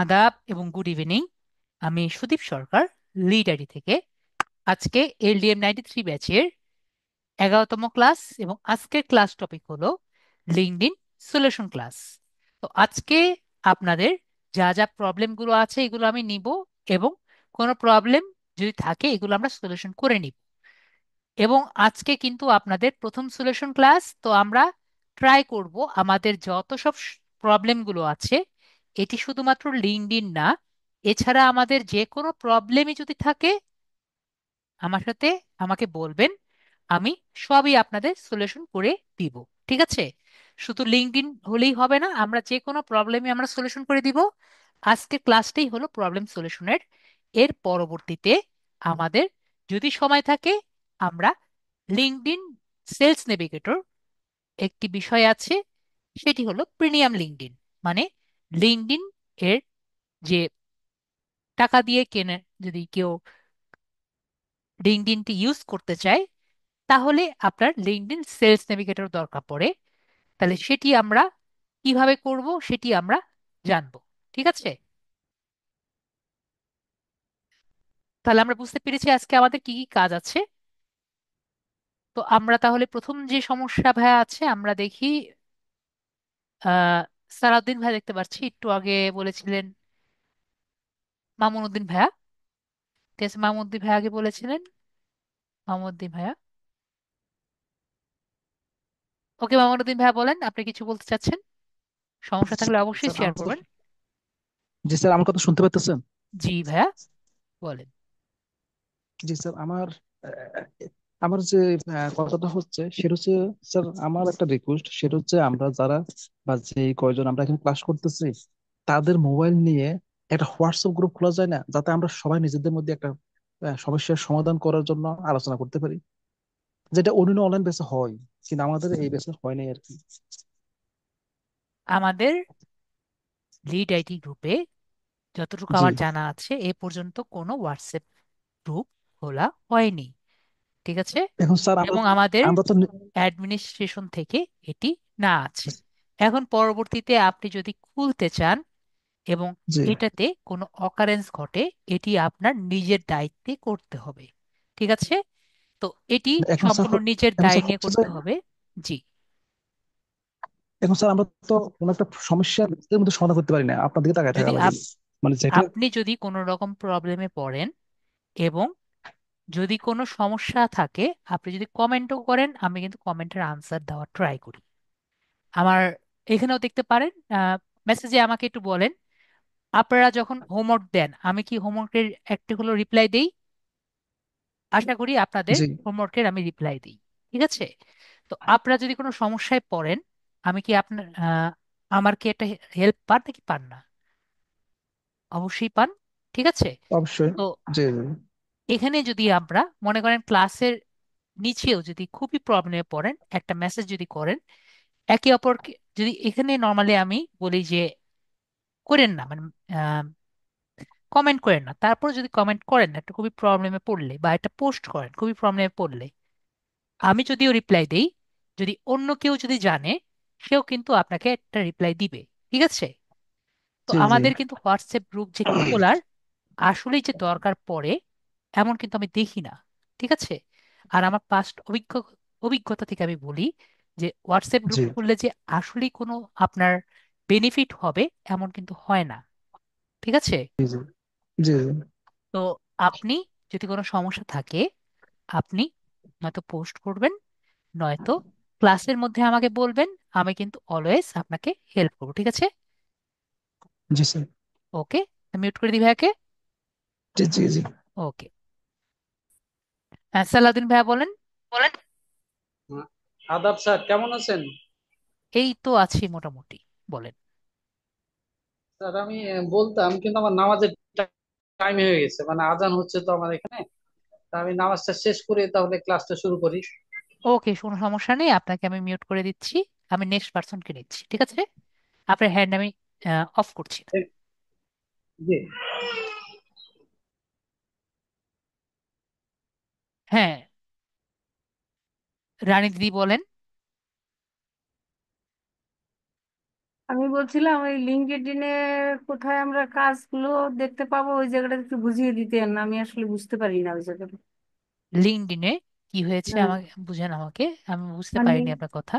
আদাব এবং good evening. আমি সুদীপ সরকার, লিড আইডি থেকে। আজকে এলডিএম 93 ব্যাচের 11তম ক্লাস, এবং আজকের ক্লাস টপিক হলো লিঙ্কডইন সলিউশন ক্লাস। তো আজকে আপনাদের যা যা প্রবলেমগুলো আছে এগুলো আমি নিব, এবং কোনো প্রবলেম যদি থাকে এগুলো আমরা সলিউশন করে নিব। এবং আজকে কিন্তু আপনাদের প্রথম সলিউশন ক্লাস, তো আমরা ট্রাই করব আমাদের যত সব প্রবলেমগুলো আছে, এটি শুধুমাত্র লিঙ্কডইন না, এছাড়া আমাদের যে কোনো প্রবলেমই যদি থাকে আমার সাথে আমাকে বলবেন, আমি সবই আপনাদের সলিউশন করে দিব। ঠিক আছে? শুধু লিঙ্কডইন হলেই হবে না, আমরা যে কোনো প্রবলেমই আমরা সলিউশন করে দিব। আজকের ক্লাসটাই হলো প্রবলেম সলিউশনের। এর পরবর্তীতে আমাদের যদি সময় থাকে আমরা লিঙ্কডইন সেলস নেভিগেটর একটি বিষয় আছে, সেটি হলো প্রিমিয়াম লিঙ্কডইন। মানে লিঙ্কডইন এর যে টাকা দিয়ে কেনে, যদি কেউ লিঙ্কডইনটি ইউজ করতে চায় তাহলে আপনার লিঙ্কডইন সেলস নেভিগেটর দরকার পড়ে। তাহলে সেটি আমরা কিভাবে করব সেটি আমরা জানবো। ঠিক আছে? তাহলে আমরা বুঝতে পেরেছি আজকে আমাদের কি কি কাজ আছে। তো আমরা তাহলে প্রথম যে সমস্যা ভাইয়া আছে আমরা দেখি। আহ সালাউদ্দিন ভাই দেখতে পাচ্ছি একটু আগে বলেছিলেন মামুনুদ্দিন ভাইয়া। ঠিক আছে, মামুদ্দিন ভাই আগে বলেছিলেন। মামুদ্দিন ভাইয়া, ওকে মামুনুদ্দিন ভাইয়া বলেন, আপনি কিছু বলতে চাচ্ছেন? সমস্যা থাকলে অবশ্যই স্যার শেয়ার আমার করবেন। কথা, জি স্যার আমার কথা শুনতে পাচ্ছেন? জি ভাইয়া, বলেন। জি স্যার আমার যে কথাটা হচ্ছে সেটা হচ্ছে, স্যার আমার একটা রিকোয়েস্ট, সেটা হচ্ছে আমরা যারা বা যে কয়জন আমরা এখানে ক্লাস করতেছি তাদের মোবাইল নিয়ে একটা হোয়াটসঅ্যাপ গ্রুপ খোলা যায় না, যাতে আমরা সবাই নিজেদের মধ্যে একটা সমস্যার সমাধান করার জন্য আলোচনা করতে পারি, যেটা অন্যান্য অনলাইন বেসে হয় কিন্তু আমাদের এই বেসে হয় নাই আর কি। আমাদের লিড আইটি গ্রুপে যতটুকু জি। আমার জানা আছে এ পর্যন্ত কোনো হোয়াটসঅ্যাপ গ্রুপ খোলা হয়নি। ঠিক আছে? এখন স্যার আমরা এবং আমাদের আমরা তো অ্যাডমিনিস্ট্রেশন থেকে এটি না আছে। এখন পরবর্তীতে আপনি যদি খুলতে চান এবং জি। এটাতে কোনো অকারেন্স ঘটে, এটি আপনার নিজের দায়িত্বে করতে হবে। ঠিক আছে? তো এটি এখন স্যার সম্পূর্ণ নিজের এখন দায় স্যার নিয়ে হচ্ছে যে, করতে হবে। জি। এখন স্যার আমরা তো কোনো একটা সমস্যার এর মধ্যে সমাধান করতে পারি না, আপনার দিকে তাকায় যদি থাকা লাগে, মানে যেটা। আপনি যদি কোনো রকম প্রবলেমে পড়েন এবং যদি কোনো সমস্যা থাকে, আপনি যদি কমেন্টও করেন আমি কিন্তু কমেন্টের আনসার দেওয়ার ট্রাই করি। আমার এখানেও দেখতে পারেন মেসেজে আমাকে একটু বলেন আপনারা যখন হোমওয়ার্ক দেন আমি কি হোমওয়ার্কের একটি হলো রিপ্লাই দেই। আশা করি আপনাদের জি হোমওয়ার্কের আমি রিপ্লাই দিই। ঠিক আছে? তো আপনারা যদি কোনো সমস্যায় পড়েন আমি কি আপনার আমার কি একটা হেল্প পান নাকি পান না? অবশ্যই পান। ঠিক আছে? অবশ্যই। তো জি জি। এখানে যদি আমরা মনে করেন ক্লাসের নিচেও যদি খুবই প্রবলেমে পড়েন একটা মেসেজ যদি করেন একে অপরকে, যদি এখানে নর্মালি আমি বলি যে করেন না, মানে কমেন্ট করেন না, তারপর যদি কমেন্ট করেন একটা খুবই প্রবলেমে পড়লে বা একটা পোস্ট করেন খুবই প্রবলেমে পড়লে, আমি যদিও রিপ্লাই দেই, যদি অন্য কেউ যদি জানে সেও কিন্তু আপনাকে একটা রিপ্লাই দিবে। ঠিক আছে? তো জি জি। আমাদের কিন্তু হোয়াটসঅ্যাপ গ্রুপ যে খোলার আসলেই যে দরকার পড়ে এমন কিন্তু আমি দেখি না। ঠিক আছে? আর আমার পাস্ট অভিজ্ঞতা থেকে আমি বলি যে হোয়াটসঅ্যাপ গ্রুপ জি খুললে যে আসলেই কোনো আপনার বেনিফিট হবে এমন কিন্তু হয় না। ঠিক আছে? জি জি। জি জি। তো আপনি যদি কোনো সমস্যা থাকে আপনি নয়তো পোস্ট করবেন, নয়তো ক্লাসের মধ্যে আমাকে বলবেন, আমি কিন্তু অলওয়েজ আপনাকে হেল্প করবো। ঠিক আছে? জি স্যার। ওকে, মিউট করে দিই ভাইয়াকে। জি জি জি। ওকে। সালাউদ্দিন ভাইয়া বলেন। বলেন। হ্যাঁ, আদাব স্যার, কেমন আছেন? এই তো আছি মোটামুটি। বলেন। স্যার আমি বলতাম, কিন্তু আমার নামাজের টাইম হয়ে গেছে, মানে আজান হচ্ছে তো আমার এখানে। তা আমি নামাজটা শেষ করে তাহলে ক্লাসটা শুরু করি। ওকে, কোনো সমস্যা নেই, আপনাকে আমি মিউট করে দিচ্ছি। আমি নেক্সট পার্সনকে নিচ্ছি। ঠিক আছে? আপনার হ্যান্ড আমি অফ করছি না। জি। হ্যাঁ, রানী দিদি বলেন। বলছিলাম ওই লিঙ্কডইনে কোথায় আমরা কাজগুলো দেখতে পাবো, ওই জায়গাটা একটু বুঝিয়ে দিতেন, আমি আসলে বুঝতে পারি না ওই জায়গাটা। লিঙ্কডইনে কি হয়েছে হ্যাঁ, আমাকে বুঝেন আমাকে, আমি বুঝতে মানে পারিনি আপনার কথা।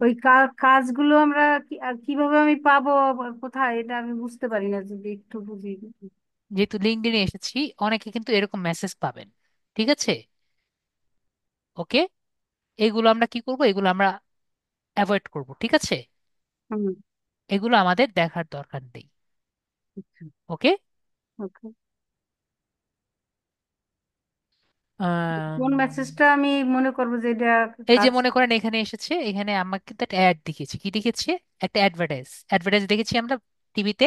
ওই কাজগুলো আমরা আর কিভাবে আমি পাবো বা কোথায়, এটা আমি বুঝতে পারি না, যদি একটু বুঝিয়ে দিতেন। যেহেতু লিঙ্কডইনে এসেছি, অনেকে কিন্তু এরকম মেসেজ পাবেন। ঠিক আছে, ওকে। এগুলো আমরা কি করব, এগুলো আমরা অ্যাভয়েড করব, ঠিক আছে। হুম। এগুলো আমাদের দেখার দরকার নেই। আচ্ছা। ওকে। ওকে। আম, কোন মেসেজটা আমি মনে করবো যে এটা এই যে কাজ? মনে করেন এখানে এসেছে, এখানে আমাকে কিন্তু একটা অ্যাড দেখিয়েছে। কি দেখিয়েছে? একটা অ্যাডভার্টাইজ। অ্যাডভার্টাইজ দেখেছি আমরা টিভিতে।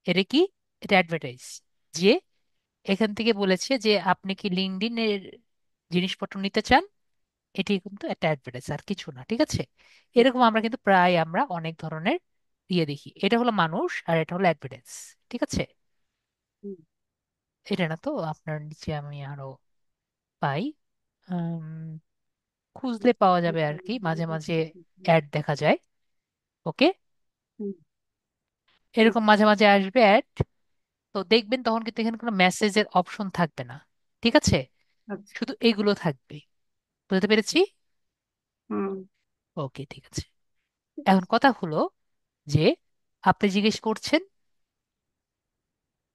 এটা কি? এটা অ্যাডভার্টাইজ। যে এখান থেকে বলেছে যে আপনি কি লিঙ্কডইন এর জিনিসপত্র নিতে চান। এটি কিন্তু একটা অ্যাডভার্টাইজ, আর কিছু না, ঠিক আছে। এরকম আমরা কিন্তু প্রায় আমরা অনেক ধরনের ইয়ে দেখি। এটা হলো মানুষ আর এটা হলো অ্যাডভার্টাইজ, ঠিক আছে। হুম। এটা না তো, আপনার নিচে আমি আরো পাই। উম, খুঁজলে পাওয়া যাবে আর কি, মাঝে মাঝে অ্যাড দেখা যায়। ওকে। হুম। এরকম মাঝে মাঝে আসবে অ্যাড। তো দেখবেন তখন কিন্তু এখানে কোনো মেসেজের অপশন থাকবে না, ঠিক আছে। আচ্ছা। শুধু এগুলো থাকবে। বুঝতে পেরেছি? হুম। ওকে, ঠিক আছে। এখন কথা হলো যে আপনি জিজ্ঞেস করছেন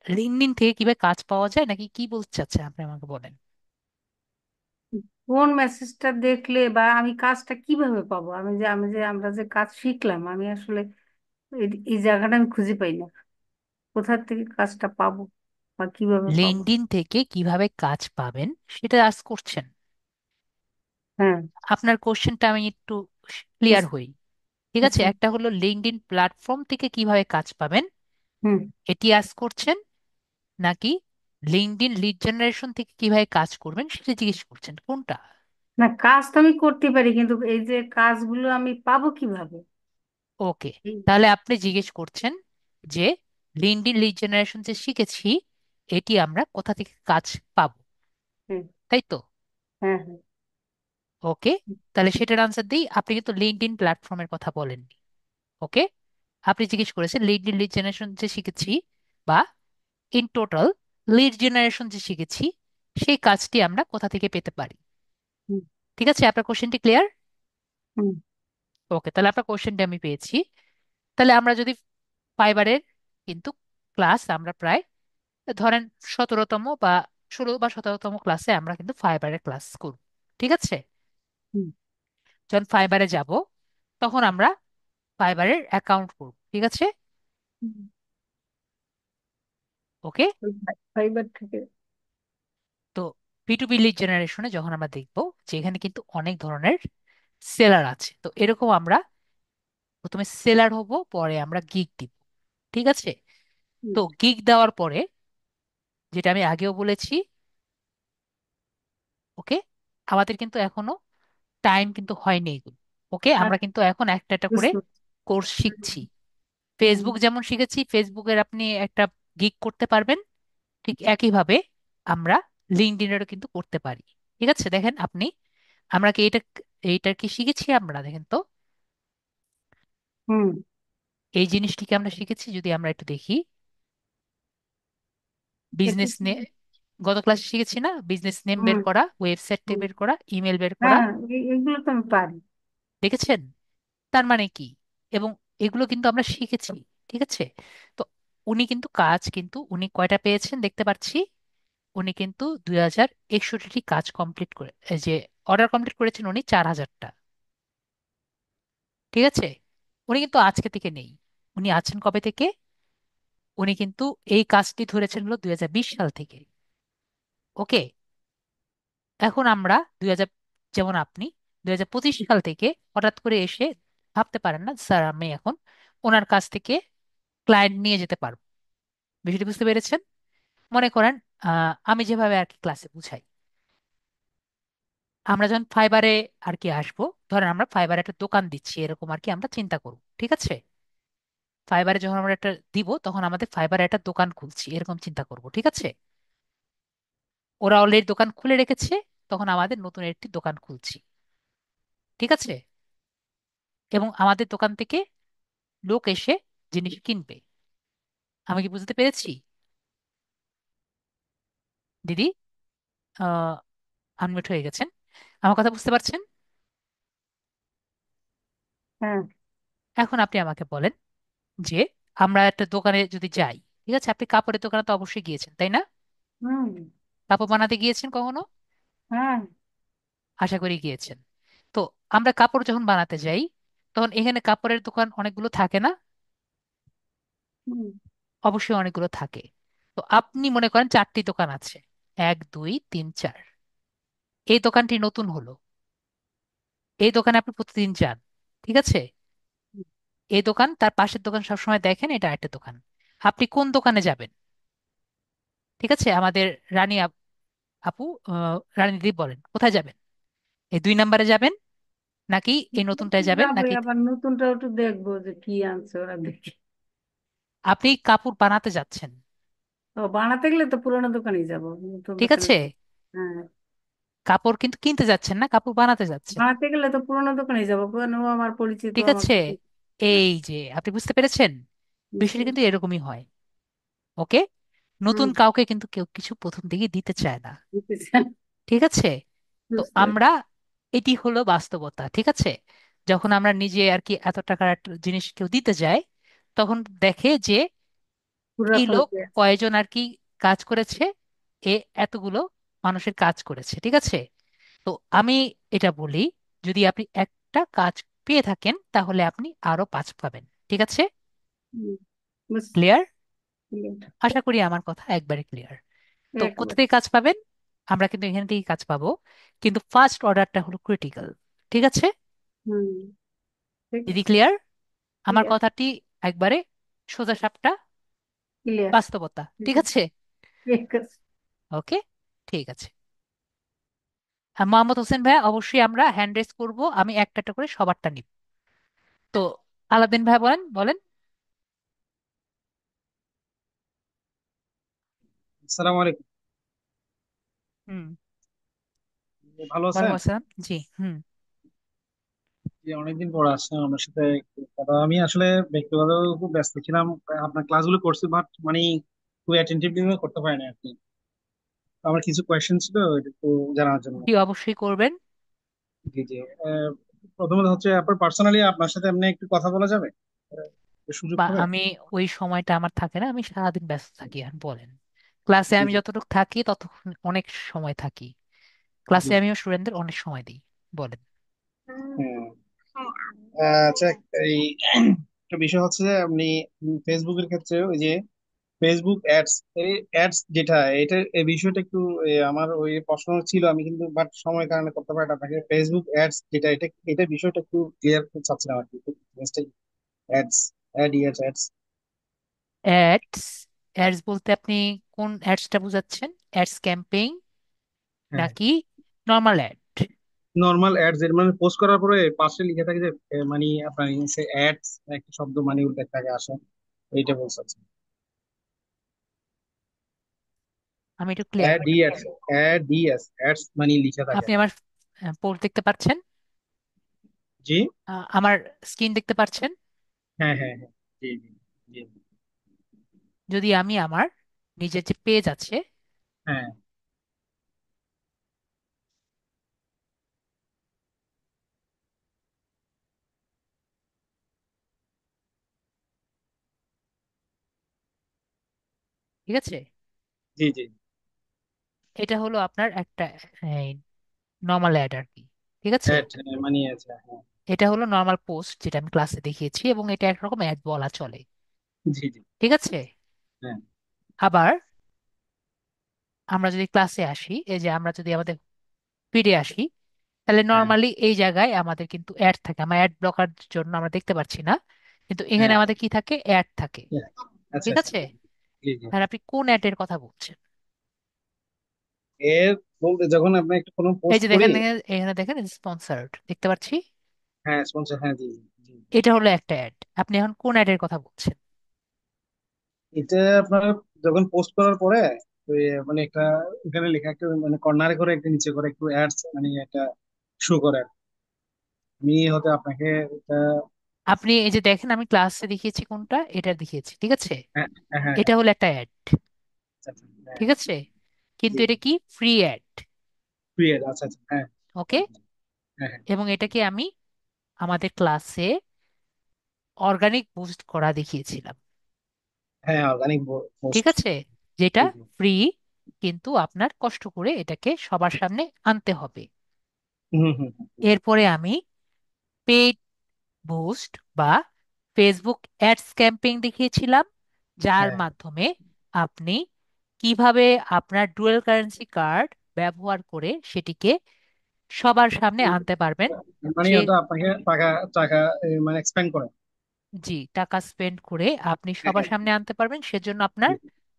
লিঙ্কডইন থেকে কিভাবে কাজ পাওয়া যায়, নাকি কি বলতে চাচ্ছেন আপনি আমাকে বলেন। কোন মেসেজটা দেখলে বা আমি কাজটা কিভাবে পাবো, আমি যে আমরা যে কাজ শিখলাম, আমি আসলে এই জায়গাটা আমি খুঁজে পাই না, কোথা থেকে কাজটা পাবো বা কিভাবে পাবো। লিঙ্কডইন থেকে কিভাবে কাজ পাবেন সেটা আজ করছেন। হ্যাঁ। আপনার কোশ্চেনটা আমি একটু ক্লিয়ার বুঝ- হই। ঠিক আছে, আচ্ছা। একটা হলো লিঙ্কডইন প্ল্যাটফর্ম থেকে কিভাবে কাজ পাবেন, হুম। এটি আজ করছেন, নাকি লিঙ্কডইন লিড জেনারেশন থেকে কিভাবে কাজ করবেন সেটা জিজ্ঞেস করছেন, কোনটা? না, কাজ তো আমি করতে পারি, কিন্তু এই যে কাজগুলো আমি পাবো কিভাবে? ওকে, এই। তাহলে আপনি জিজ্ঞেস করছেন যে লিঙ্কডইন লিড জেনারেশন যে শিখেছি, এটি আমরা কোথা থেকে কাজ পাবো, হ্যাঁ। তাই তো? হ্যাঁ। হ্যাঁ। ওকে, তাহলে সেটার আনসার দিই। আপনি কিন্তু লিঙ্কডইন প্ল্যাটফর্মের কথা বলেননি। ওকে, আপনি জিজ্ঞেস করেছেন লিঙ্কডইন লিড জেনারেশন যে শিখেছি, বা ইন টোটাল লিড জেনারেশন যে শিখেছি, সেই কাজটি আমরা কোথা থেকে পেতে পারি। হুম। ঠিক আছে, আপনার কোশ্চেনটি ক্লিয়ার? হুম। ওকে, তাহলে আপনার কোশ্চেনটি আমি পেয়েছি। তাহলে আমরা যদি ফাইবারের কিন্তু ক্লাস আমরা প্রায় ধরেন 17তম বা 16 বা 17তম ক্লাসে আমরা কিন্তু ফাইবারের ক্লাস করব, ঠিক আছে। হুম। যখন ফাইবারে যাব তখন আমরা ফাইবারের অ্যাকাউন্ট করব, ঠিক আছে। হুম। ওকে। ওই ফাইবার থেকে। তো পি2পি লিড জেনারেশনে যখন আমরা দেখব যে এখানে কিন্তু অনেক ধরনের সেলার আছে, তো এরকম আমরা প্রথমে সেলার হব, পরে আমরা গিগ দিব, ঠিক আছে। হুম। তো গিগ দেওয়ার পরে, যেটা আমি আগেও বলেছি, ওকে, আমাদের কিন্তু এখনো টাইম কিন্তু হয়নি এগুলো। ওকে, আর আমরা কিন্তু এখন একটা একটা করে বুঝতে পারছি। কোর্স হুম। শিখছি। হুম। ফেসবুক যেমন শিখেছি, ফেসবুকের আপনি একটা গিগ করতে পারবেন, ঠিক একইভাবে আমরা লিঙ্কডইনেরও কিন্তু করতে পারি। ঠিক আছে, দেখেন আপনি, আমরা কি এইটার কি শিখেছি আমরা, দেখেন তো। হুম। এই জিনিসটিকে আমরা শিখেছি, যদি আমরা একটু দেখি। এটা বিজনেস কি? নে গত ক্লাসে শিখেছি না, বিজনেস নেম হুম। বের করা, ওয়েবসাইট হুম। বের করা, ইমেল বের করা। হ্যাঁ, এগুলো তো আমি পারি। দেখেছেন? তার মানে কি, এবং এগুলো কিন্তু আমরা শিখেছি, ঠিক আছে। তো উনি কিন্তু কাজ কিন্তু উনি কয়টা পেয়েছেন দেখতে পাচ্ছি। উনি কিন্তু 2061টি কাজ কমপ্লিট করে, এই যে অর্ডার কমপ্লিট করেছেন উনি 4000টা, ঠিক আছে। উনি কিন্তু আজকে থেকে নেই, উনি আছেন কবে থেকে? উনি কিন্তু এই কাজটি ধরেছেন হলো 2020 সাল থেকে। ওকে, এখন আমরা 2000, যেমন আপনি 2025 সাল থেকে হঠাৎ করে এসে ভাবতে পারেন না স্যার আমি এখন ওনার কাছ থেকে ক্লায়েন্ট নিয়ে যেতে পারবো। বিষয়টি বুঝতে পেরেছেন? মনে করেন আমি যেভাবে আর কি ক্লাসে বুঝাই, আমরা যখন ফাইবারে আর কি আসবো, ধরেন আমরা ফাইবারে একটা দোকান দিচ্ছি এরকম আর কি আমরা চিন্তা করব, ঠিক আছে। ফাইবারে যখন আমরা একটা দিব তখন আমাদের ফাইবারে একটা দোকান খুলছি এরকম চিন্তা করব, ঠিক আছে। ওরা অলরেডি দোকান খুলে রেখেছে, তখন আমাদের নতুন একটি দোকান খুলছি, ঠিক আছে। এবং আমাদের দোকান থেকে লোক এসে জিনিস কিনবে। আমি কি বুঝতে পেরেছি দিদি? আহ আনমিউট হয়ে গেছেন। আমার কথা বুঝতে পারছেন? হ্যাঁ। এখন আপনি আমাকে বলেন যে আমরা একটা দোকানে যদি যাই, ঠিক আছে, আপনি কাপড়ের দোকানে তো অবশ্যই গিয়েছেন, তাই না? হুম। কাপড় বানাতে গিয়েছেন কখনো? হ্যাঁ। আশা করি গিয়েছেন। তো আমরা কাপড় যখন বানাতে যাই, তখন এখানে কাপড়ের দোকান অনেকগুলো থাকে না? হুম। অবশ্যই অনেকগুলো থাকে। তো আপনি মনে করেন 4টি দোকান আছে, 1 2 3 4। এই দোকানটি নতুন হলো, এই দোকানে আপনি প্রতিদিন যান, ঠিক আছে? এই দোকান, তার পাশের দোকান সবসময় দেখেন, এটা একটা দোকান। আপনি কোন দোকানে যাবেন? ঠিক আছে, আমাদের রানী আপু, রানী দিদি বলেন কোথায় যাবেন? এই 2 নম্বরে যাবেন, নাকি এই নতুনটায় যাবেন, যাবো, নাকি আবার নতুনটাও একটু দেখবো যে কি আনছে ওরা, দেখি। আপনি কাপড় বানাতে যাচ্ছেন? ও, বানাতে গেলে তো পুরোনো দোকানেই যাবো, নতুন ঠিক দোকানে আছে, যাবো। হ্যাঁ। কাপড় কিন্তু কিনতে যাচ্ছেন না, কাপড় বানাতে যাচ্ছেন। বানাতে গেলে তো পুরোনো দোকানেই যাবো, পুরোনো আমার পরিচিত ঠিক আমাকে। আছে, হ্যাঁ, এই যে আপনি বুঝতে পেরেছেন, বুঝতে বিষয়টা কিন্তু পেরেছি। এরকমই হয়। ওকে, নতুন হুম। কাউকে কিন্তু কেউ কিছু প্রথম দিকে দিতে চায় না। বুঝতেছি। ঠিক আছে, তো বুঝতে পেরেছি। আমরা, এটি হলো বাস্তবতা, ঠিক আছে? যখন আমরা নিজে আর কি এত টাকার একটা জিনিস কেউ দিতে যায়, তখন দেখে যে এই পুরাতন লোক যে আছে। কয়জন আর কি কাজ করেছে, এ এতগুলো মানুষের কাজ করেছে, ঠিক আছে? তো আমি এটা বলি, যদি আপনি একটা কাজ পেয়ে থাকেন, তাহলে আপনি আরো 5 পাবেন। ঠিক আছে? হুম, বুঝছি। ক্লিয়ার? Clear. আশা করি আমার কথা একবারে ক্লিয়ার। তো কোথা একবার। থেকে কাজ পাবেন? আমরা কিন্তু এখান থেকেই কাজ পাবো, কিন্তু ফার্স্ট অর্ডারটা হলো ক্রিটিক্যাল। ঠিক আছে হুম। ঠিক দিদি, আছে। ক্লিয়ার? আমার ক্লিয়ার। কথাটি একবারে সোজা সাপটা ক্লিয়ার। বাস্তবতা, ঠিক ঠিক আছে। আছে? ঠিক আছে। ওকে, ঠিক আছে। হ্যাঁ, মোহাম্মদ হোসেন ভাইয়া, অবশ্যই আমরা হ্যান্ড রেজ করবো, আমি একটা একটা করে সবারটা নিব। তো আলাদিন ভাই বলেন বলেন। আসসালামু আলাইকুম। হুম। ভালো ওয়ালাইকুম আছেন? আসসালাম। জি, হুম। যে অনেকদিন পর আসছেন আমার সাথে একটু কথা। আমি আসলে ব্যক্তিগতভাবে খুব ব্যস্ত ছিলাম। আপনার ক্লাসগুলো করছি, বাট মানে খুব অ্যাটেন্টিভলি করতে পারি না আর কি। আমার কিছু কোয়েশ্চেন ছিল, এটা একটু জানার জন্য। জি, অবশ্যই করবেন। জি জি। আহ, প্রথমত হচ্ছে আপনার পার্সোনালি আপনার সাথে এমনি একটু কথা বলা যাবে? আহ, একটু সুযোগ বা হবে? আমি, ওই সময়টা আমার থাকে না, আমি সারাদিন ব্যস্ত থাকি। আর বলেন, ক্লাসে জি আমি জি। যতটুকু থাকি ততক্ষণ অনেক সময় থাকি, জি ক্লাসে জি। আমিও স্টুডেন্টদের অনেক সময় দিই। বলেন। হ্যাঁ। আচ্ছা, এই একটা বিষয় হচ্ছে যে আপনি ফেসবুকের ক্ষেত্রে ওই যে ফেসবুক অ্যাডস, এই অ্যাডস যেটা, এটা এই বিষয়টা একটু আমার ওই প্রশ্ন ছিল, আমি কিন্তু বাট সময়ের কারণে করতে পারি না। আপনাকে ফেসবুক অ্যাডস যেটা, এটা এটা বিষয়টা একটু ক্লিয়ার করতে চাচ্ছিলাম আর কি। Ads, ad years ads. Ads? Ads বলতে আপনি কোন অ্যাডসটা বোঝাচ্ছেন? অ্যাডস ক্যাম্পেইন হ্যাঁ, নাকি নর্মাল অ্যাড? নর্মাল অ্যাডস এর মানে পোস্ট করার পরে পাশে লিখে থাকে যে মানে আপনার অ্যাডস একটা শব্দ মানে উল্লেখ থাকে আসে, এইটা বলতে চাচ্ছি। আমি একটু ক্লিয়ার অ্যাড করে বলি। ইয়ার্স, অ্যাড ইয়ার্স অ্যাডস মানে লিখে থাকে। আপনি আমার পোস্ট দেখতে পাচ্ছেন? জি। আমার স্ক্রিন দেখতে পাচ্ছেন? হ্যাঁ হ্যাঁ হ্যাঁ। জি জি। জি। যদি আমি আমার নিজের যে পেজ আছে, হ্যাঁ। ঠিক আছে, জি জি। এটা হলো আপনার একটা নর্মাল অ্যাড আর কি। ঠিক আছে, অ্যাড মানে আছে, হ্যাঁ। এটা হলো নর্মাল পোস্ট যেটা আমি ক্লাসে দেখিয়েছি, এবং এটা একরকম অ্যাড বলা চলে। জি জি। ঠিক আছে, হ্যাঁ আবার আমরা যদি ক্লাসে আসি, এই যে আমরা যদি আমাদের ফিরে আসি, তাহলে হ্যাঁ নর্মালি এই জায়গায় আমাদের কিন্তু অ্যাড থাকে। আমরা অ্যাড ব্লকার জন্য আমরা দেখতে পাচ্ছি না, কিন্তু এখানে হ্যাঁ। আমাদের কি থাকে? অ্যাড থাকে। হ্যাঁ। আচ্ছা ঠিক আচ্ছা। আছে, জি জি। আর আপনি কোন অ্যাডের কথা বলছেন? এর বলতে যখন আপনি একটা কোনো এই পোস্ট যে করি। দেখেন দেখেন, এখানে দেখেন স্পন্সার্ড দেখতে পাচ্ছি, হ্যাঁ স্পন্সর, হ্যাঁ জি জি জি। এটা হলো একটা অ্যাড। আপনি এখন কোন অ্যাডের কথা বলছেন? এটা আপনার যখন পোস্ট করার পরে ওই মানে একটা এখানে লেখা একটা মানে কর্নারে করে একটা নিচে করে একটু অ্যাডস মানে একটা শো করে। আমি হয়তো আপনাকে এটা আপনি এই যে দেখেন, আমি ক্লাসে দেখিয়েছি কোনটা, এটা দেখিয়েছি, ঠিক আছে? হ্যাঁ হ্যাঁ হ্যাঁ এটা হ্যাঁ। হলো একটা অ্যাড, আচ্ছা আচ্ছা হ্যাঁ। ঠিক আছে? কিন্তু জি। এটা কি ফ্রি অ্যাড। ক্রিয়েট, আচ্ছা আচ্ছা হ্যাঁ। ওকে। হ্যাঁ হ্যাঁ এবং এটাকে আমি আমাদের ক্লাসে অর্গানিক বুস্ট করা দেখিয়েছিলাম, হ্যাঁ, অর্গানিক ঠিক পোস্ট। আছে? যেটা জি জি। ফ্রি, কিন্তু আপনার কষ্ট করে এটাকে সবার সামনে আনতে হবে। হুম হুম হুম হুম। এরপরে আমি পেইড বুস্ট বা ফেসবুক অ্যাডস ক্যাম্পেইন দেখিয়েছিলাম, যার হ্যাঁ। মাধ্যমে আপনি কিভাবে আপনার ডুয়াল কারেন্সি কার্ড ব্যবহার করে সেটিকে সবার সামনে আনতে পারবেন। মানে সে, ওটা আপনাকে টাকা টাকা মানে এক্সপেন্ড করে। জি, টাকা স্পেন্ড করে আপনি হ্যাঁ সবার হ্যাঁ। সামনে আনতে পারবেন, সেজন্য জি আপনার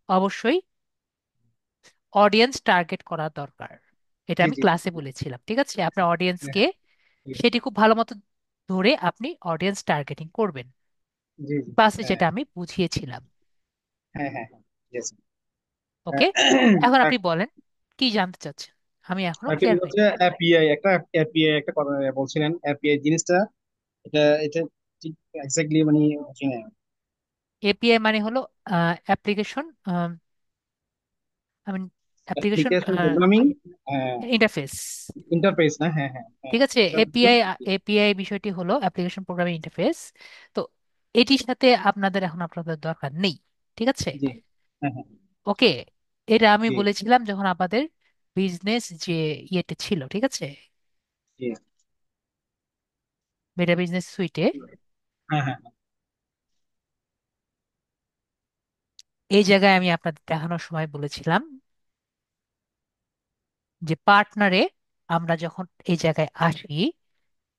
অবশ্যই অডিয়েন্স টার্গেট করা দরকার। এটা জি আমি জি ক্লাসে বলেছিলাম, ঠিক আছে? আপনার হ্যাঁ অডিয়েন্সকে হ্যাঁ। জি সেটি খুব ভালো মতো ধরে আপনি অডিয়েন্স টার্গেটিং করবেন, জি জি। ক্লাসে হ্যাঁ যেটা আমি বুঝিয়েছিলাম। হ্যাঁ হ্যাঁ হ্যাঁ। Yes. ওকে। এখন আপনি বলেন কি জানতে চাচ্ছেন, আমি এখনো একটা ক্লিয়ার বিষয় হইনি। হচ্ছে এপিআই, একটা এপিআই একটা কথা বলছিলেন, এপিআই জিনিসটা, এটা এটা ঠিক এক্স্যাক্টলি মানে বুঝি না। এপিআই মানে হলো application, I mean application application programming interface, interface না? হ্যাঁ হ্যাঁ হ্যাঁ। ঠিক আছে? এটা হচ্ছে। এপিআই, এপিআই বিষয়টি হলো অ্যাপ্লিকেশন প্রোগ্রামিং ইন্টারফেস। তো এটির সাথে আপনাদের দরকার নেই, ঠিক আছে? জি। হ্যাঁ হ্যাঁ। ওকে। এটা আমি জি বলেছিলাম যখন আমাদের বিজনেস যে ইয়েতে ছিল, ঠিক আছে, জি। মেটা বিজনেস সুইটে। হ্যাঁ হ্যাঁ এই জায়গায় আমি আপনাদের দেখানোর সময় বলেছিলাম যে পার্টনারে আমরা যখন এই জায়গায় আসি,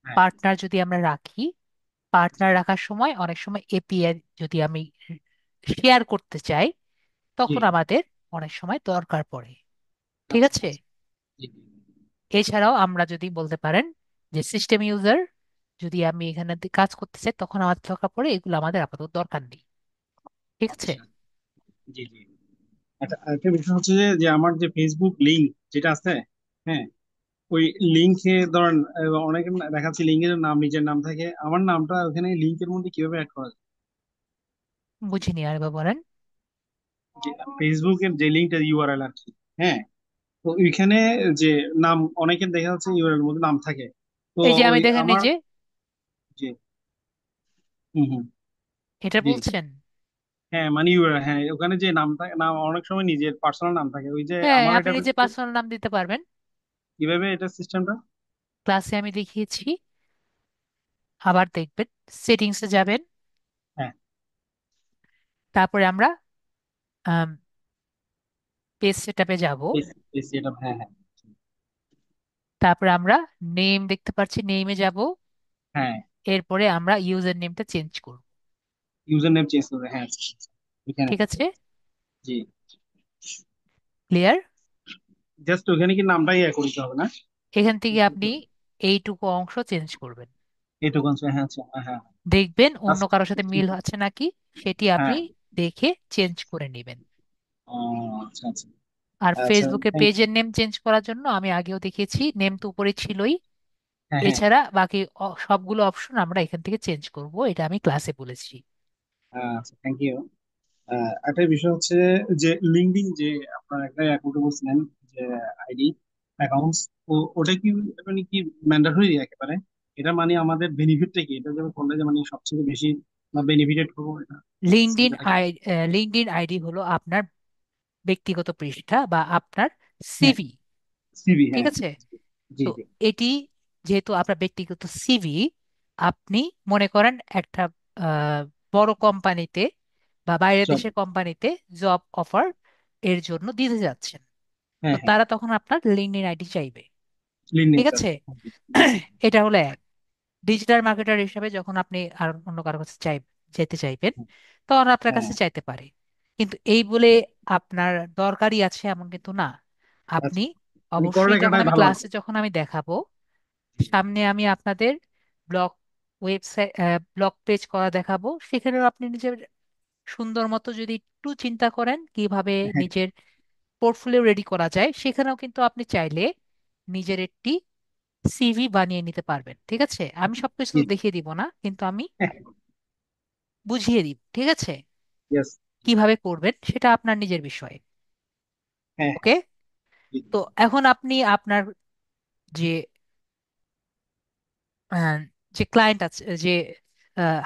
হ্যাঁ। পার্টনার যদি আমরা রাখি, পার্টনার রাখার সময় অনেক সময় এপিআই যদি আমি শেয়ার করতে চাই, জি। তখন আমাদের অনেক সময় দরকার পড়ে, ঠিক আচ্ছা আছে? আচ্ছা। জি এছাড়াও আমরা যদি বলতে পারেন যে সিস্টেম ইউজার, যদি আমি এখানে কাজ করতে চাই তখন আমাদের দরকার পড়ে, এগুলো আমাদের আপাতত দরকার নেই, ঠিক আছে? আচ্ছা। জি জি। আচ্ছা, আরেকটা বিষয় হচ্ছে যে যে আমার যে ফেসবুক লিংক যেটা আছে, হ্যাঁ, ওই লিঙ্কে ধরেন অনেকে দেখাচ্ছে লিঙ্কের নাম নিজের নাম থাকে, আমার নামটা ওখানে লিঙ্কের মধ্যে কিভাবে অ্যাড করা যায়? বুঝিনি, আরেকবার বলেন। যে ফেসবুকের যে লিঙ্কটা ইউআরএল আর কি, হ্যাঁ, তো ওইখানে যে নাম অনেকের দেখা যাচ্ছে ইউআরএল এর মধ্যে নাম থাকে, তো এই যে আমি ওই দেখেন আমার। নিজে, জি। হুম হুম। এটা জি। বলছেন? হ্যাঁ মানে ইউআরএল, হ্যাঁ ওখানে যে নামটা নাম অনেক সময় নিজের পার্সোনাল নাম থাকে, ওই যে হ্যাঁ, আমার আপনি এটা নিজে পার্সোনাল নাম দিতে পারবেন। কিভাবে এটা সিস্টেমটা? ক্লাসে আমি দেখিয়েছি, আবার দেখবেন। সেটিংসে যাবেন, হ্যাঁ। তারপরে আমরা পেজ সেটআপে যাব, এটা হ্যাঁ হ্যাঁ। তারপরে আমরা নেম দেখতে পাচ্ছি, নেমে যাব। হ্যাঁ। এরপরে আমরা ইউজার নেমটা চেঞ্জ করব, ইউজার নেম চেঞ্জ করবে, হ্যাঁ আচ্ছা, আচ্ছা, ওইখানে। ঠিক আছে? জি। ক্লিয়ার? জাস্ট ওখানে কি নামটাই ইয়ে করতে হবে না? এখান থেকে আপনি এইটুকু অংশ চেঞ্জ করবেন, এইটুকু আছে, হ্যাঁ আচ্ছা হ্যাঁ হ্যাঁ। দেখবেন অন্য আচ্ছা। কারোর সাথে মিল আছে নাকি, সেটি আপনি হ্যাঁ। দেখে চেঞ্জ করে নেবেন। ও আচ্ছা আচ্ছা। আর আচ্ছা ফেসবুকের thank you. পেজের নেম চেঞ্জ করার জন্য আমি আগেও দেখিয়েছি, নেম তো উপরে ছিলই। হ্যাঁ হ্যাঁ। এছাড়া বাকি সবগুলো অপশন আমরা এখান থেকে চেঞ্জ করব, এটা আমি ক্লাসে বলেছি। আচ্ছা থ্যাংক ইউ। একটা বিষয় হচ্ছে যে লিঙ্কডিন যে আপনার একটা অ্যাকাউন্ট বলছিলেন, যে আইডি অ্যাকাউন্টস, ওটা কি মানে কি ম্যান্ডেটরি একেবারে? এটা মানে আমাদের বেনিফিটটা কি, এটা যেন করলে যে মানে সবচেয়ে বেশি বেনিফিটেড হবো এটা লিঙ্কডইন সুবিধাটা কি? আই লিঙ্কডইন আইডি হলো আপনার ব্যক্তিগত পৃষ্ঠা বা আপনার হ্যাঁ। সিভি, সিভি, ঠিক হ্যাঁ। আছে? জি তো জি। এটি যেহেতু আপনার ব্যক্তিগত সিভি, আপনি মনে করেন একটা আহ, বড় কোম্পানিতে বা বাইরের সব। দেশের কোম্পানিতে জব অফার এর জন্য দিতে যাচ্ছেন, তো হ্যাঁ হ্যাঁ। তারা তখন আপনার লিঙ্কডইন আইডি চাইবে, লিনেক্স ঠিক আছে। আছে? জি জি। এটা হলো এক। ডিজিটাল মার্কেটার হিসাবে যখন আপনি আর অন্য কারো কাছে যেতে চাইবেন, তখন আপনার হ্যাঁ। কাছে চাইতে পারে। কিন্তু এই বলে আপনার দরকারই আছে এমন কিন্তু না। আপনি আচ্ছা, মানে করে অবশ্যই, যখন রাখাটাই আমি ভালো আর কি। ক্লাসে যখন আমি দেখাবো, সামনে আমি আপনাদের ব্লগ ওয়েবসাইট, ব্লগ পেজ করা দেখাবো, সেখানেও আপনি নিজের সুন্দর মতো যদি একটু চিন্তা করেন কিভাবে হ্যাঁ। নিজের পোর্টফোলিও রেডি করা যায়, সেখানেও কিন্তু আপনি চাইলে নিজের একটি সিভি বানিয়ে নিতে পারবেন। ঠিক আছে, আমি সবকিছু জি। দেখিয়ে দিব না, কিন্তু আমি হ্যাঁ। বুঝিয়ে দিব। ঠিক আছে, ইয়েস। কিভাবে করবেন সেটা আপনার নিজের বিষয়। হ্যাঁ হ্যাঁ। ওকে, জি। তো এখন আপনি আপনার যে আহ, যে ক্লায়েন্ট আছে, যে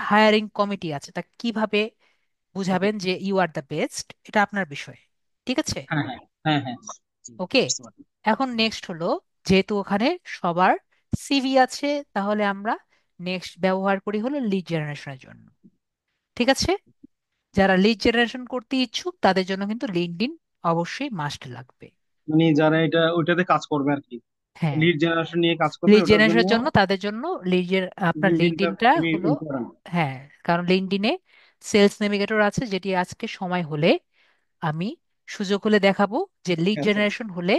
হায়ারিং কমিটি আছে, তা কিভাবে বুঝাবেন যে ইউ আর দ্য বেস্ট, এটা আপনার বিষয়। ঠিক আছে। হ্যাঁ হ্যাঁ হ্যাঁ হ্যাঁ। জি, ওকে, বুঝতে পারছি। এখন নেক্সট হলো, যেহেতু ওখানে সবার সিভি আছে, তাহলে আমরা নেক্সট ব্যবহার করি হলো লিড জেনারেশনের জন্য। ঠিক আছে, যারা লিড জেনারেশন করতে ইচ্ছুক তাদের জন্য কিন্তু লিঙ্কডইন অবশ্যই মাস্ট লাগবে। মানে যারা এটা ওইটাতে কাজ করবে আর কি, হ্যাঁ, লিড জেনারেশন নিয়ে কাজ করবে লিড ওটার জন্য জেনারেশনের জন্য তাদের জন্য লিডের আপনার লিঙ্কডইনটা লিঙ্কডইনটা খুবই হলো। ইম্পর্টেন্ট। হ্যাঁ, কারণ লিঙ্কডইনে সেলস নেভিগেটর আছে, যেটি আজকে সময় হলে আমি সুযোগ হলে দেখাবো, যে লিড আচ্ছা। জেনারেশন হলে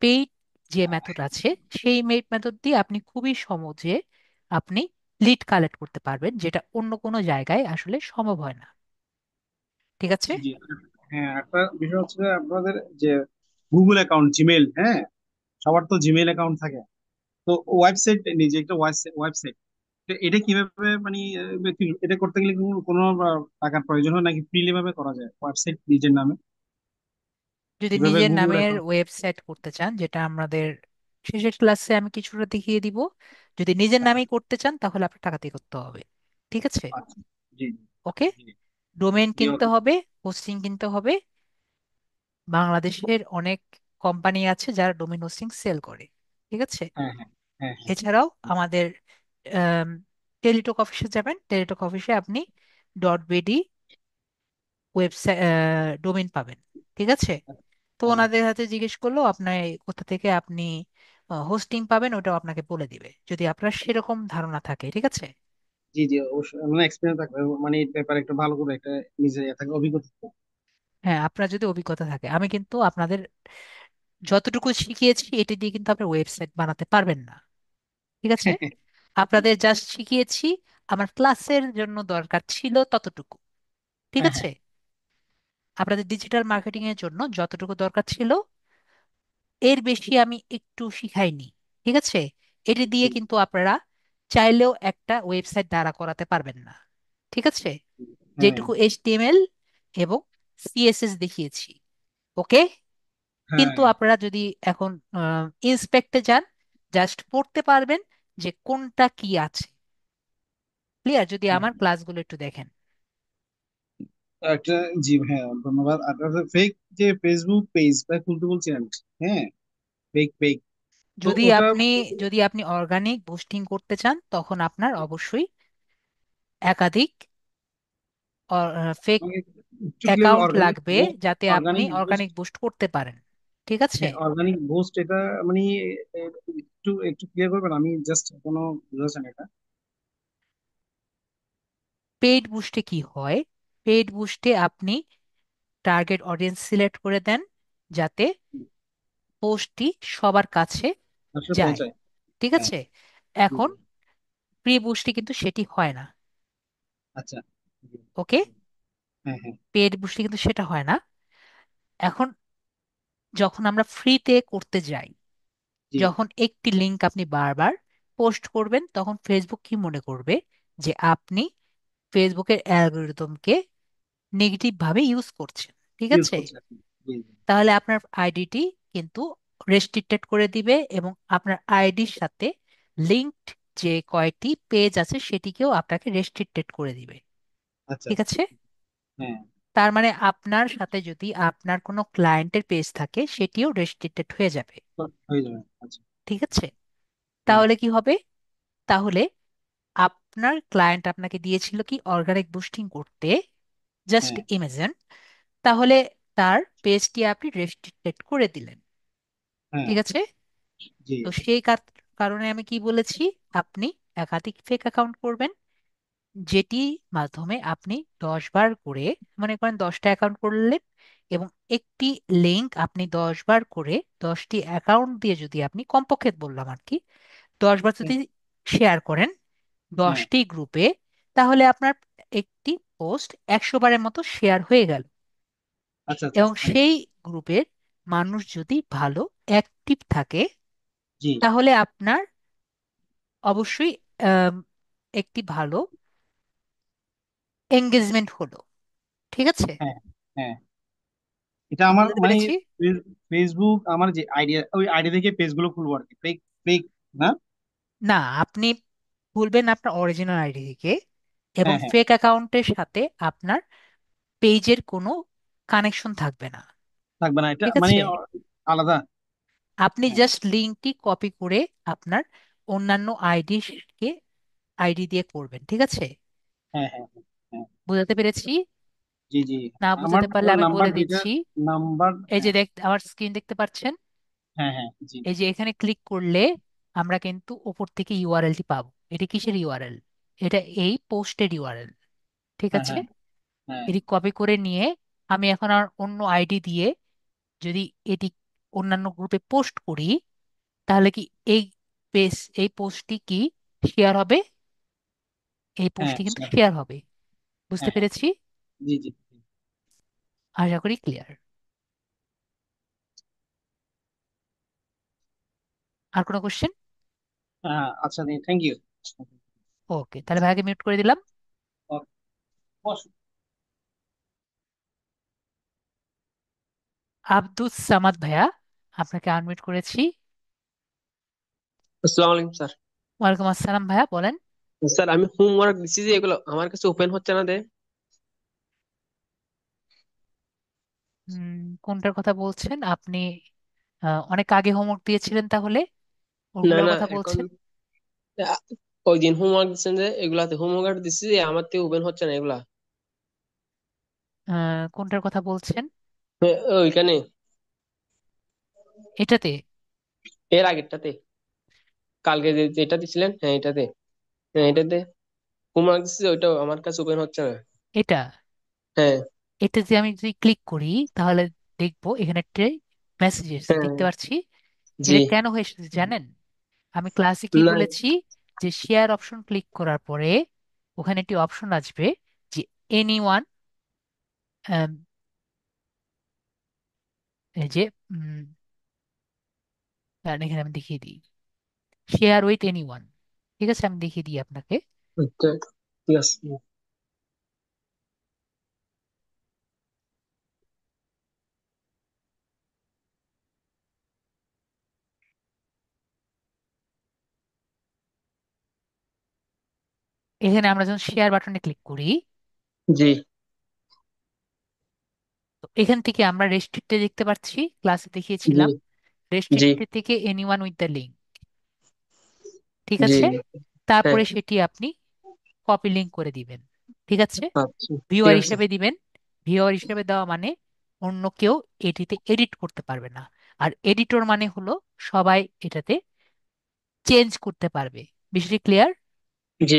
পেইড যে মেথড আছে, সেই মেথড দিয়ে আপনি খুবই সহজে আপনি লিড কালেক্ট করতে পারবেন, যেটা অন্য কোনো জায়গায় আসলে সম্ভব হয় না। ঠিক আছে। জি জি। হ্যাঁ, একটা বিষয় হচ্ছে যে আপনাদের যে গুগল অ্যাকাউন্ট, জিমেল, হ্যাঁ, সবার তো জিমেল অ্যাকাউন্ট থাকে। তো ওয়েবসাইট, নিজে একটা ওয়েবসাইট, এটা কিভাবে মানে এটা করতে গেলে কোনো কোনো টাকার প্রয়োজন হয় নাকি ফ্রিলি ভাবে করা যায় ওয়েবসাইট নিজের নামে? যদি কিভাবে নিজের গুগল নামের অ্যাকাউন্ট? ওয়েবসাইট করতে চান, যেটা আমাদের শেষের ক্লাসে আমি কিছুটা দেখিয়ে দিব, যদি নিজের নামেই করতে চান তাহলে আপনার টাকা দিয়ে করতে হবে। ঠিক আছে। আচ্ছা। জি ওকে, জি ডোমেন জি। কিনতে ওকে। হবে, হোস্টিং কিনতে হবে। বাংলাদেশের অনেক কোম্পানি আছে যারা ডোমেন হোস্টিং সেল করে। ঠিক আছে। হ্যাঁ হ্যাঁ হ্যাঁ হ্যাঁ। এছাড়াও আমাদের টেলিটক অফিসে যাবেন, টেলিটক অফিসে আপনি ডট বিডি ওয়েবসাইট ডোমেন পাবেন। ঠিক আছে, তো হ্যাঁ। ওনাদের হাতে জিজ্ঞেস করলেও আপনার কোথা থেকে আপনি হোস্টিং পাবেন ওটাও আপনাকে বলে দিবে, যদি আপনার সেরকম ধারণা থাকে। ঠিক আছে। জি জি, অবশ্যই মানে এক্সপিরিয়েন্স থাকবে, মানে এই ব্যাপারে একটু ভালো করে একটা নিজে থাকে অভিজ্ঞতা থাকবে। হ্যাঁ, আপনার যদি অভিজ্ঞতা থাকে, আমি কিন্তু আপনাদের যতটুকু শিখিয়েছি এটি দিয়ে কিন্তু আপনার ওয়েবসাইট বানাতে পারবেন না। ঠিক আছে, আপনাদের জাস্ট শিখিয়েছি, আমার ক্লাসের জন্য দরকার ছিল ততটুকু। ঠিক হ্যাঁ হ্যাঁ। আছে, আপনাদের ডিজিটাল মার্কেটিং এর জন্য যতটুকু দরকার ছিল, এর বেশি আমি একটু শিখাইনি। ঠিক আছে, এটি দিয়ে জি। কিন্তু আপনারা চাইলেও একটা ওয়েবসাইট দাঁড়া করাতে পারবেন না। ঠিক আছে, হ্যাঁ যেটুকু এইচটিএমএল এবং সিএসএস দেখিয়েছি। ওকে, হ্যাঁ। কিন্তু আপনারা যদি এখন ইন্সপেক্টে যান, জাস্ট পড়তে পারবেন যে কোনটা কি আছে। ক্লিয়ার, যদি হ্যাঁ। আমার ক্লাসগুলো একটু দেখেন। একটা, জি হ্যাঁ ধন্যবাদ। আপনার ফেক যে ফেসবুক পেজ বা খুলতে বলছিলেন, হ্যাঁ, ফেক পেজ, তো যদি ওটা আপনি যদি আপনি অর্গানিক বুস্টিং করতে চান, তখন আপনার অবশ্যই একাধিক ফেক আমাকে একটু ক্লিয়ার, অ্যাকাউন্ট অর্গানিক লাগবে, বুস্ট, যাতে আপনি অর্গানিক বুস্ট। অর্গানিক বুস্ট করতে পারেন। ঠিক আছে, হ্যাঁ, অর্গানিক বুস্ট এটা মানে একটু একটু ক্লিয়ার করবেন, আমি জাস্ট কোনো বুঝাচ্ছেন এটা। পেইড বুস্টে কি হয়? পেইড বুস্টে আপনি টার্গেট অডিয়েন্স সিলেক্ট করে দেন, যাতে পোস্টটি সবার কাছে আসলে যায়। পৌঁছায়। ঠিক হ্যাঁ। আছে, জি এখন জি। প্রি বুস্টে কিন্তু সেটি হয় না। আচ্ছা। জি ওকে, জি। হ্যাঁ হ্যাঁ। পেইড বুস্টে কিন্তু সেটা হয় না। এখন যখন আমরা ফ্রিতে করতে যাই, জি। যখন একটি লিংক আপনি বারবার পোস্ট করবেন, তখন ফেসবুক কি মনে করবে, যে আপনি ফেসবুকের অ্যালগোরিদমকে নেগেটিভ ভাবে ইউজ করছেন। ঠিক ইউজ আছে, করছে আপনি। জি জি। তাহলে আপনার আইডিটি কিন্তু রেস্ট্রিক্টেড করে দিবে, এবং আপনার আইডির সাথে লিঙ্কড যে কয়টি পেজ আছে সেটিকেও আপনাকে রেস্ট্রিক্টেড করে দিবে। আচ্ছা ঠিক আচ্ছা। আছে, হ্যাঁ। তার মানে আপনার সাথে যদি আপনার কোনো ক্লায়েন্টের পেজ থাকে, সেটিও রেস্ট্রিক্টেড হয়ে যাবে। তো হয়ে যাবে। আচ্ছা। ঠিক আছে, হ্যাঁ তাহলে কি হবে? তাহলে আপনার ক্লায়েন্ট আপনাকে দিয়েছিল কি অর্গানিক বুস্টিং করতে, জাস্ট হ্যাঁ ইমেজিন, তাহলে তার পেজটি আপনি রেস্ট্রিক্টেড করে দিলেন। হ্যাঁ। ঠিক আছে, জি। তো সেই কারণে আমি কি বলেছি, আপনি একাধিক ফেক অ্যাকাউন্ট করবেন, যেটি মাধ্যমে আপনি 10 বার করে, মনে করেন 10টা অ্যাকাউন্ট করলেন, এবং একটি লিংক আপনি 10 বার করে 10টি অ্যাকাউন্ট দিয়ে যদি আপনি, কমপক্ষে বললাম আর কি, 10 বার হ্যাঁ যদি শেয়ার করেন হ্যাঁ। 10টি গ্রুপে, তাহলে আপনার একটি পোস্ট 100 বারের মতো শেয়ার হয়ে গেল। আচ্ছা আচ্ছা এবং মানে। সেই গ্রুপের মানুষ যদি ভালো অ্যাক্টিভ থাকে, জি। তাহলে আপনার অবশ্যই আম, একটি ভালো এঙ্গেজমেন্ট হলো। ঠিক আছে? হ্যাঁ, হ্যাঁ, এটা কি আমার বুঝতে মানে পেরেছি? ফেসবুক আমার যে আইডিয়া, ওই আইডি থেকে পেজ গুলো খুলবো আর কি, ফেক ফেক না। না, আপনি খুলবেন আপনার অরিজিনাল আইডি থেকে, এবং হ্যাঁ, হ্যাঁ, ফেক অ্যাকাউন্টের সাথে আপনার পেজের কোনো কানেকশন থাকবে না। থাকবে না, এটা ঠিক মানে আছে? আলাদা। আপনি হ্যাঁ, জাস্ট লিঙ্কটি কপি করে আপনার অন্যান্য কে আইডি দিয়ে করবেন। ঠিক আছে? হ্যাঁ, হ্যাঁ, হ্যাঁ, হ্যাঁ, বুঝাতে পেরেছি? জি, জি। না আমার বুঝাতে পারলে আমি নাম্বার বলে যেটা, দিচ্ছি। নাম্বার, এই যে হ্যাঁ, আমার স্ক্রিন দেখতে পাচ্ছেন? হ্যাঁ, হ্যাঁ, জি, এই যে এখানে ক্লিক করলে আমরা কিন্তু উপর থেকে ইউআরএলটি পাবো। এটা কিসের ইউআরএল? এটা এই পোস্টের ইউআরএল। ঠিক হ্যাঁ, আছে? হ্যাঁ, হ্যাঁ, এটি কপি করে নিয়ে আমি এখন আর অন্য আইডি দিয়ে যদি এটি অন্যান্য গ্রুপে পোস্ট করি, তাহলে কি এই পেজ এই পোস্টটি কি শেয়ার হবে? এই হ্যাঁ, পোস্টটি কিন্তু sure, শেয়ার হবে। বুঝতে হ্যাঁ, হ্যাঁ, পেরেছি? জি, জি। আশা করি ক্লিয়ার। আর কোনো কোশ্চেন? হ্যাঁ, আচ্ছা, থ্যাংক ইউ। ওকে, তাহলে ভাইকে মিউট করে দিলাম। আব্দুস সামাদ ভাইয়া, আপনাকে আনমিউট করেছি। আসসালামু আলাইকুম স্যার। ওয়ালাইকুম আসসালাম ভাইয়া, বলেন। স্যার আমি হোমওয়ার্ক দিচ্ছি যে এগুলো আমার কাছে ওপেন হচ্ছে না দে। কোনটার কথা বলছেন আপনি? অনেক আগে হোমওয়ার্ক দিয়েছিলেন তাহলে, না ওগুলোর না কথা এখন বলছেন? আ- ওই দিন হোমওয়ার্ক দিচ্ছেন যে এগুলাতে হোমওয়ার্ক দিচ্ছি যে আমার থেকে ওপেন হচ্ছে না এগুলা। কোনটার কথা বলছেন? হ্যাঁ, ওইখানে এটাতে? এর আগেরটাতে কালকে যেটা দিছিলেন, হ্যাঁ এটাতে, হ্যাঁ এটাতে হোমওয়ার্ক দিচ্ছি যে ওইটাও আমার কাছে ওপেন হচ্ছে না। এটা হ্যাঁ, এটা যে আমি যদি ক্লিক করি, তাহলে দেখবো এখানে একটা মেসেজ এসেছে, হ্যাঁ, দেখতে পাচ্ছি। জি। এটা কেন হয়ে এসেছে জানেন? আমি ক্লাসে কি না, বলেছি? যে শেয়ার অপশন ক্লিক করার পরে ওখানে একটি অপশন আসবে, যে এনি ওয়ান, এই যে দাঁড়ান, এখানে আমি দেখিয়ে দিই, শেয়ার উইথ এনি ওয়ান। ঠিক আছে, আমি দেখিয়ে দিই আপনাকে। আচ্ছা, ঠিক আছে। এখানে আমরা যখন শেয়ার বাটনে ক্লিক করি, জি, তো এখান থেকে আমরা রেস্ট্রিক্টে দেখতে পাচ্ছি, ক্লাসে জি, দেখিয়েছিলাম, জি, রেস্ট্রিক্টেড থেকে any one with the link. ঠিক জি, আছে? হ্যাঁ, তারপরে সেটি আপনি কপি লিঙ্ক করে দিবেন। ঠিক আছে? আচ্ছা, ঠিক ভিউয়ার আছে। হিসেবে দিবেন। ভিউয়ার হিসেবে দেওয়া মানে অন্য কেউ এটিতে এডিট করতে পারবে না। আর এডিটর মানে হলো সবাই এটাতে চেঞ্জ করতে পারবে। বিষয়টি ক্লিয়ার? জি,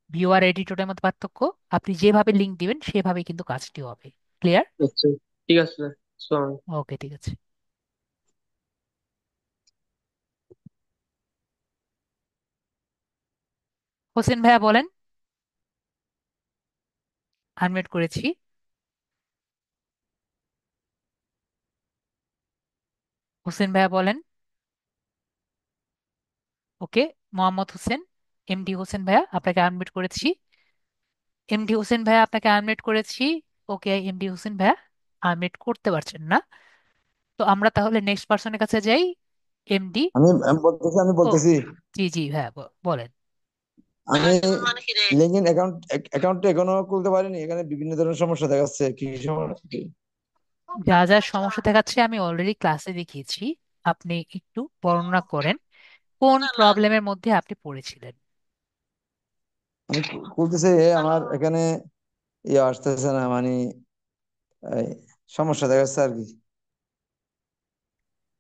ভিউয়ার এডিটরের মধ্যে পার্থক্য, আপনি যেভাবে লিঙ্ক দিবেন সেভাবে কিন্তু কাজটি হবে। ক্লিয়ার? আচ্ছা, ঠিক আছে স্যার। আসসালামু আলাইকুম। ওকে, ঠিক আছে। হোসেন ভাইয়া বলেন। আনমিউট করেছি। হোসেন ভাইয়া বলেন। ওকে। মোহাম্মদ হোসেন, এমডি হোসেন ভাইয়া, আপনাকে আনমিউট করেছি। এমডি হোসেন ভাইয়া, আপনাকে আনমিউট করেছি। ওকে, এমডি হোসেন ভাইয়া আনমিউট করতে পারছেন না। তো আমরা তাহলে নেক্সট পার্সনের কাছে যাই। এমডি। আমি ও, বলতেছি। জি জি ভাইয়া, বলেন। আমি লিঙ্কডইন অ্যাকাউন্ট এখনো খুলতে পারিনি, এখানে বিভিন্ন ধরনের সমস্যা দেখাচ্ছে, কি সমস্যা কি? যা যা সমস্যা দেখাচ্ছে আমি অলরেডি ক্লাসে দেখিয়েছি। আপনি একটু বর্ণনা করেন কোন প্রবলেমের মধ্যে আপনি পড়েছিলেন। আমি খুলতেছি, আমার এখানে ইয়ে আসতেছে না, মানে এই সমস্যা দেখাচ্ছে আর কি।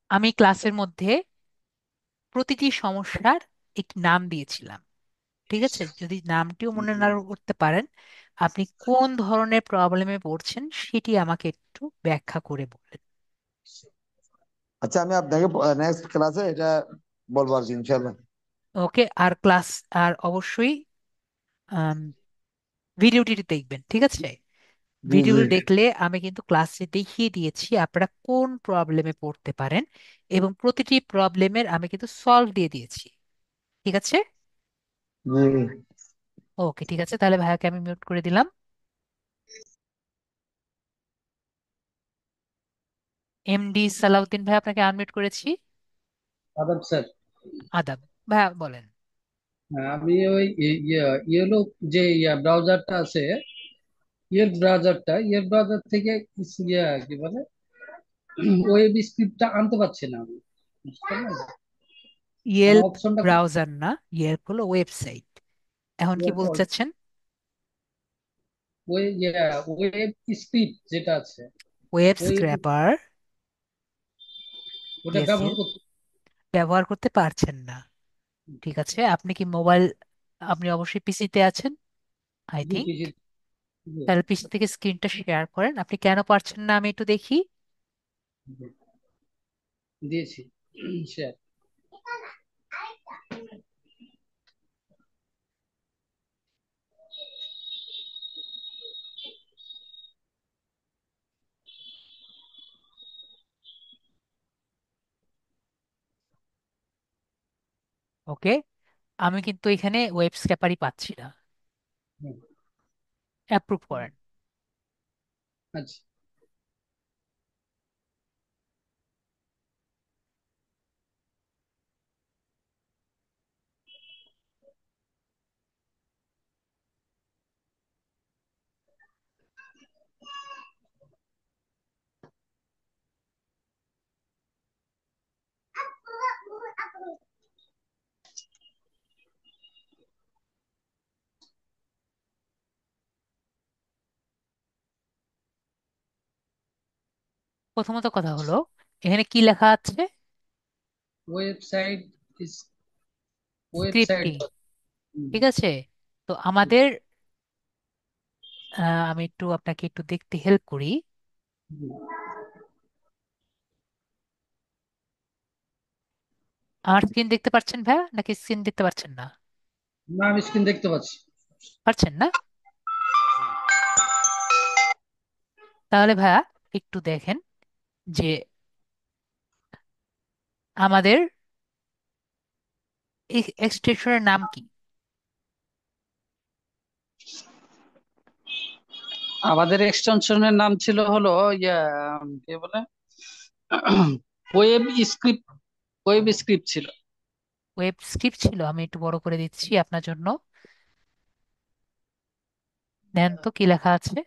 আমি ক্লাসের মধ্যে প্রতিটি সমস্যার একটি নাম দিয়েছিলাম। ঠিক আছে? যদি নামটিও মনে না করতে পারেন, আপনি কোন ধরনের প্রবলেমে পড়ছেন সেটি আমাকে একটু ব্যাখ্যা করে বলেন। আচ্ছা, আমি আপনাকে নেক্সট ক্লাসে এটা বলবো আর কি, ইনশাল্লাহ। ওকে। আর অবশ্যই ভিডিওটি দেখবেন। ঠিক আছে? জি, ভিডিও জি। দেখলে আমি কিন্তু ক্লাসে দেখিয়ে দিয়েছি আপনারা কোন প্রবলেমে পড়তে পারেন, এবং প্রতিটি প্রবলেমের আমি কিন্তু সলভ দিয়ে দিয়েছি। ঠিক আছে? জি। ওকে, ঠিক আছে, তাহলে ভাইয়াকে আমি মিউট করে দিলাম। এমডি সালাউদ্দিন ভাই, আপনাকে আনমিউট করেছি। আদাব স্যার। আদাব। ভাইয়া বলেন। হ্যাঁ, আমি ওই ইয়েলো যে ব্রাউজারটা আছে, ইয়ের ব্রাউজার থেকে কি বলে ওয়েব স্ক্রিপ্টটা আনতে পারছি না আমি, বুঝতে পারলেন? মানে ইয়েল্প অপশনটা ব্রাউজার না, ইয়েল্প হলো ওয়েবসাইট। এখন কি বলতে চাচ্ছেন? ওই ওয়েব স্ক্রিপ্ট যেটা আছে, ওয়েব ওই স্ক্র্যাপার। ওটা ইয়েস, ব্যবহার ইয়েস। করতে। ব্যবহার করতে পারছেন না। ঠিক আছে, আপনি কি মোবাইল, আপনি অবশ্যই পিসিতে আছেন, আই জি থিংক। জি জি জি, তাহলে পিসি থেকে স্ক্রিনটা শেয়ার করেন। আপনি কেন পারছেন না আমি একটু দেখি। জি, দিয়েছি শেয়ার। ওকে, আমি কিন্তু এখানে ওয়েব স্ক্র্যাপারই পাচ্ছি না। অ্যাপ্রুভ করেন। আচ্ছা, প্রথমত কথা হলো, এখানে কি লেখা আছে? Website website. স্ক্রিপ্টিং। ঠিক আছে, তো আমাদের আমি একটু আপনাকে একটু দেখতে হেল্প করি। আমার স্ক্রিন দেখতে পাচ্ছেন ভাইয়া, নাকি স্ক্রিন দেখতে পাচ্ছেন না? না, আমি স্ক্রিন দেখতে পাচ্ছি। পাচ্ছেন না? তাহলে ভাইয়া একটু দেখেন যে আমাদের এক্সটেনশনের নাম কি। আমাদের এক্সটেনশনের নাম ছিল হলো কি বলে ওয়েব স্ক্রিপ্ট। ওয়েব স্ক্রিপ্ট ছিল। ওয়েব স্ক্রিপ্ট ছিল। আমি একটু বড় করে দিচ্ছি আপনার জন্য। দেন তো কি লেখা আছে।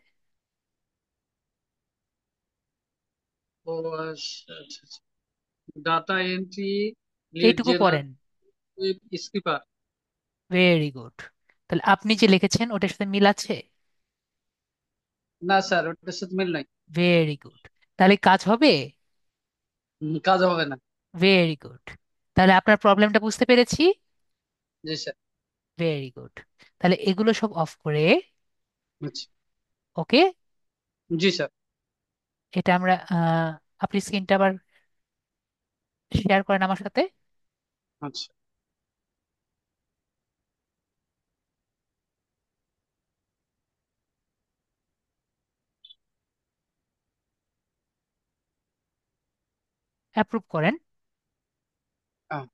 ও আচ্ছা আচ্ছা। ডাটা এন্ট্রি লিড এইটুকু জেনারেট পড়েন। Web scraper. Very good. তাহলে আপনি যে লিখেছেন ওটার সাথে মিল আছে? না স্যার, ওটার সাথে মিল নাই। Very good. তাহলে কাজ হবে। কাজ হবে না। Very good. তাহলে আপনার প্রবলেমটা বুঝতে পেরেছি। জি স্যার। Very good. তাহলে এগুলো সব অফ করে, আচ্ছা। ওকে, জি স্যার। এটা আমরা আপনি স্ক্রিনটা আবার শেয়ার করেন আমার সাথে। আচ্ছা, অ্যাপ্রুভ করেন। হ্যাঁ,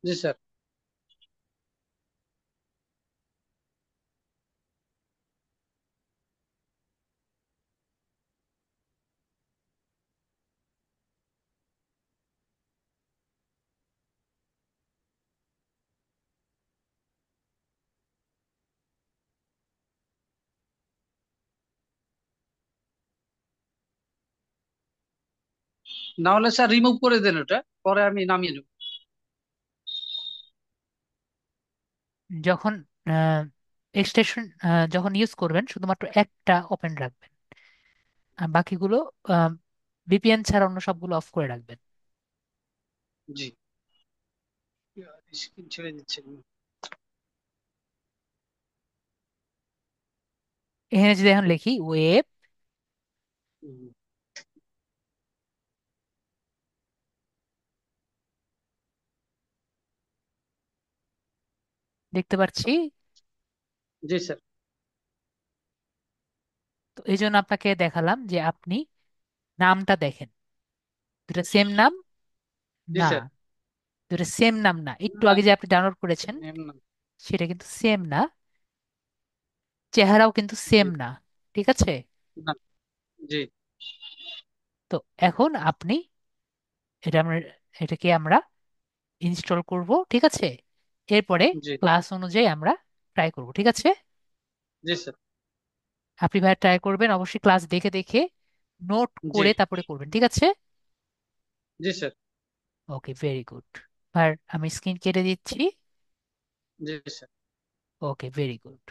জি স্যার। না হলে স্যার রিমুভ করে দেন ওটা, পরে আমি নামিয়ে নেব। যখন এক্সটেনশন যখন ইউজ করবেন শুধুমাত্র একটা ওপেন রাখবেন, আর বাকিগুলো ভিপিএন ছাড়া অন্য সবগুলো অফ করে রাখবেন। জি, স্ক্রিন ছেড়ে দিচ্ছে। এখানে যদি এখন লিখি ওয়েব, হুম, দেখতে পাচ্ছি। জি স্যার। তো এই জন্য আপনাকে দেখালাম যে আপনি নামটা দেখেন, দুটা সেম নাম, জি না, স্যার। দুটো সেম নাম না। একটু না, আগে যে আপনি ডাউনলোড করেছেন সেম না। সেটা কিন্তু সেম না, চেহারাও কিন্তু জি। সেম না। ঠিক আছে? না। জি। তো এখন আপনি এটা আমরা এটাকে আমরা ইনস্টল করব। ঠিক আছে? এরপরে জি। ক্লাস অনুযায়ী আমরা ট্রাই করব। ঠিক আছে? জি স্যার। আপনি ভাই ট্রাই করবেন অবশ্যই, ক্লাস দেখে দেখে নোট জি। করে তারপরে করবেন। ঠিক আছে? জি স্যার। ওকে, ভেরি গুড। আর আমি স্ক্রিন কেটে দিচ্ছি। জি স্যার। ওকে, ভেরি গুড।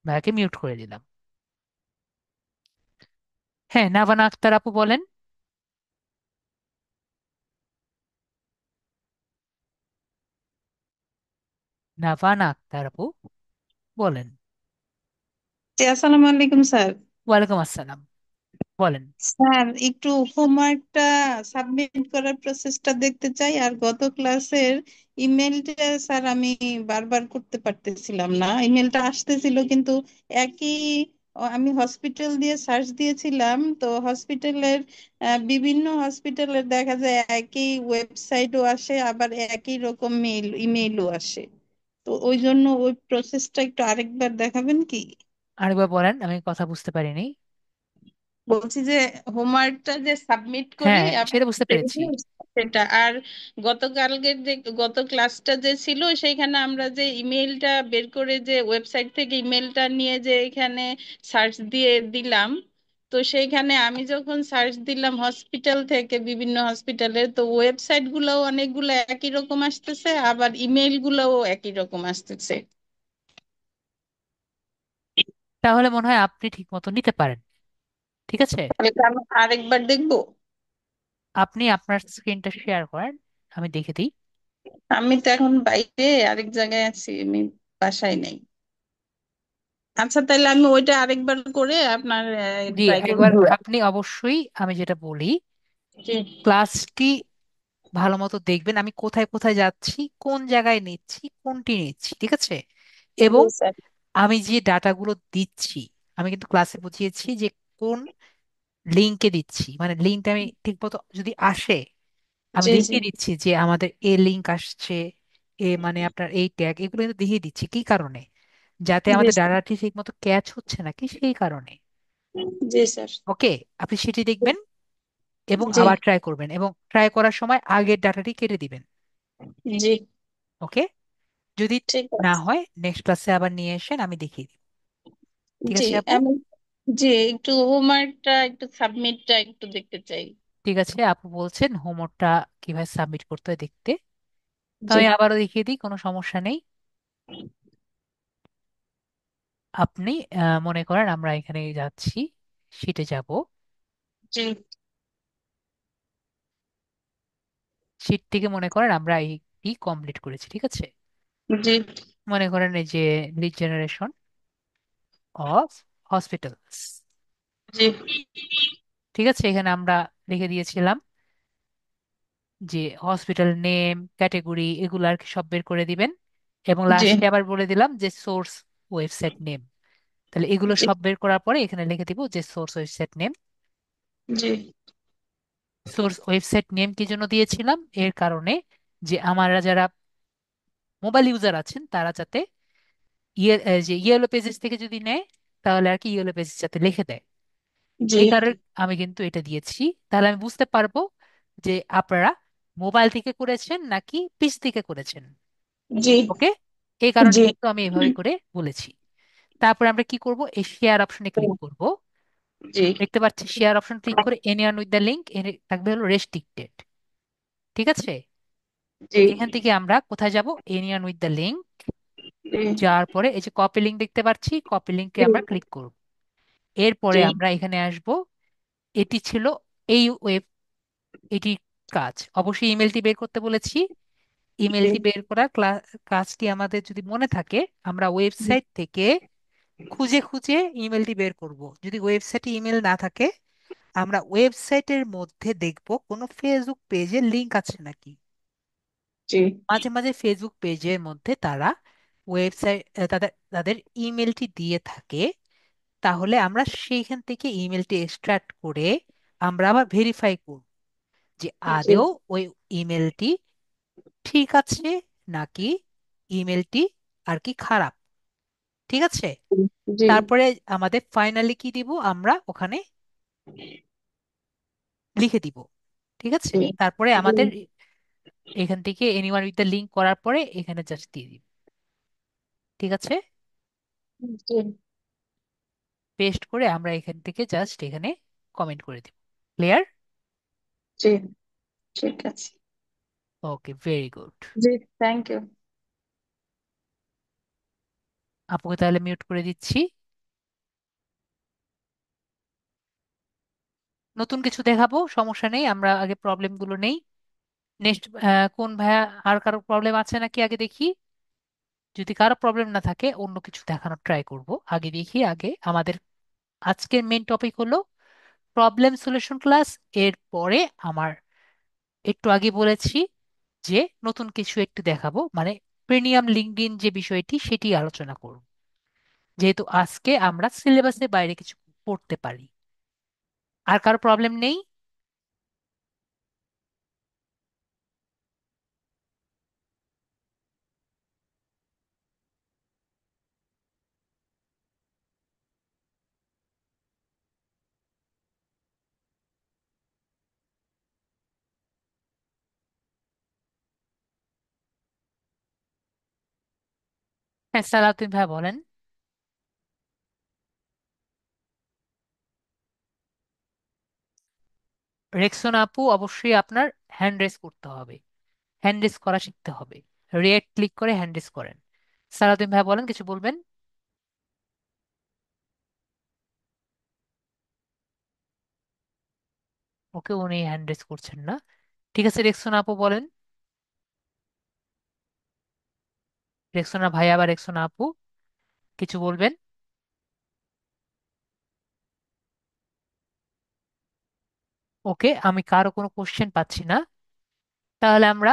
ভাইকে মিউট করে দিলাম। হ্যাঁ, নাভানা আক্তার আপু বলেন। নাভানা আক্তার আপু বলেন। জি, আসসালামু আলাইকুম স্যার। ওয়ালাইকুম আসসালাম, বলেন। স্যার, একটু হোমওয়ার্কটা সাবমিট করার প্রসেসটা দেখতে চাই। আর গত ক্লাসের ইমেলটা স্যার আমি বারবার করতে পারতেছিলাম না। ইমেলটা আসতেছিল কিন্তু একই, আমি হসপিটাল দিয়ে সার্চ দিয়েছিলাম, তো হসপিটালের বিভিন্ন হসপিটালের দেখা যায় একই ওয়েবসাইটও আসে, আবার একই রকম ইমেইলও আসে। তো ওই জন্য ওই প্রসেসটা একটু আরেকবার দেখাবেন কি? আরেকবার বলেন, আমি কথা বুঝতে পারিনি। বলছি যে হোমওয়ার্কটা যে সাবমিট করি হ্যাঁ, সেটা বুঝতে আপনাদের পেরেছি। সেটা, আর গতকালকের যে গত ক্লাসটা যে ছিল সেইখানে আমরা যে ইমেলটা বের করে যে ওয়েবসাইট থেকে ইমেলটা নিয়ে যে এখানে সার্চ দিয়ে দিলাম, তো সেইখানে আমি যখন সার্চ দিলাম হসপিটাল থেকে বিভিন্ন হসপিটালে, তো ওয়েবসাইট গুলোও অনেকগুলো একই রকম আসতেছে, আবার ইমেল গুলোও একই রকম আসতেছে। তাহলে মনে হয় আপনি ঠিক মতো নিতে পারেন। ঠিক আছে? তাহলে কি আমি আরেকবার দেখবো? আপনি আপনার স্ক্রিনটা শেয়ার করেন, আমি দেখে দিই। আমি তো এখন বাইরে আরেক জায়গায় আছি, আমি বাসায় নেই। আচ্ছা, তাহলে আমি ওইটা আরেকবার করে আপনার জি, ট্রাই করবো। একবার আপনি অবশ্যই, আমি যেটা বলি, জি। ক্লাসটি ভালো মতো দেখবেন আমি কোথায় কোথায় যাচ্ছি, কোন জায়গায় নিচ্ছি, কোনটি নিচ্ছি। ঠিক আছে? জি এবং স্যার। আমি যে ডাটাগুলো দিচ্ছি, আমি কিন্তু ক্লাসে বুঝিয়েছি যে কোন লিঙ্কে দিচ্ছি, মানে লিঙ্কটা আমি ঠিক মতো যদি আসে আমি জি। জি। দেখিয়ে দিচ্ছি যে আমাদের এ লিঙ্ক আসছে, এ মানে আপনার এই ট্যাগ, এগুলো কিন্তু দেখিয়ে দিচ্ছি কি কারণে, যাতে জি আমাদের স্যার। ডাটাটি ঠিক মতো ক্যাচ হচ্ছে নাকি সেই কারণে। জি স্যার। ওকে, আপনি সেটি দেখবেন এবং জি। আবার ট্রাই করবেন, এবং ট্রাই করার সময় আগের ডাটাটি কেটে দিবেন। জি। ওকে? যদি ঠিক না আছে। হয় নেক্সট ক্লাসে আবার নিয়ে এসেন, আমি দেখিয়ে দিব। ঠিক জি। আছে আপু? আমি, জি, একটু হোমওয়ার্কটা একটু সাবমিটটা একটু দেখতে চাই। ঠিক আছে, আপু বলছেন হোমওয়ার্কটা কিভাবে সাবমিট করতে হয় দেখতে, তো জি। আমি আবারও দেখিয়ে দিই, কোনো সমস্যা নেই। আপনি মনে করেন আমরা এখানে যাচ্ছি, শিটে যাব, জি। শিট থেকে মনে করেন আমরা এইটি কমপ্লিট করেছি। ঠিক আছে? জি। মনে করেন এই যে লিড জেনারেশন অফ হসপিটালস। জি। ঠিক আছে, এখানে আমরা লিখে দিয়েছিলাম যে হসপিটাল নেম, ক্যাটেগরি, এগুলো আর কি সব বের করে দিবেন, এবং জি। লাস্টে আবার বলে দিলাম যে সোর্স ওয়েবসাইট নেম। তাহলে এগুলো জি। সব বের করার পরে এখানে লিখে দিব যে সোর্স ওয়েবসাইট নেম। জি। সোর্স ওয়েবসাইট নেম কি জন্য দিয়েছিলাম, এর কারণে যে আমরা যারা মোবাইল ইউজার আছেন তারা যাতে যে ইয়েলো পেজেস থেকে যদি নেয় তাহলে আর কি ইয়েলো পেজেস যাতে লিখে দেয়, জি। এই কারণে আমি কিন্তু এটা দিয়েছি। তাহলে আমি বুঝতে পারবো যে আপনারা মোবাইল থেকে করেছেন নাকি পিস থেকে করেছেন। জি। ওকে, এই কারণে জি। কিন্তু আমি এভাবে করে বলেছি। তারপরে আমরা কি করব, এই শেয়ার অপশনে ক্লিক করব। জি। দেখতে পাচ্ছি শেয়ার অপশন ক্লিক করে এনিওয়ান উইথ দ্য লিঙ্ক থাকবে হলো রেস্ট্রিক্টেড। ঠিক আছে? জি। এখান থেকে আমরা কোথায় যাব, এনিওয়ান উইথ দ্য লিঙ্ক, জি। যাওয়ার পরে এই যে কপি লিঙ্ক দেখতে পাচ্ছি, কপি লিঙ্কে আমরা ক্লিক করব। এরপরে জি। আমরা এখানে আসব। এটি ছিল এই ওয়েব, এটি কাজ, অবশ্যই ইমেলটি বের করতে বলেছি। জি। ইমেলটি বের করার কাজটি আমাদের যদি মনে থাকে, আমরা ওয়েবসাইট থেকে খুঁজে খুঁজে ইমেলটি বের করব। যদি ওয়েবসাইটে ইমেল না থাকে আমরা ওয়েবসাইটের মধ্যে দেখব কোনো ফেসবুক পেজে লিংক আছে নাকি। জি। মাঝে মাঝে ফেসবুক পেজের মধ্যে তারা ওয়েবসাইট তাদের তাদের ইমেলটি দিয়ে থাকে, তাহলে আমরা সেইখান থেকে ইমেলটি এক্সট্রাক্ট করে আমরা আবার ভেরিফাই করব যে জি আদেও ওই ইমেলটি ঠিক আছে নাকি ইমেলটি আর কি খারাপ। ঠিক আছে। জি তারপরে আমাদের ফাইনালি কি দিব, আমরা ওখানে লিখে দিব। ঠিক আছে। জি তারপরে জি আমাদের এখান থেকে এনিওয়ান উইথ দ্য লিঙ্ক করার পরে এখানে জাস্ট দিয়ে দিব। ঠিক আছে। জি পেস্ট করে আমরা এখান থেকে জাস্ট এখানে কমেন্ট করে দিব। ক্লিয়ার? জি ঠিক আছে। Okay, very good. জি, থ্যাংক ইউ। আপুকে তাহলে মিউট করে দিচ্ছি। নতুন কিছু দেখাবো, সমস্যা নেই, আমরা আগে প্রবলেমগুলো নেই। নেক্সট কোন ভাইয়া, আর কারো প্রবলেম আছে নাকি আগে দেখি। যদি কারো প্রবলেম না থাকে অন্য কিছু দেখানোর ট্রাই করব। আগে দেখি, আগে আমাদের আজকের মেন টপিক হলো প্রবলেম সলিউশন ক্লাস। এর পরে আমার একটু আগে বলেছি যে নতুন কিছু একটু দেখাবো, মানে প্রিমিয়াম লিঙ্কডইন যে বিষয়টি সেটি আলোচনা করব, যেহেতু আজকে আমরা সিলেবাসের বাইরে কিছু পড়তে পারি। আর কারো প্রবলেম নেই? হ্যাঁ, সালাউদ্দিন ভাই বলেন। রেক্সন আপু, অবশ্যই আপনার হ্যান্ড রেস করতে হবে, হ্যান্ড রেস করা শিখতে হবে। রেড ক্লিক করে হ্যান্ড রেস করেন। সালাউদ্দিন ভাই বলেন, কিছু বলবেন? ওকে, উনি হ্যান্ড রেস করছেন না। ঠিক আছে, রেক্সোনা আপু বলেন। রেক্সোনা ভাই আবার রেক্সোনা আপু, কিছু বলবেন? ওকে, আমি কারো কোনো কোশ্চেন পাচ্ছি না। তাহলে আমরা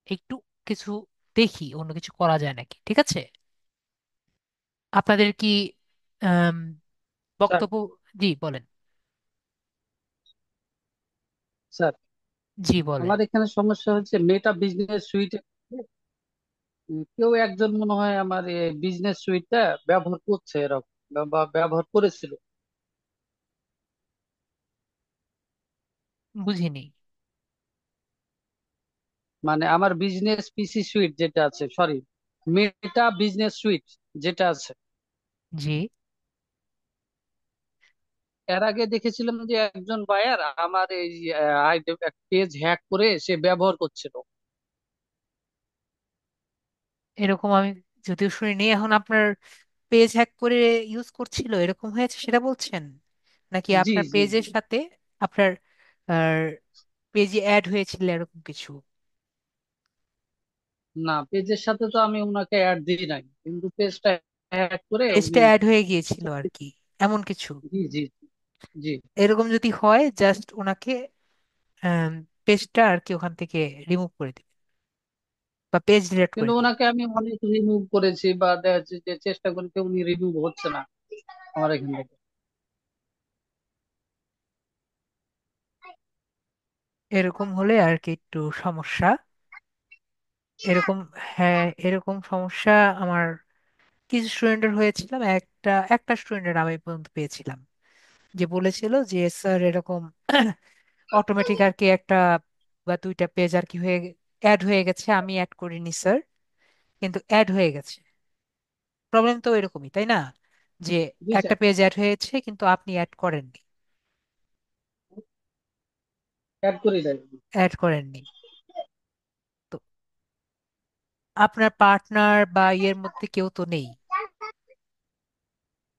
একটু কিছু দেখি অন্য কিছু করা যায় নাকি। ঠিক আছে। আপনাদের কি আম, স্যার বক্তব্য? জি বলেন। স্যার জি বলেন। আমার এখানে সমস্যা হচ্ছে মেটা বিজনেস সুইটে কেউ একজন মনে হয় আমার এই বিজনেস সুইটটা ব্যবহার করছে এরকম বা ব্যবহার করেছিল। বুঝিনি। মানে আমার বিজনেস পিসি সুইট যেটা আছে, সরি, মেটা বিজনেস সুইট যেটা আছে, জি। এর আগে দেখেছিলাম যে একজন বায়ার আমার এই পেজ হ্যাক করে সে ব্যবহার করছিল। এরকম আমি যদিও শুনিনি। এখন আপনার পেজ হ্যাক করে ইউজ করছিল এরকম হয়েছে সেটা বলছেন, নাকি জি আপনার জি জি। পেজের সাথে আপনার পেজে অ্যাড হয়েছিল এরকম কিছু? না, পেজের সাথে তো আমি ওনাকে অ্যাড দিই নাই, কিন্তু পেজটা হ্যাক করে পেজটা উনি। অ্যাড হয়ে গিয়েছিল আর কি, এমন কিছু? জি জি জি। এরকম যদি হয় জাস্ট ওনাকে পেজটা আর কি ওখান থেকে রিমুভ করে দিবে বা পেজ ডিলিট কিন্তু করে দিবে। ওনাকে আমি অনেক রিমুভ করেছি বা দেখা যাচ্ছে যে চেষ্টা করতে উনি রিমুভ হচ্ছে না আমার এখান থেকে। এরকম হলে আর কি একটু সমস্যা। এরকম, হ্যাঁ, এরকম সমস্যা আমার কিছু স্টুডেন্টের হয়েছিলাম। একটা একটা স্টুডেন্টের আমি পর্যন্ত পেয়েছিলাম, যে বলেছিল যে স্যার এরকম অটোমেটিক আর কি একটা বা দুইটা পেজ আর কি হয়ে অ্যাড হয়ে গেছে, আমি অ্যাড করিনি স্যার, কিন্তু অ্যাড হয়ে গেছে। প্রবলেম তো এরকমই, তাই না? যে জি একটা স্যার, পেজ অ্যাড হয়েছে কিন্তু আপনি অ্যাড করেননি। অ্যাড করে দেয়। অ্যাড করেননি তো আপনার পার্টনার বা ইয়ের মধ্যে কেউ তো নেই।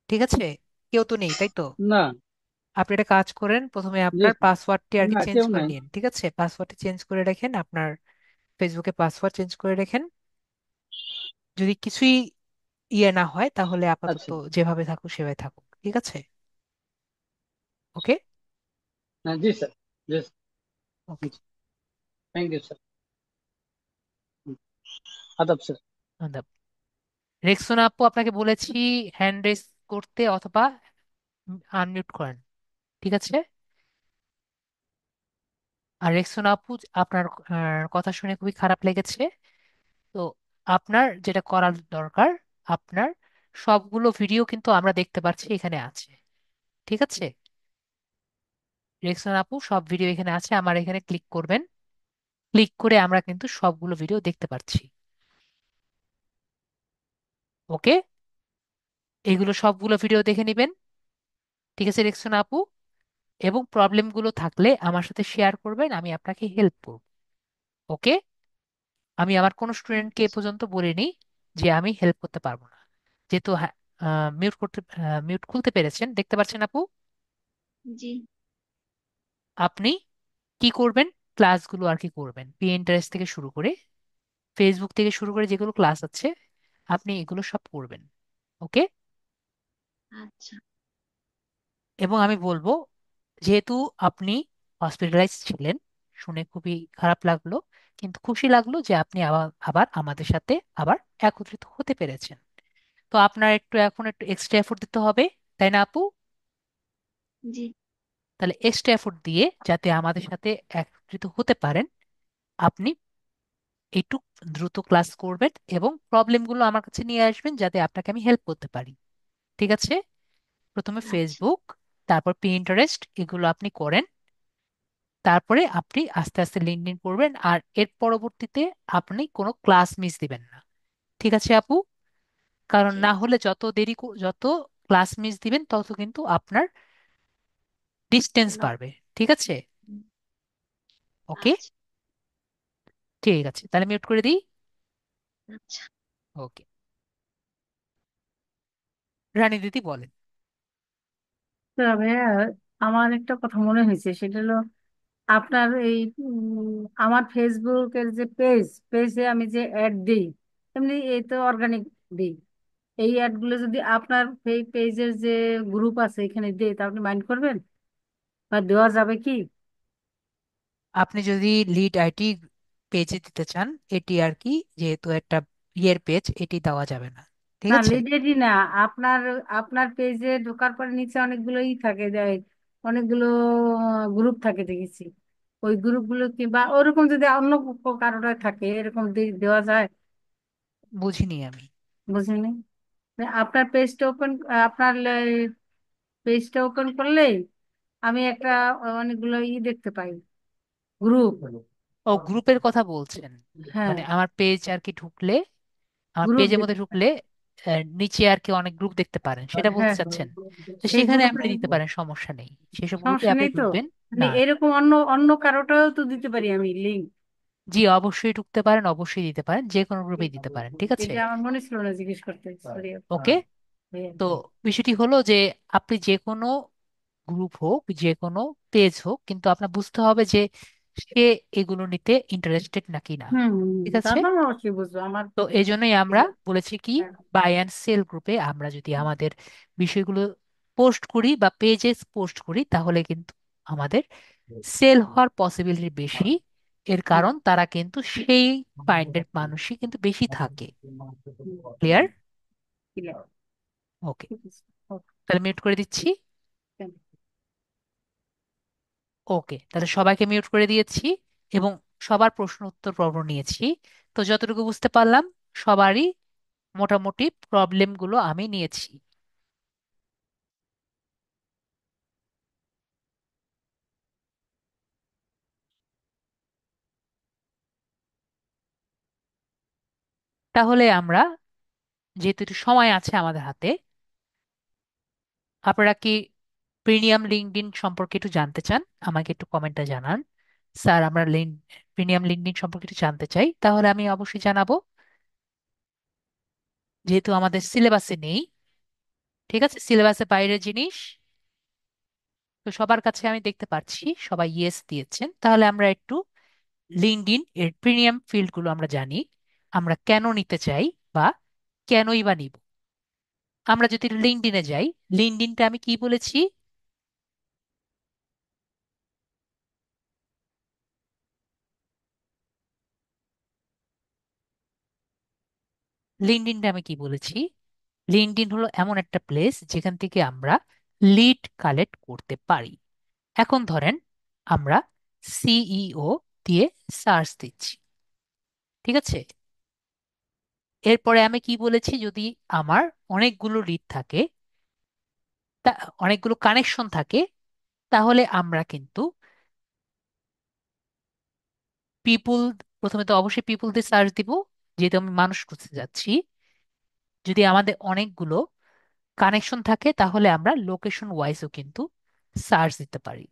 ঠিক আছে, কেউ তো নেই, তাই তো? না। আপনি একটা কাজ করেন, প্রথমে জি আপনার স্যার। পাসওয়ার্ডটি আর কি না, চেঞ্জ কেউ করে নাই। নিন। ঠিক আছে, পাসওয়ার্ডটি চেঞ্জ করে রাখেন, আপনার ফেসবুকে পাসওয়ার্ড চেঞ্জ করে রাখেন। যদি কিছুই ইয়ে না হয় তাহলে আপাতত আচ্ছা। যেভাবে থাকুক সেভাবে থাকুক। ঠিক আছে। ওকে। হ্যাঁ, জি স্যার। জি okay. Sir. Thank you sir. আদাব স্যার। রেক্সোনা আপু, আপনাকে বলেছি হ্যান্ড রেস করতে অথবা আনমিউট করেন। ঠিক আছে। আর রেক্সোনা আপু, আপনার কথা শুনে খুবই খারাপ লেগেছে। তো আপনার যেটা করার দরকার, আপনার সবগুলো ভিডিও কিন্তু আমরা দেখতে পাচ্ছি এখানে আছে। ঠিক আছে, রেক্সোনা আপু, সব ভিডিও এখানে আছে, আমার এখানে ক্লিক করবেন। ক্লিক করে আমরা কিন্তু সবগুলো ভিডিও দেখতে পাচ্ছি। ওকে, এগুলো সবগুলো ভিডিও দেখে নেবেন। ঠিক আছে রেক্সোনা আপু, এবং প্রবলেমগুলো থাকলে আমার সাথে শেয়ার করবেন, আমি আপনাকে হেল্প করব। ওকে, আমি আমার কোনো স্টুডেন্টকে এ পর্যন্ত বলিনি যে আমি হেল্প করতে পারবো না। যেহেতু মিউট খুলতে পেরেছেন, দেখতে পাচ্ছেন আপু। জি। আপনি কি করবেন, ক্লাসগুলো আর কি করবেন, পিন্টারেস্ট থেকে শুরু করে, ফেসবুক থেকে শুরু করে যেগুলো ক্লাস আছে, আপনি এগুলো সব করবেন। ওকে, আচ্ছা। এবং আমি বলবো, যেহেতু আপনি হসপিটালাইজ ছিলেন, শুনে খুবই খারাপ লাগলো, কিন্তু খুশি লাগলো যে আপনি আবার আবার আমাদের সাথে আবার একত্রিত হতে পেরেছেন। তো আপনার এখন একটু এক্সট্রা এফোর্ট দিতে হবে, তাই না আপু? জি। তাহলে এক্সট্রা এফোর্ট দিয়ে যাতে আমাদের সাথে একত্রিত হতে পারেন, আপনি একটু দ্রুত ক্লাস করবেন এবং প্রবলেমগুলো আমার কাছে নিয়ে আসবেন যাতে আপনাকে আমি হেল্প করতে পারি। ঠিক আছে, প্রথমে আচ্ছা। ফেসবুক, তারপর পিন্টারেস্ট, এগুলো আপনি করেন। তারপরে আপনি আস্তে আস্তে লিঙ্কডইন করবেন, আর এর পরবর্তীতে আপনি কোনো ক্লাস মিস দিবেন না। ঠিক আছে আপু? কারণ জি। না হলে যত ক্লাস মিস দিবেন তত কিন্তু আপনার ডিস্টেন্স না। বাড়বে। ঠিক আছে? হুম, ওকে, আচ্ছা। ঠিক আছে, তাহলে মিউট করে দিই। আচ্ছা। ওকে, রানী দিদি বলেন। তবে আমার একটা কথা মনে হয়েছে, সেটা হলো আপনার এই আমার ফেসবুকের যে পেজে আমি যে অ্যাড দিই, এমনি এই তো অর্গানিক দিই, এই অ্যাড গুলো যদি আপনার এই পেজের যে গ্রুপ আছে এখানে দিই, তা আপনি মাইন্ড করবেন বা দেওয়া যাবে কি? আপনি যদি লিড আইটি পেজে দিতে চান, এটি আর কি, যেহেতু একটা ইয়ের পেজ, এটি দেওয়া যাবে না। ঠিক না, আছে, লিডেরই না। আপনার আপনার পেজে ঢোকার পরে নিচে অনেকগুলোই থাকে যায়, অনেকগুলো গ্রুপ থাকে দেখেছি। ওই গ্রুপগুলো কি বা ওরকম যদি অন্য কারোর থাকে এরকম দেওয়া যায়? বুঝিনি আমি। বুঝিনি। আপনার পেজটা ওপেন আপনার পেজটা ওপেন করলেই আমি একটা অনেকগুলো দেখতে পাই, গ্রুপ। ও, গ্রুপের কথা বলছেন? হ্যাঁ, মানে আমার পেজ আর কি ঢুকলে, আমার গ্রুপ পেজের মধ্যে দেখতে পাই। ঢুকলে নিচে আর কি অনেক গ্রুপ দেখতে পারেন, সেটা বলতে হ্যাঁ, চাচ্ছেন? তো এই সেখানে গ্রুপে আপনি দিতে পারেন, সমস্যা নেই, সেসব গ্রুপে সমস্যা আপনি নেই তো? ঢুকবেন। মানে না, এরকম অন্য অন্য কারোটাও তো দিতে পারি আমি লিঙ্ক। জি অবশ্যই ঢুকতে পারেন, অবশ্যই দিতে পারেন, যে কোনো গ্রুপেই দিতে পারেন। ঠিক আছে, এটা আমার মনে ছিল না জিজ্ঞেস করতে, সরি। ওকে। তো বিষয়টি হলো যে আপনি যে কোনো গ্রুপ হোক, যে কোনো পেজ হোক, কিন্তু আপনার বুঝতে হবে যে সে এগুলো নিতে ইন্টারেস্টেড নাকি না। হুম, ঠিক আছে, তারপর আমি অবশ্যই বুঝবো আমার। তো এই জন্যই আমরা বলেছি কি, হ্যাঁ, বাই অ্যান্ড সেল গ্রুপে আমরা যদি আমাদের বিষয়গুলো পোস্ট করি বা পেজে পোস্ট করি, তাহলে কিন্তু আমাদের সেল হওয়ার পসিবিলিটি বেশি। এর হুম, কারণ তারা কিন্তু সেই মাইন্ডেড মানুষই কিন্তু বেশি থাকে। ক্লিয়ার? হুম, clear, ওকে, ঠিক আছে। ওকে, তাহলে মিউট করে দিচ্ছি। thank ওকে, তাহলে সবাইকে মিউট করে দিয়েছি এবং সবার প্রশ্ন উত্তর পর্ব নিয়েছি। তো যতটুকু বুঝতে পারলাম, সবারই মোটামুটি প্রবলেমগুলো আমি নিয়েছি। তাহলে আমরা, যেহেতু একটু সময় আছে আমাদের হাতে, আপনারা কি প্রিমিয়াম লিঙ্কডইন সম্পর্কে একটু জানতে চান? আমাকে একটু কমেন্টে জানান, স্যার আমরা প্রিমিয়াম লিঙ্কডইন সম্পর্কে একটু জানতে চাই। তাহলে আমি অবশ্যই জানাবো, যেহেতু আমাদের সিলেবাসে নেই। ঠিক আছে, সিলেবাসের বাইরের জিনিস। তো সবার কাছে আমি দেখতে পাচ্ছি সবাই ইয়েস দিয়েছেন, তাহলে আমরা একটু লিঙ্কডইন এর প্রিমিয়াম ফিল্ডগুলো আমরা জানি, আমরা কেন নিতে চাই বা কেনই বা নিব। আমরা যদি লিঙ্কডইনে যাই, লিঙ্কডইনটা আমি কি বলেছি, লিঙ্কডইনটা আমি কি বলেছি, লিঙ্কডইন হলো এমন একটা প্লেস যেখান থেকে আমরা লিড কালেক্ট করতে পারি। এখন ধরেন আমরা সিইও দিয়ে সার্চ দিচ্ছি। ঠিক আছে, এরপরে আমি কি বলেছি, যদি আমার অনেকগুলো লিড থাকে, তা অনেকগুলো কানেকশন থাকে, তাহলে আমরা কিন্তু পিপুল, প্রথমে তো অবশ্যই পিপুল দিয়ে সার্চ দিব, যেহেতু আমি মানুষ খুঁজতে যাচ্ছি। যদি আমাদের অনেকগুলো কানেকশন থাকে তাহলে আমরা লোকেশন ওয়াইজও কিন্তু সার্চ দিতে পারি।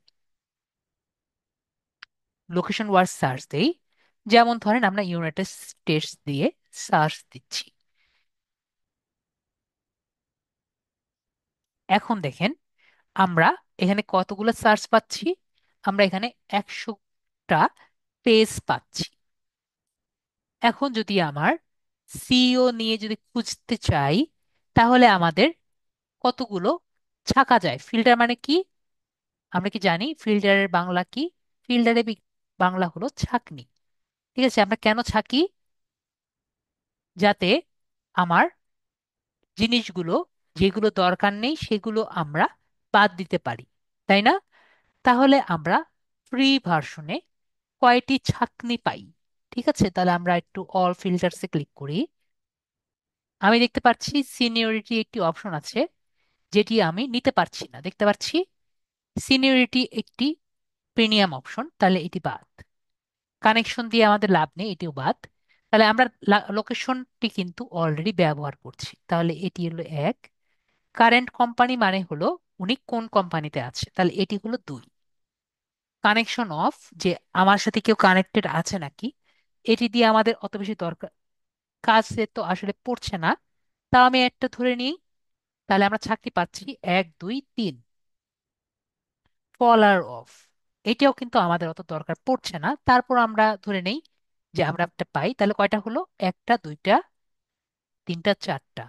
লোকেশন ওয়াইজ সার্চ দেই, যেমন ধরেন আমরা ইউনাইটেড স্টেটস দিয়ে সার্চ দিচ্ছি। এখন দেখেন আমরা এখানে কতগুলো সার্চ পাচ্ছি, আমরা এখানে 100টা পেজ পাচ্ছি। এখন যদি আমার সিইও নিয়ে যদি খুঁজতে চাই, তাহলে আমাদের কতগুলো ছাকা যায়। ফিল্টার মানে কি, আমরা কি জানি ফিল্টারের বাংলা কি? ফিল্টারের বাংলা হলো ছাঁকনি। ঠিক আছে, আমরা কেন ছাঁকি? যাতে আমার জিনিসগুলো, যেগুলো দরকার নেই সেগুলো আমরা বাদ দিতে পারি, তাই না? তাহলে আমরা ফ্রি ভার্সনে কয়টি ছাঁকনি পাই? ঠিক আছে, তাহলে আমরা একটু অল ফিল্টারসে ক্লিক করি। আমি দেখতে পাচ্ছি সিনিয়রিটি একটি অপশন আছে, যেটি আমি নিতে পারছি না। দেখতে পাচ্ছি সিনিয়রিটি একটি প্রিমিয়াম অপশন, তাহলে এটি বাদ। কানেকশন দিয়ে আমাদের লাভ নেই, এটিও বাদ। তাহলে আমরা লোকেশনটি কিন্তু অলরেডি ব্যবহার করছি, তাহলে এটি হলো এক। কারেন্ট কোম্পানি মানে হলো উনি কোন কোম্পানিতে আছে, তাহলে এটি হলো দুই। কানেকশন অফ, যে আমার সাথে কেউ কানেক্টেড আছে নাকি, এটি দিয়ে আমাদের অত বেশি দরকার, কাজে তো আসলে পড়ছে না। তাও আমি একটা ধরে নিই, তাহলে আমরা চাকরি পাচ্ছি 1 2 3। ফলার অফ, এটাও কিন্তু আমাদের অত দরকার পড়ছে না, তারপর আমরা ধরে নেই যে আমরা একটা পাই। তাহলে কয়টা হলো? একটা, দুইটা, তিনটা, চারটা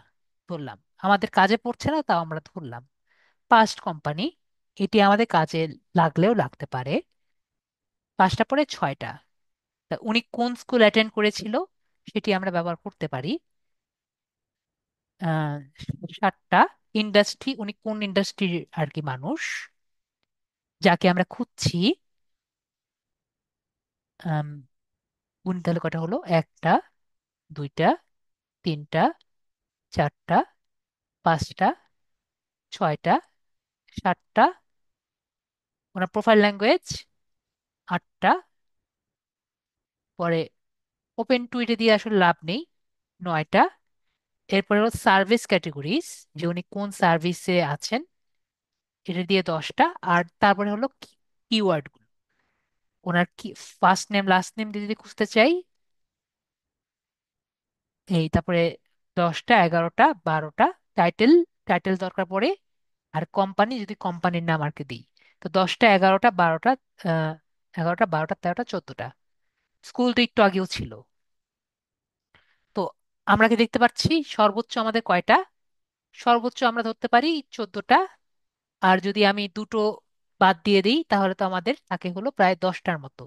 ধরলাম। আমাদের কাজে পড়ছে না, তাও আমরা ধরলাম। পাস্ট কোম্পানি, এটি আমাদের কাজে লাগলেও লাগতে পারে। পাঁচটা পরে ছয়টা, তা উনি কোন স্কুল অ্যাটেন্ড করেছিল সেটি আমরা ব্যবহার করতে পারি। আহ সাতটা, ইন্ডাস্ট্রি, উনি কোন ইন্ডাস্ট্রির আর কি মানুষ, যাকে আমরা খুঁজছি। আম, উনি তাহলে কটা হলো? একটা, দুইটা, তিনটা, চারটা, পাঁচটা, ছয়টা, সাতটা, ওনার প্রোফাইল ল্যাঙ্গুয়েজ আটটা, পরে ওপেন টুইটে দিয়ে আসলে লাভ নেই, নয়টা। এরপরে হলো সার্ভিস ক্যাটেগরিজ, যে উনি কোন সার্ভিসে আছেন, এটা দিয়ে 10টা। আর তারপরে হলো কিওয়ার্ড গুলো, ওনার কি ফার্স্ট নেম লাস্ট নেম দিয়ে যদি খুঁজতে চাই, এই তারপরে 10টা, 11টা, 12টা। টাইটেল, টাইটেল দরকার পড়ে। আর কোম্পানি, যদি কোম্পানির নাম আর কি দিই, তো 10টা, 11টা, 12টা, 11টা, 12টা, 13টা, 14টা। স্কুল তো একটু আগেও ছিল। তো আমরা কি দেখতে পাচ্ছি সর্বোচ্চ আমাদের কয়টা? সর্বোচ্চ আমরা ধরতে পারি 14টা। আর যদি আমি দুটো বাদ দিয়ে দিই, তাহলে তো আমাদের থাকে হলো প্রায় 10টার মতো।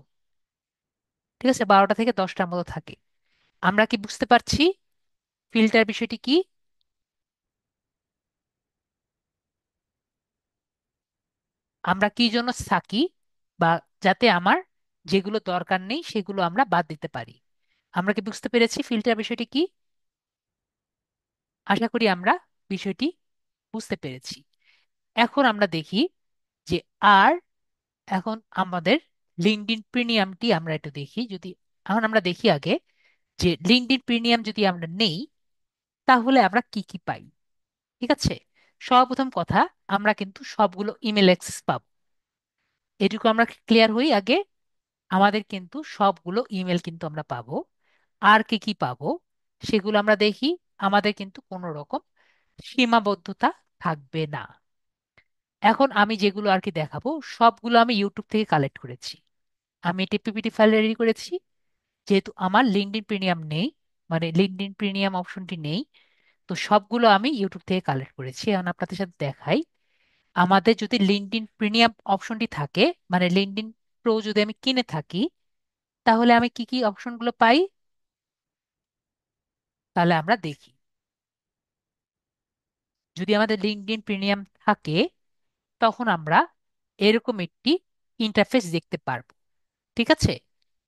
ঠিক আছে, 12টা থেকে 10টার মতো থাকে। আমরা কি বুঝতে পারছি ফিল্টার বিষয়টি কি? আমরা কি জন্য থাকি, বা যাতে আমার যেগুলো দরকার নেই সেগুলো আমরা বাদ দিতে পারি। আমরা কি বুঝতে পেরেছি ফিল্টার বিষয়টি কি? আশা করি আমরা বিষয়টি বুঝতে পেরেছি। এখন আমরা দেখি যে আর এখন আমাদের লিঙ্কডইন প্রিমিয়ামটি আমরা একটু দেখি। যদি এখন আমরা দেখি আগে যে লিঙ্কডইন প্রিমিয়াম যদি আমরা নেই, তাহলে আমরা কি কি পাই। ঠিক আছে, সর্বপ্রথম কথা, আমরা কিন্তু সবগুলো ইমেল অ্যাক্সেস পাবো। এটুকু আমরা ক্লিয়ার হই আগে। আমাদের কিন্তু সবগুলো ইমেল কিন্তু আমরা পাবো। আর কি কি পাবো সেগুলো আমরা দেখি। আমাদের কিন্তু কোনো রকম সীমাবদ্ধতা থাকবে না। এখন আমি যেগুলো আর কি দেখাবো সবগুলো আমি ইউটিউব থেকে কালেক্ট করেছি। আমি এটি পিপিটি ফাইল রেডি করেছি। যেহেতু আমার লিঙ্কডইন প্রিমিয়াম নেই, মানে লিঙ্কডইন প্রিমিয়াম অপশনটি নেই, তো সবগুলো আমি ইউটিউব থেকে কালেক্ট করেছি। এখন আপনাদের সাথে দেখাই, আমাদের যদি লিঙ্কডইন প্রিমিয়াম অপশনটি থাকে, মানে লিঙ্কডইন প্রো যদি আমি কিনে থাকি, তাহলে আমি কি কি অপশনগুলো পাই, তাহলে আমরা দেখি। যদি আমাদের লিঙ্কডইন প্রিমিয়াম থাকে, তখন আমরা এরকম একটি ইন্টারফেস দেখতে পারবো। ঠিক আছে,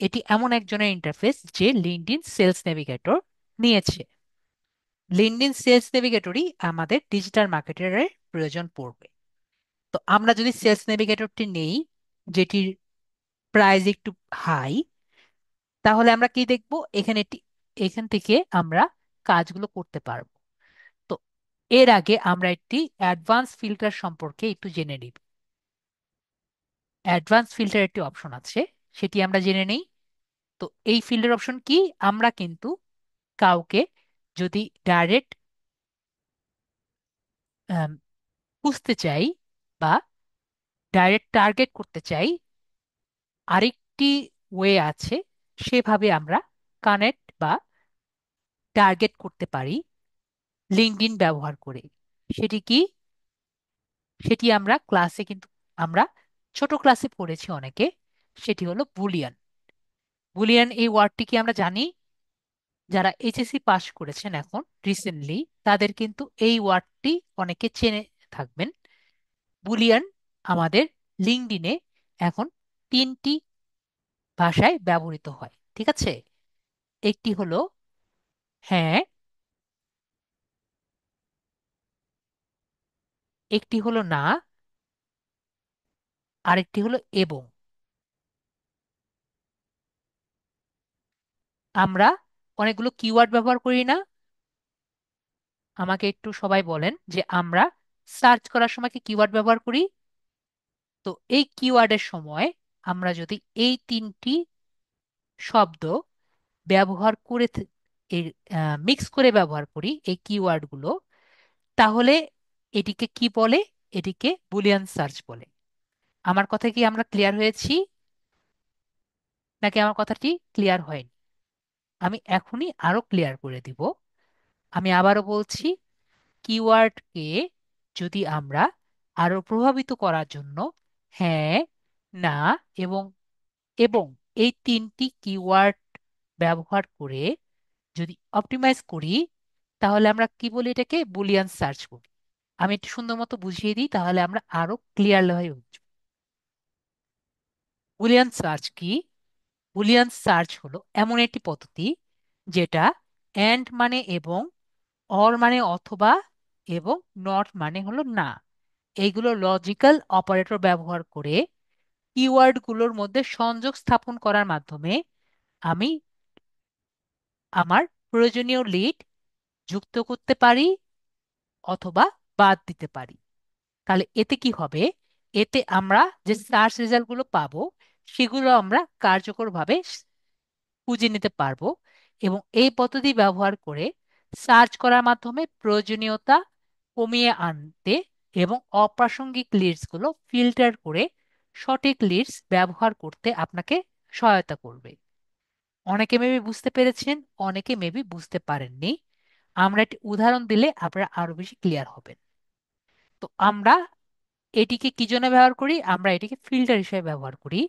এটি এমন একজনের ইন্টারফেস যে লিঙ্কডইন সেলস নেভিগেটর নিয়েছে। লিঙ্কডইন সেলস নেভিগেটরই আমাদের ডিজিটাল মার্কেটারের প্রয়োজন পড়বে। তো আমরা যদি সেলস নেভিগেটরটি নেই, যেটির প্রাইস একটু হাই, তাহলে আমরা কি দেখব? এখান থেকে আমরা কাজগুলো করতে পারবো। তো এর আগে আমরা একটি অ্যাডভান্স ফিল্টার সম্পর্কে একটু জেনে নিব। অ্যাডভান্স ফিল্টার একটি অপশন আছে, সেটি আমরা জেনে নেই। তো এই ফিল্টার অপশন কি? আমরা কিন্তু কাউকে যদি ডাইরেক্ট খুঁজতে চাই বা ডাইরেক্ট টার্গেট করতে চাই, আরেকটি ওয়ে আছে, সেভাবে আমরা কানেক্ট বা টার্গেট করতে পারি লিঙ্কডইন ব্যবহার করে। সেটি কি? সেটি আমরা ক্লাসে কিন্তু আমরা ছোট ক্লাসে পড়েছি অনেকে। সেটি হলো বুলিয়ান। বুলিয়ান এই ওয়ার্ডটি কি আমরা জানি? যারা এইচএসসি পাস করেছেন এখন রিসেন্টলি, তাদের কিন্তু এই ওয়ার্ডটি অনেকে চেনে থাকবেন। বুলিয়ান আমাদের লিঙ্কডইনে এখন তিনটি ভাষায় ব্যবহৃত হয়, ঠিক আছে? একটি হলো হ্যাঁ, একটি হলো না, আরেকটি হলো এবং। আমরা অনেকগুলো কিওয়ার্ড ব্যবহার করি না? আমাকে একটু সবাই বলেন যে আমরা সার্চ করার সময় কি কিওয়ার্ড ব্যবহার করি? তো এই কিওয়ার্ডের সময় আমরা যদি এই তিনটি শব্দ ব্যবহার করে মিক্স করে ব্যবহার করি এই কিওয়ার্ডগুলো, তাহলে এটিকে কি বলে? এটিকে বুলিয়ান সার্চ বলে। আমার কথা কি আমরা ক্লিয়ার হয়েছি, নাকি আমার কথাটি ক্লিয়ার হয়নি? আমি এখনই আরো ক্লিয়ার করে দিব। আমি আবারও বলছি, কিওয়ার্ডকে যদি আমরা আরো প্রভাবিত করার জন্য হ্যাঁ, না এবং এবং এই তিনটি কিওয়ার্ড ব্যবহার করে যদি অপটিমাইজ করি, তাহলে আমরা কি বলি? এটাকে বুলিয়ান সার্চ বলি। আমি একটু সুন্দর মতো বুঝিয়ে দিই, তাহলে আমরা আরো ক্লিয়ার হয়ে বুঝবো। বুলিয়ান সার্চ কি? বুলিয়ান সার্চ হলো এমন একটি পদ্ধতি যেটা এন্ড মানে এবং, অর মানে অথবা, এবং নট মানে হলো না, এইগুলো লজিক্যাল অপারেটর ব্যবহার করে কিওয়ার্ডগুলোর মধ্যে সংযোগ স্থাপন করার মাধ্যমে আমি আমার প্রয়োজনীয় লিড যুক্ত করতে পারি অথবা বাদ দিতে পারি। তাহলে এতে কি হবে? এতে আমরা যে সার্চ রেজাল্টগুলো পাবো, সেগুলো আমরা কার্যকরভাবে খুঁজে নিতে পারবো, এবং এই পদ্ধতি ব্যবহার করে সার্চ করার মাধ্যমে প্রয়োজনীয়তা কমিয়ে আনতে এবং অপ্রাসঙ্গিক লিডস গুলো ফিল্টার করে সঠিক লিডস ব্যবহার করতে আপনাকে সহায়তা করবে। অনেকে মেবি বুঝতে পেরেছেন, অনেকে মেবি বুঝতে পারেননি। আমরা একটি উদাহরণ দিলে আপনারা আরো বেশি ক্লিয়ার হবেন। তো আমরা এটিকে কি জন্য ব্যবহার করি? আমরা এটিকে ফিল্টার হিসেবে ব্যবহার করি।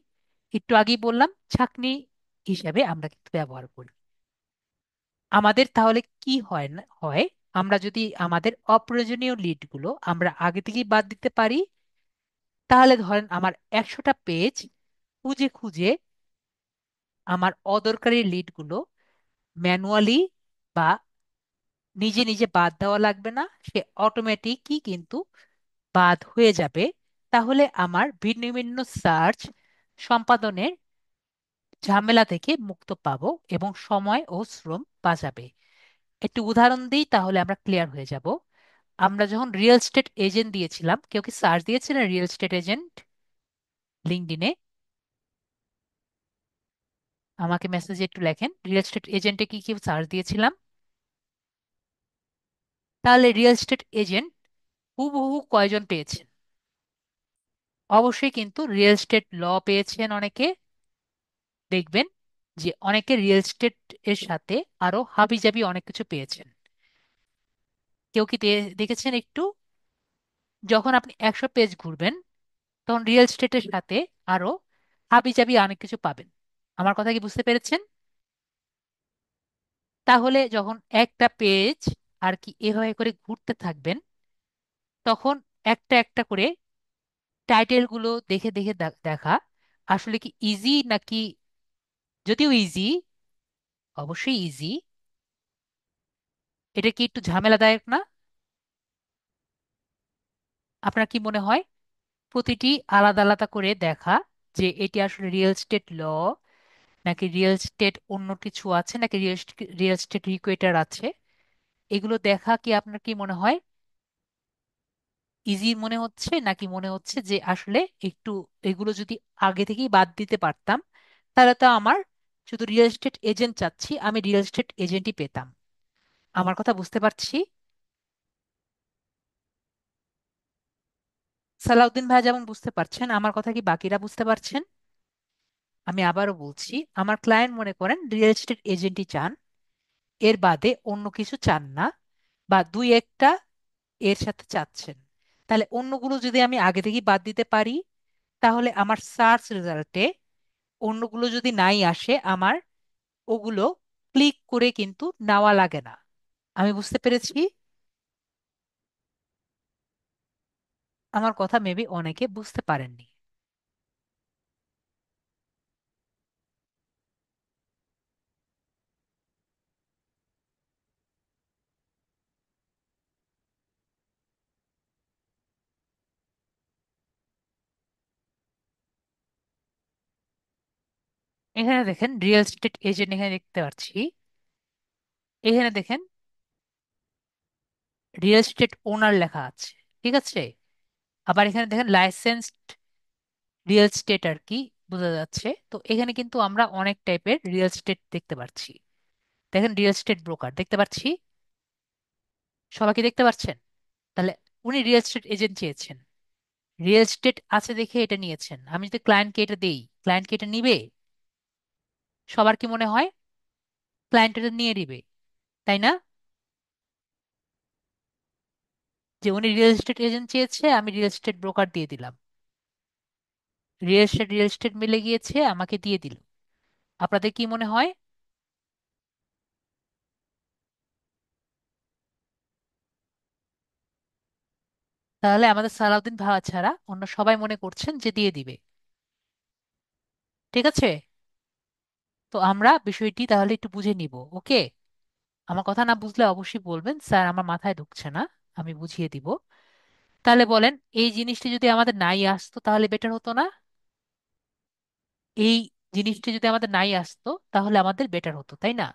একটু আগেই বললাম, ছাঁকনি হিসেবে আমরা কিন্তু ব্যবহার করি। আমাদের তাহলে কি হয়, আমরা যদি আমাদের অপ্রয়োজনীয় লিডগুলো আমরা আগে থেকেই বাদ দিতে পারি, তাহলে ধরেন আমার 100টা পেজ খুঁজে খুঁজে আমার অদরকারি লিডগুলো ম্যানুয়ালি বা নিজে নিজে বাদ দেওয়া লাগবে না, সে অটোমেটিকই কিন্তু বাদ হয়ে যাবে। তাহলে আমার ভিন্ন ভিন্ন সার্চ সম্পাদনের ঝামেলা থেকে মুক্ত পাবো এবং সময় ও শ্রম বাঁচাবে। একটু উদাহরণ দিই, তাহলে আমরা ক্লিয়ার হয়ে যাব। আমরা যখন রিয়েল এস্টেট এজেন্ট দিয়েছিলাম, কেউ কি সার্চ দিয়েছিলেন রিয়েল এস্টেট এজেন্ট লিঙ্কডইনে? আমাকে মেসেজে একটু লেখেন, রিয়েল এস্টেট এজেন্টে কি কি সার্চ দিয়েছিলাম? তাহলে রিয়েল এস্টেট এজেন্ট হুবহু কয়জন পেয়েছেন? অবশ্যই কিন্তু রিয়েল এস্টেট ল পেয়েছেন অনেকে। দেখবেন যে অনেকে রিয়েল এস্টেট এর সাথে আরো হাবিজাবি অনেক কিছু পেয়েছেন। কেউ কি দেখেছেন একটু? যখন আপনি 100 পেজ ঘুরবেন, তখন রিয়েল এস্টেটের সাথে আরো হাবিজাবি অনেক কিছু পাবেন। আমার কথা কি বুঝতে পেরেছেন? তাহলে যখন একটা পেজ আর কি এভাবে করে ঘুরতে থাকবেন, তখন একটা একটা করে টাইটেল গুলো দেখে দেখে দেখা আসলে কি ইজি নাকি, যদিও ইজি, অবশ্যই ইজি, এটা কি একটু ঝামেলাদায়ক না? আপনার কি মনে হয় প্রতিটি আলাদা আলাদা করে দেখা যে এটি আসলে রিয়েল স্টেট ল নাকি রিয়েল স্টেট অন্য কিছু আছে নাকি রিয়েল স্টেট ইকুয়েটর আছে, এগুলো দেখা কি আপনার কি মনে হয় ইজি মনে হচ্ছে, নাকি মনে হচ্ছে যে আসলে একটু এগুলো যদি আগে থেকেই বাদ দিতে পারতাম তাহলে তো আমার শুধু রিয়েল এস্টেট এজেন্ট চাচ্ছি, আমি রিয়েল এস্টেট এজেন্টই পেতাম? আমার কথা বুঝতে পারছি? সালাউদ্দিন ভাই যেমন বুঝতে পারছেন, আমার কথা কি বাকিরা বুঝতে পারছেন? আমি আবারও বলছি, আমার ক্লায়েন্ট মনে করেন রিয়েল এস্টেট এজেন্টই চান, এর বাদে অন্য কিছু চান না, বা দুই একটা এর সাথে চাচ্ছেন। তাহলে অন্যগুলো যদি আমি আগে থেকেই বাদ দিতে পারি, তাহলে আমার সার্চ রেজাল্টে অন্যগুলো যদি নাই আসে, আমার ওগুলো ক্লিক করে কিন্তু নেওয়া লাগে না। আমি বুঝতে পেরেছি? আমার কথা মেবি অনেকে বুঝতে পারেননি। এখানে দেখেন রিয়েল এস্টেট এজেন্ট, এখানে দেখতে পাচ্ছি। এখানে দেখেন রিয়েল এস্টেট ওনার লেখা আছে, ঠিক আছে? আবার এখানে দেখেন লাইসেন্সড রিয়েল এস্টেট আর কি বোঝা যাচ্ছে। তো এখানে কিন্তু আমরা অনেক টাইপের রিয়েল এস্টেট দেখতে পাচ্ছি। দেখেন রিয়েল এস্টেট ব্রোকার দেখতে পাচ্ছি, সবাইকে দেখতে পাচ্ছেন? তাহলে উনি রিয়েল এস্টেট এজেন্ট চেয়েছেন, রিয়েল এস্টেট আছে দেখে এটা নিয়েছেন। আমি যদি ক্লায়েন্টকে এটা দেই, ক্লায়েন্টকে এটা নিবে? সবার কি মনে হয় ক্লায়েন্ট এটা নিয়ে নিবে, তাই না? যে উনি রিয়েল এস্টেট এজেন্ট চেয়েছে, আমি রিয়েল এস্টেট ব্রোকার দিয়ে দিলাম, রিয়েল এস্টেট মিলে গিয়েছে, আমাকে দিয়ে দিল। আপনাদের কি মনে হয়? তাহলে আমাদের সালাউদ্দিন ভাইয়া ছাড়া অন্য সবাই মনে করছেন যে দিয়ে দিবে, ঠিক আছে? তো আমরা বিষয়টি তাহলে একটু বুঝে নিব, ওকে? আমার কথা না বুঝলে অবশ্যই বলবেন, স্যার আমার মাথায় ঢুকছে না, আমি বুঝিয়ে দিব। তাহলে বলেন, এই জিনিসটি যদি আমাদের নাই আসতো তাহলে বেটার হতো না? এই জিনিসটি যদি আমাদের নাই আসতো তাহলে আমাদের বেটার হতো, তাই না?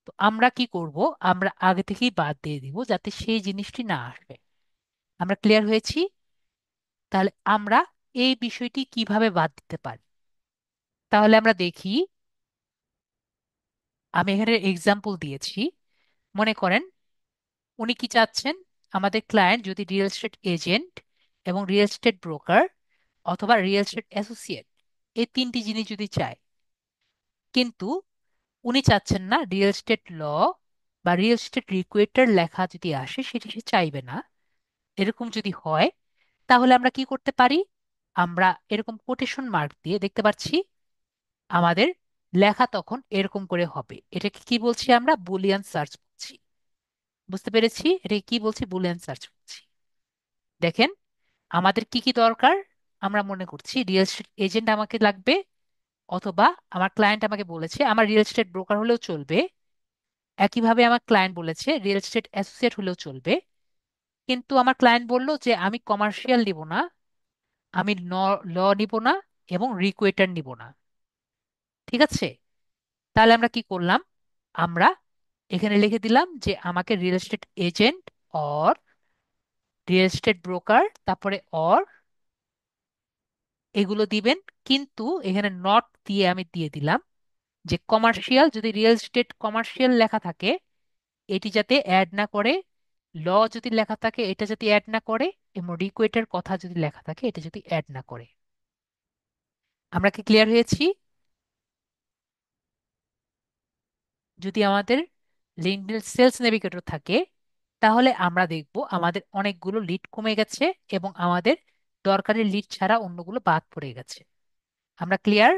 তো আমরা কি করব, আমরা আগে থেকেই বাদ দিয়ে দিব যাতে সেই জিনিসটি না আসে। আমরা ক্লিয়ার হয়েছি? তাহলে আমরা এই বিষয়টি কিভাবে বাদ দিতে পারি, তাহলে আমরা দেখি। আমি এখানে এক্সাম্পল দিয়েছি। মনে করেন উনি কি চাচ্ছেন, আমাদের ক্লায়েন্ট যদি রিয়েল এস্টেট এজেন্ট এবং রিয়েল এস্টেট ব্রোকার অথবা রিয়েল এস্টেট অ্যাসোসিয়েট, এই তিনটি জিনিস যদি চায়, কিন্তু উনি চাচ্ছেন না রিয়েল এস্টেট ল বা রিয়েল এস্টেট রিকুয়েটার লেখা যদি আসে সেটি সে চাইবে না, এরকম যদি হয়, তাহলে আমরা কি করতে পারি? আমরা এরকম কোটেশন মার্ক দিয়ে দেখতে পাচ্ছি আমাদের লেখা তখন এরকম করে হবে। এটাকে কি বলছি আমরা? বুলিয়ান সার্চ বলছি। বুঝতে পেরেছি এটাকে কি বলছি? বুলিয়ান সার্চ বলছি। দেখেন আমাদের কি কি দরকার। আমরা মনে করছি রিয়েল এস্টেট এজেন্ট আমাকে লাগবে, অথবা আমার ক্লায়েন্ট আমাকে বলেছে আমার রিয়েল এস্টেট ব্রোকার হলেও চলবে, একইভাবে আমার ক্লায়েন্ট বলেছে রিয়েল এস্টেট অ্যাসোসিয়েট হলেও চলবে। কিন্তু আমার ক্লায়েন্ট বলল যে আমি কমার্শিয়াল নিব না, আমি ল নিব না, এবং রিকুয়েটার নিব না, ঠিক আছে? তাহলে আমরা কি করলাম, আমরা এখানে লিখে দিলাম যে আমাকে real estate agent or real estate broker, তারপরে অর এগুলো দিবেন। কিন্তু এখানে নট দিয়ে আমি দিয়ে দিলাম যে কমার্শিয়াল, যদি রিয়েল এস্টেট কমার্শিয়াল লেখা থাকে এটি যাতে অ্যাড না করে, ল যদি লেখা থাকে এটা যদি অ্যাড না করে, এবং রিকুয়েটের কথা যদি লেখা থাকে এটা যদি অ্যাড না করে। আমরা কি ক্লিয়ার হয়েছি? যদি আমাদের লিঙ্কডইন সেলস নেভিগেটর থাকে তাহলে আমরা দেখব আমাদের অনেকগুলো লিড কমে গেছে এবং আমাদের দরকারি লিড ছাড়া অন্যগুলো বাদ পড়ে গেছে। আমরা ক্লিয়ার?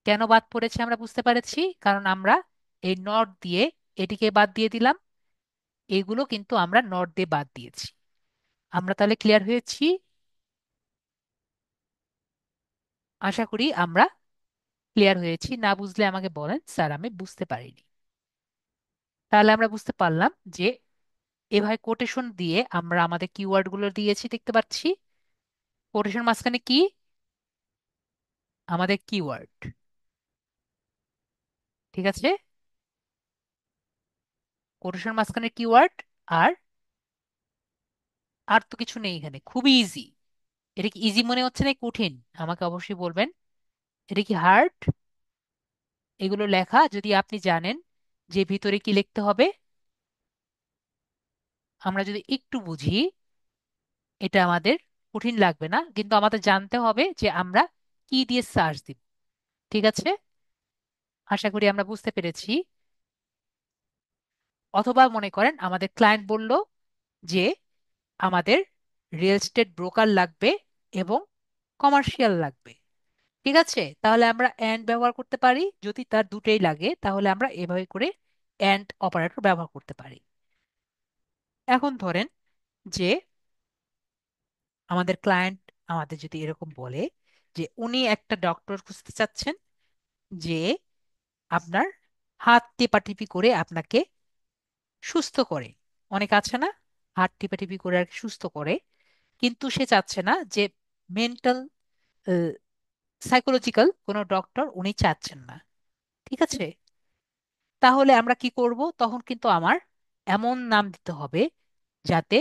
কেন বাদ পড়েছে আমরা বুঝতে পেরেছি, কারণ আমরা এই নট দিয়ে এটিকে বাদ দিয়ে দিলাম, এগুলো কিন্তু আমরা নট দিয়ে বাদ দিয়েছি। আমরা তাহলে ক্লিয়ার হয়েছি? আশা করি আমরা ক্লিয়ার হয়েছি। না বুঝলে আমাকে বলেন, স্যার আমি বুঝতে পারিনি। তাহলে আমরা বুঝতে পারলাম যে এভাবে কোটেশন দিয়ে আমরা আমাদের কিওয়ার্ড গুলো দিয়েছি, দেখতে পাচ্ছি। কোটেশন মাঝখানে কি? আমাদের কিওয়ার্ড। ঠিক আছে, কোটেশন মাঝখানে কিওয়ার্ড। আর আর তো কিছু নেই এখানে, খুবই ইজি। এটা কি ইজি মনে হচ্ছে না কঠিন? আমাকে অবশ্যই বলবেন। এটা কি হার্ড এগুলো লেখা? যদি আপনি জানেন যে ভিতরে কি লিখতে হবে, আমরা যদি একটু বুঝি, এটা আমাদের কঠিন লাগবে না, কিন্তু আমাদের জানতে হবে যে আমরা কি দিয়ে সার্চ দিব। ঠিক আছে, আশা করি আমরা বুঝতে পেরেছি। অথবা মনে করেন আমাদের ক্লায়েন্ট বলল যে আমাদের রিয়েল এস্টেট ব্রোকার লাগবে এবং কমার্শিয়াল লাগবে। ঠিক আছে, তাহলে আমরা অ্যান্ড ব্যবহার করতে পারি। যদি তার দুটোই লাগে তাহলে আমরা এভাবে করে অ্যান্ড অপারেটর ব্যবহার করতে পারি। এখন ধরেন যে আমাদের ক্লায়েন্ট আমাদের যদি এরকম বলে যে উনি একটা ডক্টর খুঁজতে চাচ্ছেন যে আপনার হাত টেপাটিপি করে আপনাকে সুস্থ করে। অনেক আছে না, হাত টিপাটিপি করে আর কি সুস্থ করে, কিন্তু সে চাচ্ছে না যে মেন্টাল সাইকোলজিক্যাল কোনো ডক্টর উনি চাচ্ছেন না। ঠিক আছে, তাহলে আমরা কি করব? তখন কিন্তু আমার এমন নাম দিতে হবে যাতে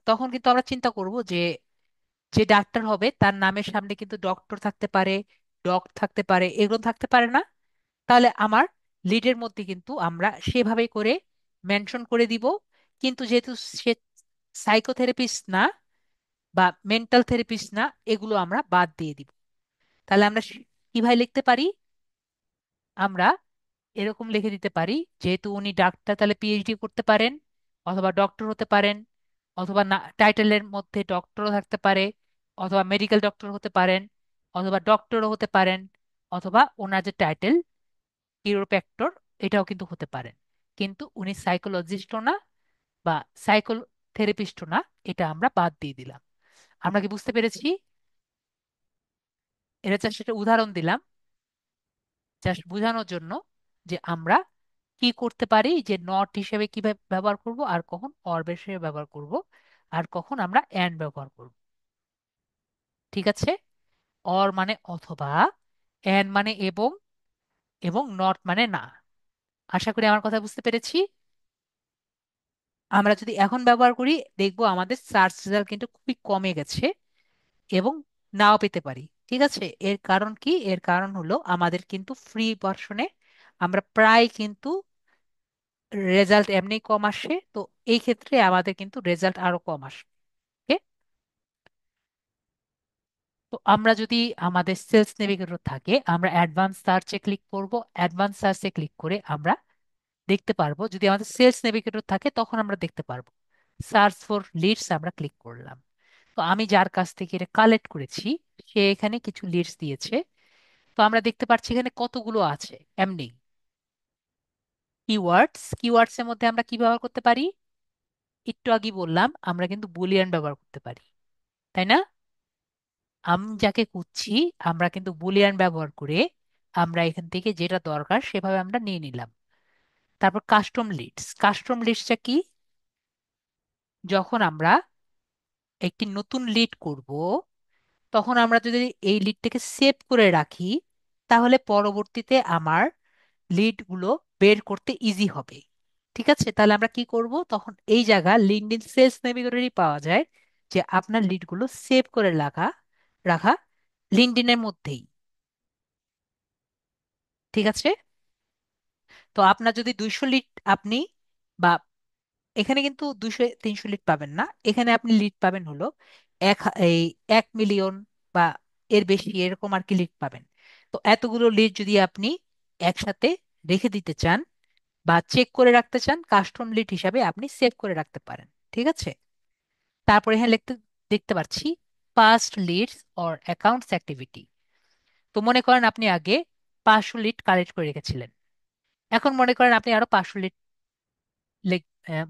তখন কিন্তু আমরা চিন্তা করব যে যে ডাক্তার হবে তার নামের সামনে কিন্তু ডক্টর থাকতে পারে, ডগ থাকতে পারে, এগুলো থাকতে পারে না। তাহলে আমার লিডের মধ্যে কিন্তু আমরা সেভাবে করে মেনশন করে দিব। কিন্তু যেহেতু সে সাইকোথেরাপিস্ট না বা মেন্টাল থেরাপিস্ট না, এগুলো আমরা বাদ দিয়ে দিব। তাহলে আমরা কিভাবে লিখতে পারি? আমরা এরকম লিখে দিতে পারি, যেহেতু উনি ডাক্তার তাহলে পিএইচডি করতে পারেন, অথবা ডক্টর হতে পারেন, অথবা না টাইটেলের মধ্যে ডক্টরও থাকতে পারে, অথবা মেডিকেল ডক্টর হতে পারেন, অথবা ডক্টরও হতে পারেন, অথবা ওনার যে টাইটেল কিউরোপ্র্যাক্টর এটাও কিন্তু হতে পারেন। কিন্তু উনি সাইকোলজিস্টও না বা সাইকোথেরাপিস্টও না, এটা আমরা বাদ দিয়ে দিলাম। আমরা কি বুঝতে পেরেছি? এটা জাস্ট একটা উদাহরণ দিলাম, জাস্ট বোঝানোর জন্য যে আমরা কি করতে পারি, যে নট হিসেবে কিভাবে ব্যবহার করব, আর কখন অর হিসেবে ব্যবহার করব, আর কখন আমরা অ্যান্ড ব্যবহার করব। ঠিক আছে, অর মানে অথবা, অ্যান্ড মানে এবং, এবং নট মানে না। আশা করি আমার কথা বুঝতে পেরেছি। আমরা যদি এখন ব্যবহার করি দেখবো আমাদের সার্চ রেজাল্ট কিন্তু খুবই কমে গেছে, এবং নাও পেতে পারি। ঠিক আছে, এর কারণ কি? এর কারণ হলো আমাদের কিন্তু ফ্রি ভার্সনে আমরা প্রায় কিন্তু রেজাল্ট এমনি কম আসে, তো এই ক্ষেত্রে আমাদের কিন্তু রেজাল্ট আরো কম আসে। Okay? তো আমরা যদি আমাদের সেলস নেভিগেটর থাকে, আমরা অ্যাডভান্স সার্চে ক্লিক করব। অ্যাডভান্স সার্চে ক্লিক করে আমরা দেখতে পারবো, যদি আমাদের সেলস নেভিগেটর থাকে তখন আমরা দেখতে পারবো সার্চ ফর লিডস আমরা ক্লিক করলাম। তো আমি যার কাছ থেকে এটা কালেক্ট করেছি সে এখানে কিছু লিডস দিয়েছে। তো আমরা দেখতে পাচ্ছি এখানে কতগুলো আছে এমনি কিওয়ার্ডস। কিওয়ার্ডস এর মধ্যে আমরা কি ব্যবহার করতে পারি? একটু আগে বললাম আমরা কিন্তু বুলিয়ান ব্যবহার করতে পারি, তাই না? আমি যাকে খুঁজছি আমরা কিন্তু বুলিয়ান ব্যবহার করে আমরা এখান থেকে যেটা দরকার সেভাবে আমরা নিয়ে নিলাম। তারপর কাস্টম লিডস। কাস্টম লিডসটা কি? যখন আমরা একটি নতুন লিড করব তখন আমরা যদি এই লিডটাকে সেভ করে রাখি তাহলে পরবর্তীতে আমার লিডগুলো বের করতে ইজি হবে। ঠিক আছে, তাহলে আমরা কি করব? তখন এই জায়গা লিঙ্কডইন সেলস নেভিগেটরই পাওয়া যায় যে আপনার লিডগুলো সেভ করে রাখা রাখা লিঙ্কডইনের মধ্যেই। ঠিক আছে, তো আপনার যদি 200 লিড আপনি বা এখানে কিন্তু 200 300 লিড পাবেন না, এখানে আপনি লিড পাবেন হলো এই 1 মিলিয়ন বা এর বেশি এরকম আর কি লিড পাবেন। তো এতগুলো লিড যদি আপনি একসাথে রেখে দিতে চান বা চেক করে রাখতে চান, কাস্টম লিড হিসাবে আপনি সেভ করে রাখতে পারেন। ঠিক আছে, তারপরে এখানে দেখতে পাচ্ছি past leads or accounts activity. তো মনে করেন আপনি আগে 500 লিড কালেক্ট করে রেখেছিলেন, এখন মনে করেন আপনি আরো 500 লিড,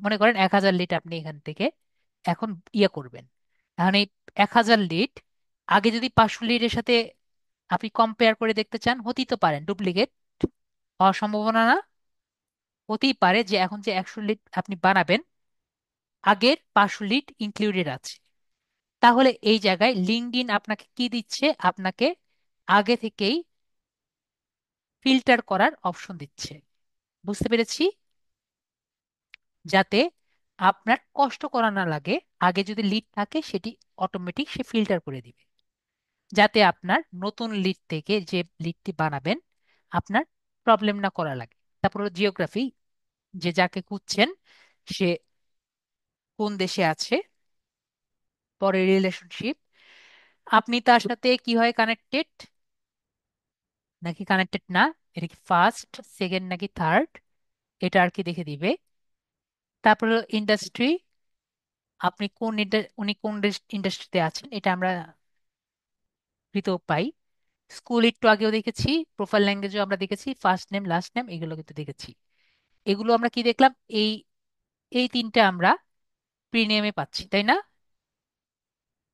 মনে করেন 1000 লিড আপনি এখান থেকে এখন ইয়ে করবেন। এখন এই 1000 লিড আগে যদি 500 লিডের সাথে আপনি কম্পেয়ার করে দেখতে চান, হতেই তো পারেন ডুপ্লিকেট হওয়ার সম্ভাবনা না, হতেই পারে যে এখন যে 100 লিড আপনি বানাবেন আগের 500 লিড ইনক্লুডেড আছে। তাহলে এই জায়গায় লিঙ্কডইন আপনাকে কি দিচ্ছে? আপনাকে আগে থেকেই ফিল্টার করার অপশন দিচ্ছে। বুঝতে পেরেছি? যাতে আপনার কষ্ট করা না লাগে, আগে যদি লিড থাকে সেটি অটোমেটিক সে ফিল্টার করে দিবে, যাতে আপনার নতুন লিড থেকে যে লিডটি বানাবেন আপনার প্রবলেম না করা লাগে। তারপর জিওগ্রাফি, যে যাকে খুঁজছেন সে কোন দেশে আছে। পরে রিলেশনশিপ, আপনি তার সাথে কি হয় কানেক্টেড নাকি কানেক্টেড না, এটা কি ফার্স্ট সেকেন্ড নাকি থার্ড, এটা আর কি দেখে দিবে। তারপর ইন্ডাস্ট্রি, আপনি উনি কোন ইন্ডাস্ট্রিতে আছেন এটা আমরা কৃত পাই। স্কুল একটু আগেও দেখেছি, প্রোফাইল ল্যাঙ্গুয়েজও আমরা দেখেছি, ফার্স্ট নেম লাস্ট নেম এগুলো কিন্তু দেখেছি। এগুলো আমরা কি দেখলাম? এই এই তিনটে আমরা প্রিমিয়ামে পাচ্ছি, তাই না?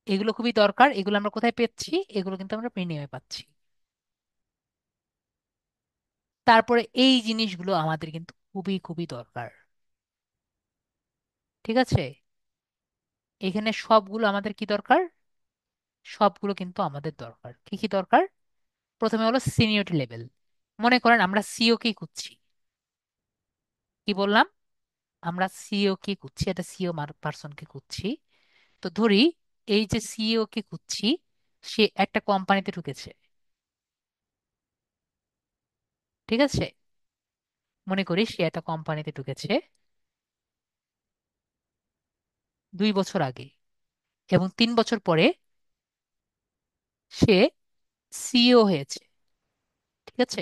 এগুলো খুবই দরকার। এগুলো আমরা কোথায় পেয়েছি? এগুলো কিন্তু আমরা প্রিমিয়ামে পাচ্ছি। তারপরে এই জিনিসগুলো আমাদের কিন্তু খুবই খুবই দরকার। ঠিক আছে, এখানে সবগুলো আমাদের কি দরকার? সবগুলো কিন্তু আমাদের দরকার। কি কি দরকার? প্রথমে হলো সিনিয়রিটি লেভেল। মনে করেন আমরা সিও কে খুঁজছি। কি বললাম? আমরা সিও কে খুঁজছি, এটা সিও পার্সনকে খুঁজছি। তো ধরি এই যে সিও কে খুঁজছি, সে একটা কোম্পানিতে ঢুকেছে। ঠিক আছে, মনে করি সে একটা কোম্পানিতে ঢুকেছে 2 বছর আগে, এবং 3 বছর পরে সে সিইও হয়েছে। ঠিক আছে,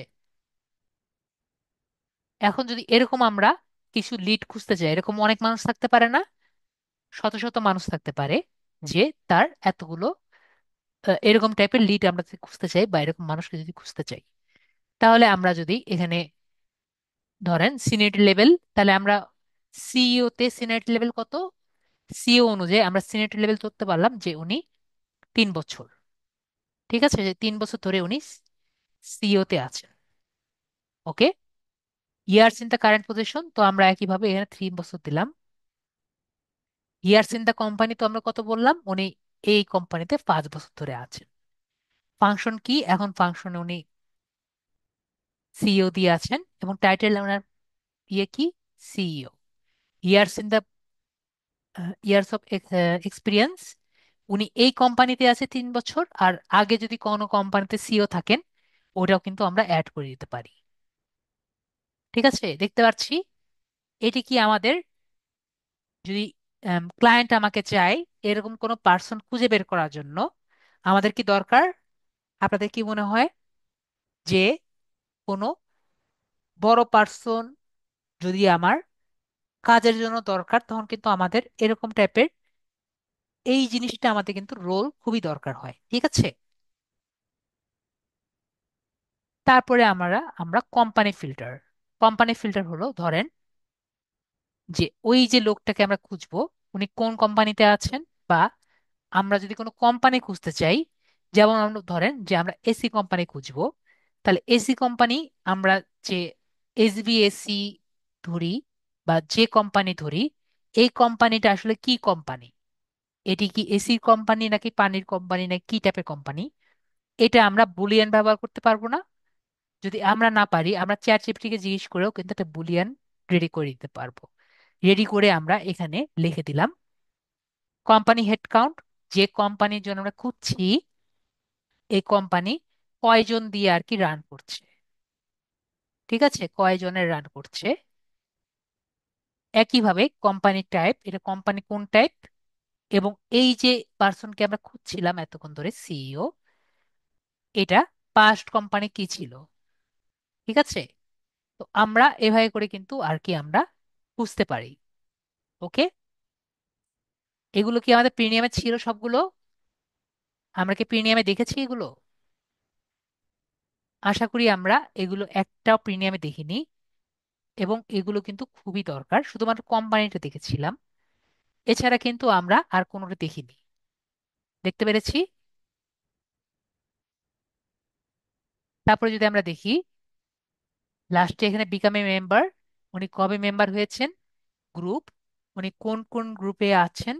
এখন যদি এরকম আমরা কিছু লিড খুঁজতে চাই, এরকম অনেক মানুষ থাকতে পারে না? শত শত মানুষ থাকতে পারে যে তার এতগুলো এরকম টাইপের লিড আমরা যদি খুঁজতে চাই বা এরকম মানুষকে যদি খুঁজতে চাই, তাহলে আমরা যদি এখানে ধরেন সিনিয়রিটি লেভেল, তাহলে আমরা সিইও তে সিনিয়রিটি লেভেল কত? সিইও অনুযায়ী আমরা সিনিয়রিটি লেভেল ধরতে পারলাম যে উনি 3 বছর। ঠিক আছে, যে 3 বছর ধরে উনি সিইও তে আছেন। Okay, years in the current position তো আমরা একইভাবে এখানে 3 বছর দিলাম। ইয়ার্স ইন দ্য কোম্পানি তো আমরা কত বললাম? উনি এই কোম্পানিতে 5 বছর ধরে আছেন। ফাংশন কি? এখন ফাংশনে উনি সিইও দিয়ে আছেন এবং টাইটেল ওনার ইয়ে কি? CEO. Years in the years of experience, উনি এই কোম্পানিতে আছে 3 বছর, আর আগে যদি কোনো কোম্পানিতে সিইও থাকেন ওটাও কিন্তু আমরা অ্যাড করে দিতে পারি। ঠিক আছে, দেখতে পাচ্ছি এটি কি আমাদের, যদি ক্লায়েন্ট আমাকে চায় এরকম কোনো পার্সন খুঁজে বের করার জন্য, আমাদের কি দরকার? আপনাদের কি মনে হয় যে কোনো বড় পার্সন যদি আমার কাজের জন্য দরকার, তখন কিন্তু আমাদের এরকম টাইপের এই জিনিসটা আমাদের কিন্তু রোল খুবই দরকার হয়। ঠিক আছে, তারপরে আমরা আমরা কোম্পানি ফিল্টার। কোম্পানি ফিল্টার হলো ধরেন যে ওই যে লোকটাকে আমরা খুঁজবো উনি কোন কোম্পানিতে আছেন, বা আমরা যদি কোনো কোম্পানি খুঁজতে চাই, যেমন আমরা ধরেন যে আমরা এসি কোম্পানি খুঁজবো, তাহলে এসি কোম্পানি আমরা যে এসবিএসি ধরি বা যে কোম্পানি ধরি, এই কোম্পানিটা আসলে কি কোম্পানি? এটি কি এসির কোম্পানি নাকি পানির কোম্পানি নাকি কি টাইপের কোম্পানি? এটা আমরা বুলিয়ান ব্যবহার করতে পারবো না? যদি আমরা না পারি, আমরা চ্যাট জিপিটিকে জিজ্ঞেস করেও কিন্তু একটা বুলিয়ান রেডি করে দিতে পারবো। রেডি করে আমরা এখানে লিখে দিলাম কোম্পানি হেডকাউন্ট, যে কোম্পানির জন্য আমরা খুঁজছি এই কোম্পানি কয়জন দিয়ে আর কি রান করছে। ঠিক আছে, কয়জনের রান করছে। একইভাবে কোম্পানি টাইপ, এটা কোম্পানি কোন টাইপ, এবং এই যে পার্সনকে আমরা খুঁজছিলাম এতক্ষণ ধরে সিইও, এটা পাস্ট কোম্পানি কি ছিল। ঠিক আছে, তো আমরা এভাবে করে কিন্তু আর কি আমরা বুঝতে পারি। ওকে, এগুলো কি আমাদের প্রিমিয়ামে ছিল সবগুলো? আমরা কি প্রিমিয়ামে দেখেছি এগুলো? আশা করি আমরা এগুলো একটাও প্রিমিয়ামে দেখিনি, এবং এগুলো কিন্তু খুবই দরকার। শুধুমাত্র কোম্পানিটা দেখেছিলাম, এছাড়া কিন্তু আমরা আর কোনোটা দেখিনি। দেখতে পেরেছি? তারপরে যদি আমরা দেখি লাস্টে এখানে বিকাম এ মেম্বার, উনি কবে মেম্বার হয়েছেন, গ্রুপ, উনি কোন কোন গ্রুপে আছেন।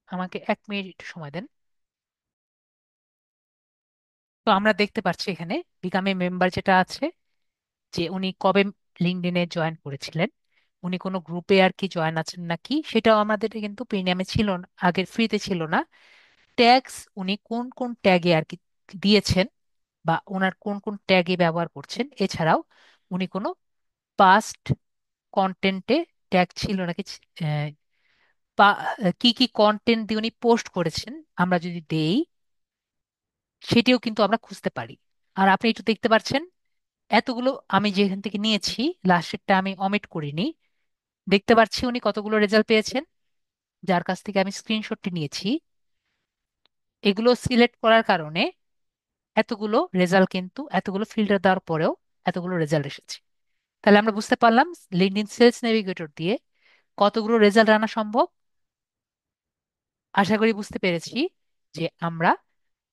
আমাকে 1 মিনিট একটু সময় দেন। তো আমরা দেখতে পাচ্ছি এখানে বিকাম এ মেম্বার যেটা আছে, যে উনি কবে লিঙ্কডইনে জয়েন করেছিলেন, উনি কোনো গ্রুপে আর কি জয়েন আছেন নাকি, সেটাও আমাদের কিন্তু প্রিমিয়ামে ছিল না, আগের ফ্রিতে ছিল না। ট্যাগস, উনি কোন কোন ট্যাগে আর কি দিয়েছেন বা ওনার কোন কোন ট্যাগে ব্যবহার করছেন, এছাড়াও উনি কোনো পাস্ট কন্টেন্টে ট্যাগ ছিল নাকি, আহ, কি কি কন্টেন্ট দিয়ে উনি পোস্ট করেছেন আমরা যদি দেই, সেটিও কিন্তু আমরা খুঁজতে পারি। আর আপনি একটু দেখতে পাচ্ছেন এতগুলো আমি যেখান থেকে নিয়েছি, লাস্টেরটা আমি অমিট করিনি। দেখতে পাচ্ছি উনি কতগুলো রেজাল্ট পেয়েছেন, যার কাছ থেকে আমি স্ক্রিনশটটি নিয়েছি। এগুলো সিলেক্ট করার কারণে এতগুলো রেজাল্ট, কিন্তু এতগুলো ফিল্টার দেওয়ার পরেও এতগুলো রেজাল্ট এসেছে। তাহলে আমরা বুঝতে পারলাম লিঙ্কডইন সেলস নেভিগেটর দিয়ে কতগুলো রেজাল্ট আনা সম্ভব। আশা করি বুঝতে পেরেছি যে আমরা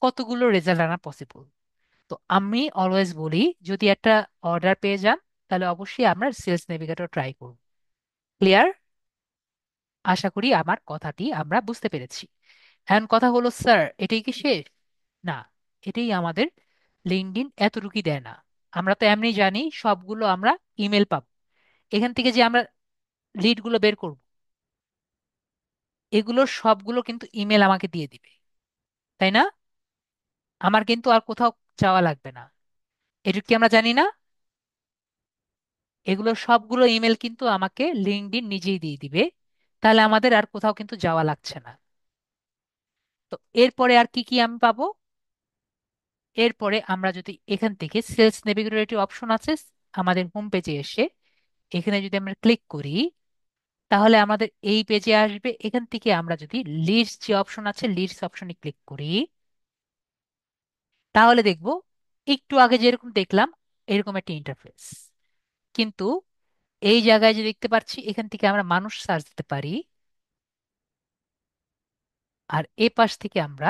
কতগুলো রেজাল্ট আনা পসিবল। তো আমি অলওয়েজ বলি, যদি একটা অর্ডার পেয়ে যান তাহলে অবশ্যই আমরা সেলস নেভিগেটর ট্রাই করব। ক্লিয়ার? আশা করি আমার কথাটি আমরা বুঝতে পেরেছি। এখন কথা হলো, স্যার এটাই কি শেষ? না, এটাই আমাদের লিঙ্কডইন এতটুকুই দেয় না। আমরা তো এমনি জানি সবগুলো আমরা ইমেল পাবো, এখান থেকে যে আমরা লিডগুলো বের করব, এগুলো সবগুলো কিন্তু ইমেল আমাকে দিয়ে দিবে, তাই না? আমার কিন্তু আর কোথাও যাওয়া লাগবে না। এটা কি আমরা জানি না? এগুলো সবগুলো ইমেল কিন্তু আমাকে লিঙ্কডইন নিজেই দিয়ে দিবে, তাহলে আমাদের আর কোথাও কিন্তু যাওয়া লাগছে না। তো এরপরে আর কি কি আমি পাবো? এরপরে আমরা যদি এখান থেকে সেলস নেভিগেটর একটি অপশন আছে আমাদের হোম পেজে এসে, এখানে যদি আমরা ক্লিক করি তাহলে আমাদের এই পেজে আসবে। এখান থেকে আমরা যদি লিডস যে অপশন আছে, লিডস অপশনে ক্লিক করি, তাহলে দেখব একটু আগে যেরকম দেখলাম এরকম একটা ইন্টারফেস। কিন্তু এই জায়গায় যে দেখতে পাচ্ছি, এখান থেকে আমরা মানুষ সার্চ দিতে পারি, আর এ পাশ থেকে আমরা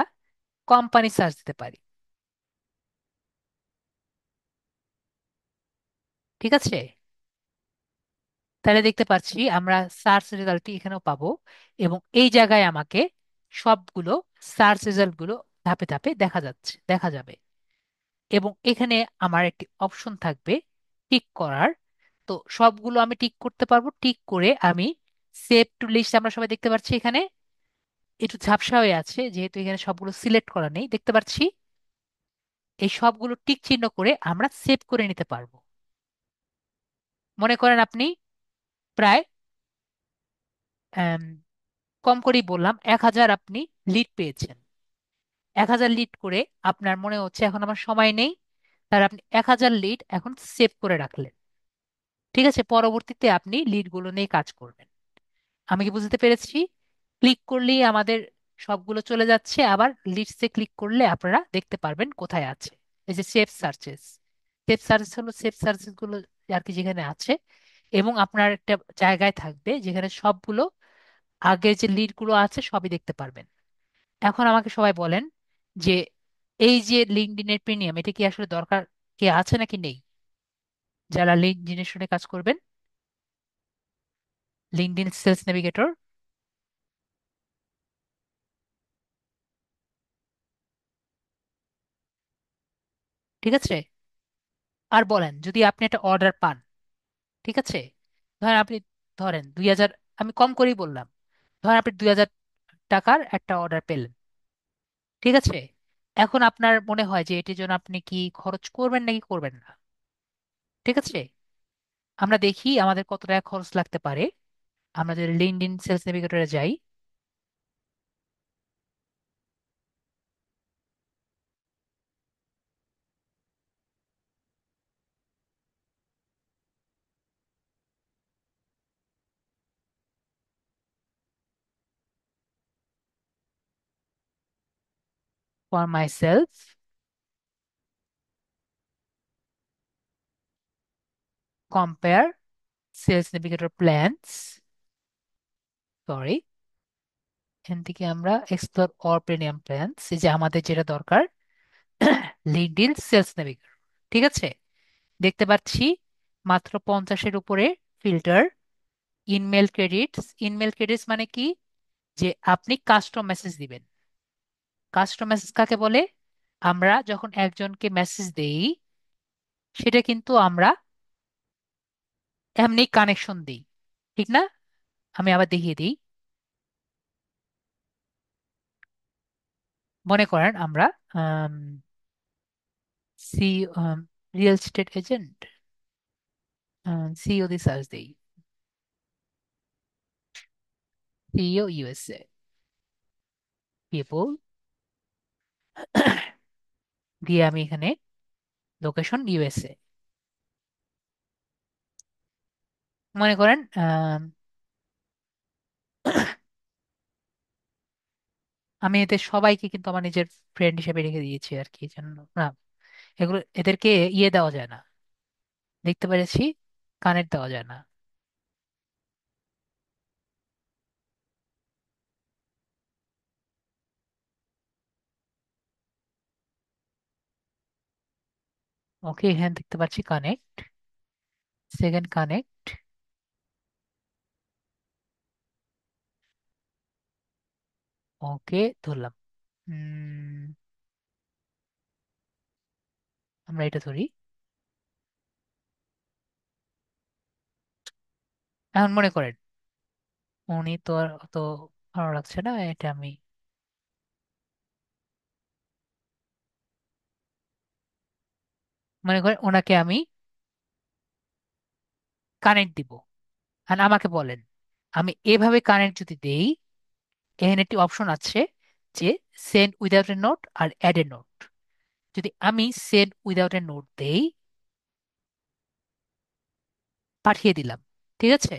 কোম্পানি সার্চ দিতে পারি। ঠিক আছে? তাহলে দেখতে পাচ্ছি আমরা সার্চ রেজাল্টটি এখানেও পাবো, এবং এই জায়গায় আমাকে সবগুলো সার্চ রেজাল্ট গুলো ধাপে ধাপে দেখা যাবে। এবং এখানে আমার একটি অপশন থাকবে টিক করার। তো সবগুলো আমি টিক করতে পারবো। টিক করে আমি সেভ টু লিস্ট, আমরা সবাই দেখতে পাচ্ছি এখানে একটু ঝাপসা হয়ে আছে যেহেতু এখানে সবগুলো সিলেক্ট করা নেই, দেখতে পাচ্ছি এই সবগুলো টিক চিহ্ন করে আমরা সেভ করে নিতে পারবো। মনে করেন আপনি প্রায় আম, কম করেই বললাম 1,000 আপনি লিড পেয়েছেন। 1,000 লিড করে আপনার মনে হচ্ছে এখন আমার সময় নেই, তার আপনি 1,000 লিড এখন সেভ করে রাখলেন। ঠিক আছে, পরবর্তীতে আপনি লিডগুলো নিয়ে কাজ করবেন। আমি কি বুঝতে পেরেছি? ক্লিক করলেই আমাদের সবগুলো চলে যাচ্ছে, আবার লিস্টে ক্লিক করলে আপনারা দেখতে পারবেন কোথায় আছে। এই যে সেভ সার্চেস, সেভ সার্চেস হলো সেভ সার্চেস গুলো আর কি যেখানে আছে, এবং আপনার একটা জায়গায় থাকবে যেখানে সবগুলো আগের যে লিড গুলো আছে সবই দেখতে পারবেন। এখন আমাকে সবাই বলেন যে এই যে লিঙ্কডইনের প্রিমিয়াম, এটা কি আসলে দরকার কে আছে নাকি নেই? যারা লিঙ্ক জেনারেশনে কাজ করবেন, লিঙ্কডইন সেলস নেভিগেটর। ঠিক আছে? আর বলেন, যদি আপনি একটা অর্ডার পান, ঠিক আছে, ধরেন আপনি, ধরেন 2,000, আমি কম করেই বললাম, ধরেন আপনি 2,000 টাকার একটা অর্ডার পেলেন। ঠিক আছে, এখন আপনার মনে হয় যে এটির জন্য আপনি কি খরচ করবেন নাকি করবেন না? ঠিক আছে, আমরা দেখি আমাদের কত টাকা খরচ লাগতে পারে। আমরা যদি লিঙ্কডইন সেলস নেভিগেটরে যাই, for myself, compare sales navigator plans, sorry, এখান থেকে আমরা এক্সপ্লোর অর প্রিমিয়াম প্ল্যানস, এই যে আমাদের যেটা দরকার, লিঙ্কডইন সেলস নেভিগেটর। ঠিক আছে, দেখতে পাচ্ছি মাত্র 50-এর উপরে ফিল্টার। ইনমেল ক্রেডিটস, ইনমেল ক্রেডিটস মানে কি, যে আপনি কাস্টম মেসেজ দিবেন। কাস্টম মেসেজ কাকে বলে? আমরা যখন একজনকে মেসেজ দেই, সেটা কিন্তু আমরা এমনি কানেকশন দিই, ঠিক না? আমি আবার দেখিয়ে দিই। মনে করেন আমরা see real estate agent, CEO দিয়ে সার্চ দিই, সিইও ইউএসএ পিপল, দিয়ে আমি এখানে লোকেশন ইউএসএ। মনে করেন আমি এদের সবাইকে কিন্তু আমার নিজের ফ্রেন্ড হিসেবে রেখে দিয়েছি আর কি, জন্য না এগুলো এদেরকে ইয়ে দেওয়া যায় না, দেখতে পেরেছি, কানেক্ট দেওয়া যায় না। ওকে, এখানে দেখতে পাচ্ছি কানেক্ট, সেকেন্ড কানেক্ট। ওকে, ধরলাম। উম, আমরা এটা ধরি। এখন মনে করেন উনি তো আর অত ভালো লাগছে না, এটা আমি মনে করেন ওনাকে আমি কানেক্ট দিব। আর আমাকে বলেন আমি এভাবে কানেক্ট যদি দেই, এখানে একটি অপশন আছে যে সেন্ড উইদাউট এ নোট আর অ্যাড এ নোট। যদি আমি সেন্ড উইদাউট এ নোট দেই, পাঠিয়ে দিলাম, ঠিক আছে।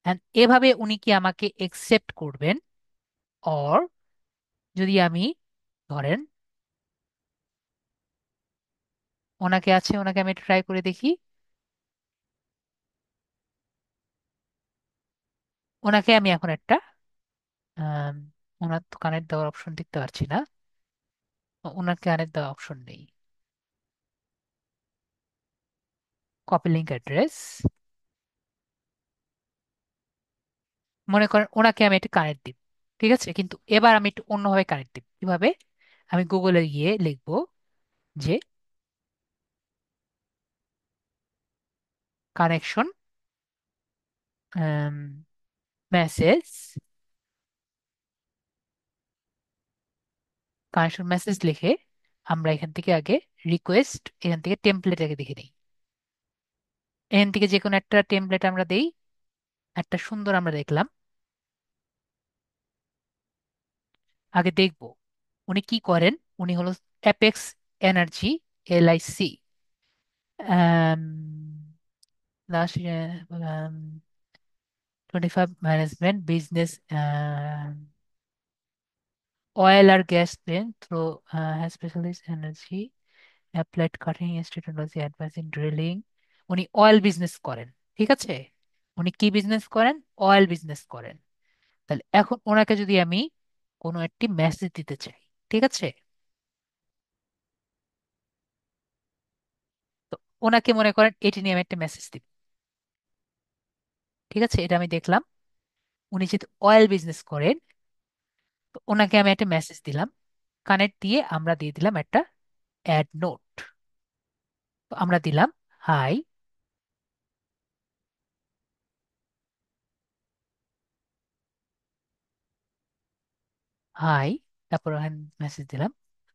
And এভাবে উনি কি আমাকে একসেপ্ট করবেন? অর যদি আমি ধরেন ওনাকে আছে, ওনাকে আমি ট্রাই করে দেখি, ওনাকে আমি এখন একটা আম, ওনার তো কানেক্ট দেওয়ার অপশন দেখতে পাচ্ছি না, ওনার কানেক্ট দেওয়ার অপশন নেই। কপি লিঙ্ক অ্যাড্রেস, মনে করেন ওনাকে আমি একটা কানেক্ট দিব, ঠিক আছে, কিন্তু এবার আমি একটু অন্যভাবে কানেক্ট দিব। কিভাবে? আমি গুগলে গিয়ে লিখবো যে কানেকশন মেসেজ, কানেকশন মেসেজ লিখে আমরা এখান থেকে আগে রিকোয়েস্ট, এখান থেকে টেমপ্লেট আগে দেখে নিই। এখান থেকে যে কোনো একটা টেমপ্লেট আমরা দেই, একটা সুন্দর আমরা দেখলাম। আগে দেখব উনি কি করেন। উনি হলো apex energy, LIC, last 25 management business, oil or gas plant through has specialized energy applied cutting edge technology advanced in drilling। উনি অয়েল বিজনেস করেন, ঠিক আছে। উনি কি বিজনেস করেন? অয়েল বিজনেস করেন। তাহলে এখন ওনাকে যদি আমি কোনো একটি মেসেজ দিতে চাই, ঠিক আছে, তো ওনাকে মনে করেন এটি নিয়ে আমি একটা মেসেজ দিব, ঠিক আছে। এটা আমি দেখলাম উনি যেহেতু অয়েল বিজনেস করেন, তো ওনাকে আমি একটা মেসেজ দিলাম, কানেক্ট দিয়ে আমরা দিয়ে দিলাম একটা অ্যাড নোট। তো আমরা দিলাম হাই, হাই, তারপর মেসেজ দিলাম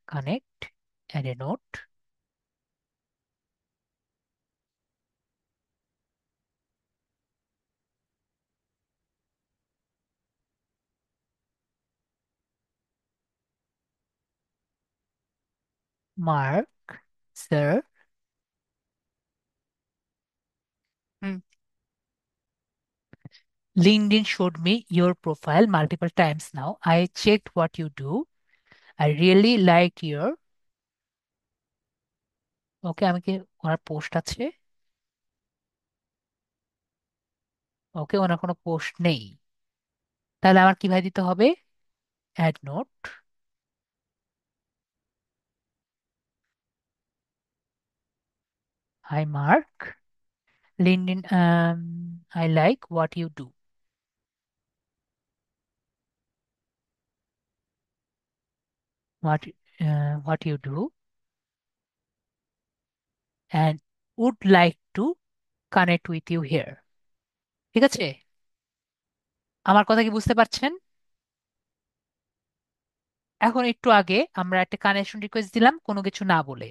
connect, add a note, mark sir. LinkedIn showed me your profile multiple times now. I checked what you do. I really liked your, ওকে, আমি কি ওনার পোস্ট আছে? ওকে, ওনার কোনো পোস্ট নেই। তাহলে আমার কিভাবে দিতে হবে? add note. Hi Mark. LinkedIn, I like what you do. What what you do and would like to connect with you here. ঠিক আছে? আমার কথা কি বুঝতে পারছেন? এখন একটু আগে আমরা একটা কানেকশন রিকোয়েস্ট দিলাম কোনো কিছু না বলে,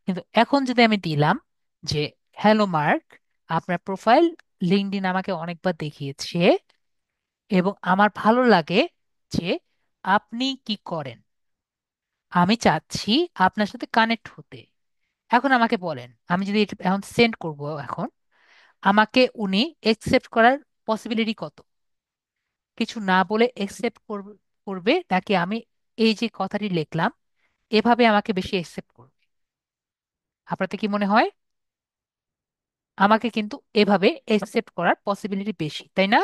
কিন্তু এখন যদি আমি দিলাম যে হ্যালো মার্ক, আপনার প্রোফাইল লিঙ্কডইন আমাকে অনেকবার দেখিয়েছে এবং আমার ভালো লাগে যে আপনি কি করেন, আমি চাচ্ছি আপনার সাথে কানেক্ট হতে। এখন আমাকে বলেন, আমি যদি এটা এখন সেন্ড করব, এখন আমাকে উনি একসেপ্ট করার পসিবিলিটি কত? কিছু না বলে একসেপ্ট করবে করবে নাকি আমি এই যে কথাটি লিখলাম এভাবে আমাকে বেশি একসেপ্ট করবে? আপনাদের কি মনে হয়? আমাকে কিন্তু এভাবে একসেপ্ট করার পসিবিলিটি বেশি, তাই না?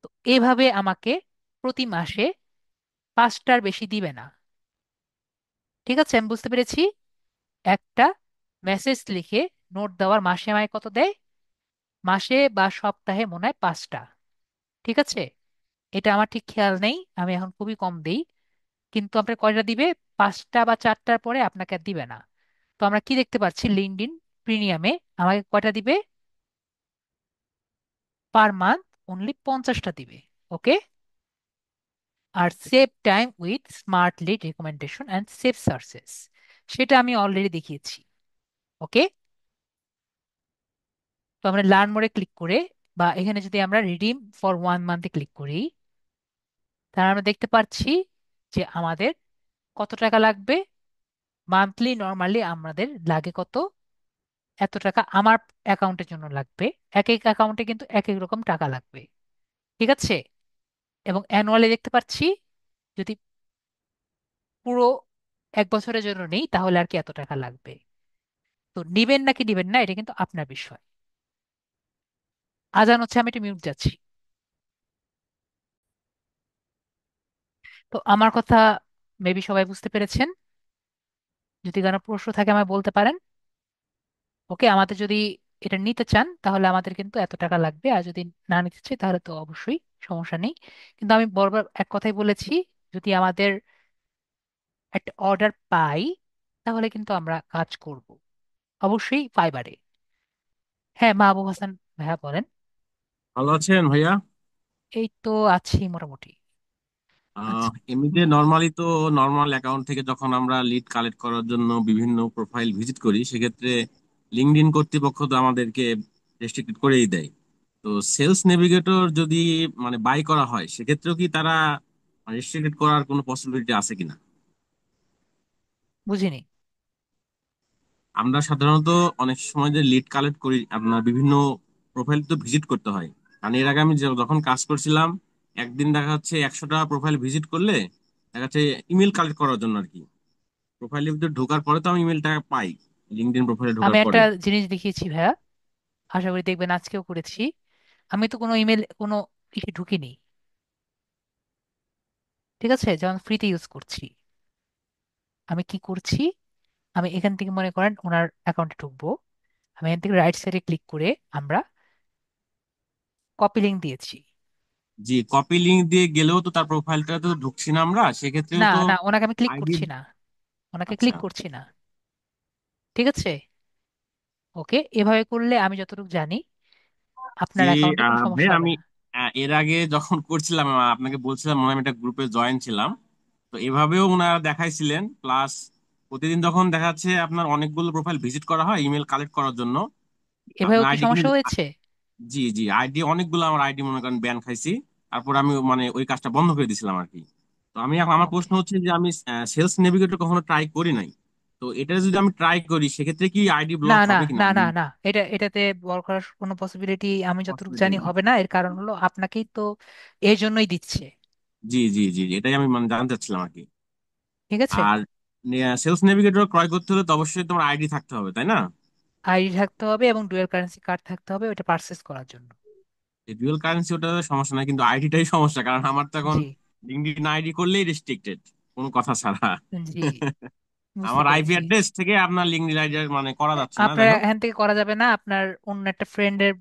তো এভাবে আমাকে প্রতি মাসে 5টার বেশি দিবে না। ঠিক আছে, আমি বুঝতে পেরেছি। একটা মেসেজ লিখে নোট দেওয়ার মাসে আমায় কত দেয়? মাসে বা সপ্তাহে মনে হয় 5টা। ঠিক আছে, এটা আমার ঠিক খেয়াল নেই, আমি এখন খুবই কম দেই। কিন্তু আপনার কয়টা দিবে? 5টা বা 4টার পরে আপনাকে আর দিবে না। তো আমরা কি দেখতে পাচ্ছি, লিঙ্কডইন প্রিমিয়ামে আমাকে কয়টা দিবে? পার মান্থ অনলি 50টা দিবে। ওকে। আর save time with smart lead recommendation and save searches, সেটা আমি অলরেডি দেখিয়েছি। ওকে। তো আমরা লার্ন মোডে ক্লিক করে বা এখানে যদি আমরা রিডিম ফর 1 মান্থে ক্লিক করি, তাহলে আমরা দেখতে পাচ্ছি যে আমাদের কত টাকা লাগবে। মান্থলি নর্মালি আমাদের লাগে কত? এত টাকা আমার অ্যাকাউন্টের জন্য লাগবে। এক এক অ্যাকাউন্টে কিন্তু এক এক রকম টাকা লাগবে। ঠিক আছে। এবং অ্যানুয়ালি দেখতে পাচ্ছি যদি পুরো 1 বছরের জন্য নেই তাহলে আর কি এত টাকা লাগবে। তো নিবেন নাকি নিবেন না এটা কিন্তু আপনার বিষয়। আজান হচ্ছে, আমি একটু মিউট যাচ্ছি। তো আমার কথা মেবি সবাই বুঝতে পেরেছেন। যদি কোনো প্রশ্ন থাকে আমায় বলতে পারেন। ওকে, আমাদের যদি এটা নিতে চান তাহলে আমাদের কিন্তু এত টাকা লাগবে, আর যদি না নিতে চাই তাহলে তো অবশ্যই সমস্যা নেই। কিন্তু আমি বরাবর এক কথাই বলেছি, যদি আমাদের একটা অর্ডার পাই তাহলে কিন্তু আমরা কাজ করব, অবশ্যই ফাইবারে। হ্যাঁ, মাহবুব হাসান ভাইয়া বলেন। ভালো আছেন ভাইয়া? এই তো আছি মোটামুটি। আচ্ছা। এমনিতে নর্মালি তো নর্মাল অ্যাকাউন্ট থেকে যখন আমরা লিড কালেক্ট করার জন্য বিভিন্ন প্রোফাইল ভিজিট করি, সেক্ষেত্রে লিঙ্কডইন কর্তৃপক্ষ তো আমাদেরকে রেস্ট্রিক্টেড করেই দেয়। তো সেলস নেভিগেটর যদি মানে বাই করা হয়, সেক্ষেত্রেও কি তারা রেস্ট্রিক্টেড করার কোনো পসিবিলিটি আছে কিনা? বুঝিনি। আমরা সাধারণত অনেক সময় যে লিড কালেক্ট করি, আপনার বিভিন্ন প্রোফাইল তো ভিজিট করতে হয়। কারণ এর আগে আমি যখন কাজ করছিলাম, একদিন দেখা যাচ্ছে 100টা প্রোফাইল ভিজিট করলে দেখা যাচ্ছে ইমেল কালেক্ট করার জন্য আর কি, প্রোফাইলের ভিতরে ঢোকার পরে তো আমি ইমেলটা পাই, লিঙ্কডইন প্রোফাইলে আমি ঢোকার একটা পরে। জিনিস দেখিয়েছি ভাইয়া, আশা করি দেখবেন, আজকেও করেছি। আমি তো কোনো ইমেল কোনো ইসে ঢুকিনি। ঠিক আছে, যেমন ফ্রিতে ইউজ করছি। আমি কি করছি, আমি এখান থেকে মনে করেন ওনার অ্যাকাউন্টে ঢুকবো, আমি এখান থেকে রাইট সাইডে ক্লিক করে আমরা কপি লিঙ্ক দিয়েছি। জি, কপি লিংক দিয়ে গেলেও তো তার প্রোফাইলটা তো ঢুকছি না আমরা, সেক্ষেত্রেও না তো না, ওনাকে আমি ক্লিক আইডি। করছি না, ওনাকে আচ্ছা। ক্লিক করছি না। ঠিক আছে। ওকে, এভাবে করলে আমি যতটুকু জানি জি। আপনার অ্যাকাউন্টে কোনো ভাই সমস্যা হবে আমি না। এর আগে যখন করছিলাম আপনাকে বলছিলাম, মনে হয় আমি একটা গ্রুপে জয়েন ছিলাম, তো এভাবেও ওনারা দেখাইছিলেন। প্লাস প্রতিদিন যখন দেখা যাচ্ছে আপনার অনেকগুলো প্রোফাইল ভিজিট করা হয় ইমেল কালেক্ট করার জন্য, আপনার এভাবেও কি আইডি কিন্তু। সমস্যা হয়েছে? জি জি, আইডি অনেকগুলো, আমার আইডি মনে করেন ব্যান খাইছি। তারপর আমি মানে ওই কাজটা বন্ধ করে দিয়েছিলাম আর কি। তো আমি এখন আমার ওকে। প্রশ্ন হচ্ছে যে আমি সেলস নেভিগেটর কখনো ট্রাই করি নাই, তো এটা যদি আমি ট্রাই করি সেক্ষেত্রে কি আইডি না ব্লক না হবে কিনা? না না না, এটাতে বল করার কোনো পসিবিলিটি আমি যতটুকু অসুবিধা জানি নেই। হবে না। এর কারণ হলো আপনাকেই তো এই জন্যই দিচ্ছে। জি জি জি, এটাই আমি মানে জানতে চাচ্ছিলাম আর কি। ঠিক আছে। আর সেলস নেভিগেটর ক্রয় করতে হলে তো অবশ্যই তোমার আইডি থাকতে হবে, তাই না? আইডি থাকতে হবে এবং ডুয়াল কারেন্সি কার্ড থাকতে হবে ওটা পারচেস করার জন্য। ডুয়াল কারেন্সি ওটা সমস্যা নাই, কিন্তু আইডিটাই সমস্যা, কারণ আমার তো এখন জি লিঙ্কডইন আইডি করলেই রেস্ট্রিক্টেড, কোনো কথা ছাড়া। জি, বুঝতে আমার আইপি পেরেছি। অ্যাড্রেস থেকে আপনার লিঙ্কডইন আইডি মানে করা যাচ্ছে না, আপনার যাই হোক। এখান থেকে করা যাবে না, আপনার অন্য একটা ফ্রেন্ডের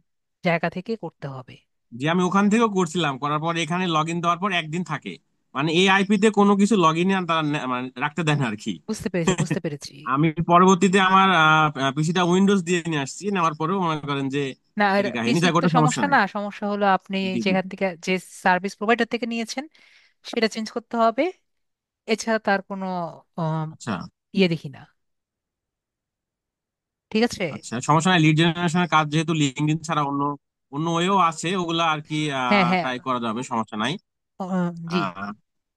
জায়গা থেকে করতে হবে। যে আমি ওখান থেকেও করছিলাম, করার পর এখানে লগ ইন দেওয়ার পর একদিন থাকে, মানে এই আইপিতে কোনো কিছু লগ ইন তারা মানে রাখতে দেয় না আর কি। বুঝতে পেরেছি, বুঝতে পেরেছি। আমি পরবর্তীতে আমার পিসিটা উইন্ডোজ দিয়ে নিয়ে আসছি, নেওয়ার পরেও মনে করেন যে না, একই কাহিনী, পিসির যাক তো ওটা সমস্যা সমস্যা নেই। না, সমস্যা হলো আপনি জি জি। যেখান থেকে যে সার্ভিস প্রোভাইডার থেকে নিয়েছেন সেটা চেঞ্জ করতে হবে। এছাড়া তার কোনো আম, আচ্ছা ইয়ে দেখি না। ঠিক আছে। আচ্ছা, সমস্যা নাই। লিড জেনারেশনের কাজ যেহেতু লিঙ্কডইন ছাড়া অন্য অন্য ওয়েও আছে, ওগুলা আর কি হ্যাঁ হ্যাঁ, ট্রাই করা যাবে, সমস্যা নাই। জি। আহ,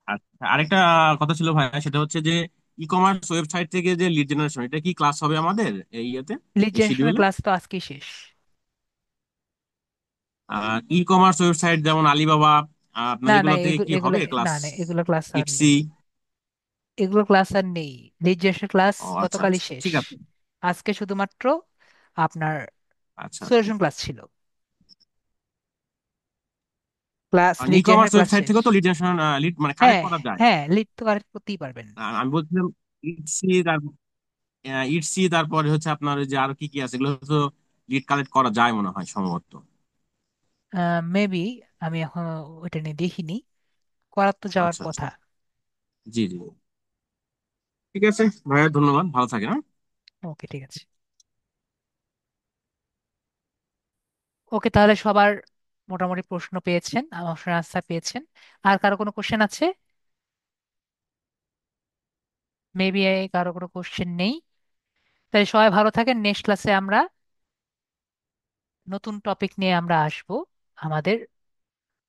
আচ্ছা, আরেকটা কথা ছিল ভাইয়া, সেটা হচ্ছে যে ই কমার্স ওয়েবসাইট থেকে যে লিড জেনারেশন, এটা কি ক্লাস হবে আমাদের এই ইয়েতে, লিড এই জেনারেশনের শিডিউলে? ক্লাস তো আজকেই শেষ। ই কমার্স ওয়েবসাইট যেমন আলিবাবা, আপনার না না, এগুলোতে কি এগুলো হবে ক্লাস? না না, এগুলো ক্লাস আর ইটসি? নেই। এগুলো ক্লাস আর নেই। লিড জেনারেশনের ক্লাস ও আচ্ছা গতকালই আচ্ছা, শেষ। ঠিক আছে। আজকে শুধুমাত্র আপনার আচ্ছা আচ্ছা। সলিউশন ক্লাস ছিল। ক্লাস আর ই লিড কমার্স জেনারেশনের ক্লাস ওয়েবসাইট শেষ। থেকেও তো লিড জেনারেশন লিড মানে কালেক্ট হ্যাঁ করা যায়? হ্যাঁ, লিড তো কারেক্ট করতেই পারবেন। আমি বলছিলাম ইটসি, ইটসি, তারপরে হচ্ছে আপনার ওই যে আরো কি কি আছে, এগুলো তো লিড কালেক্ট করা যায় মনে হয় সম্ভবত। মেবি, আমি এখন ওইটা নিয়ে দেখিনি, করার তো যাওয়ার আচ্ছা আচ্ছা, কথা। জি জি, ঠিক আছে ভাইয়া, ধন্যবাদ, ভালো থাকেন, হ্যাঁ? ওকে, ঠিক আছে। ওকে, তাহলে সবার মোটামুটি প্রশ্ন পেয়েছেন, আমার আনসার পেয়েছেন। আর কারো কোনো কোশ্চেন আছে? মেবি কারো কোনো কোশ্চেন নেই। তাই সবাই ভালো থাকেন। নেক্সট ক্লাসে আমরা নতুন টপিক নিয়ে আমরা আসব। আমাদের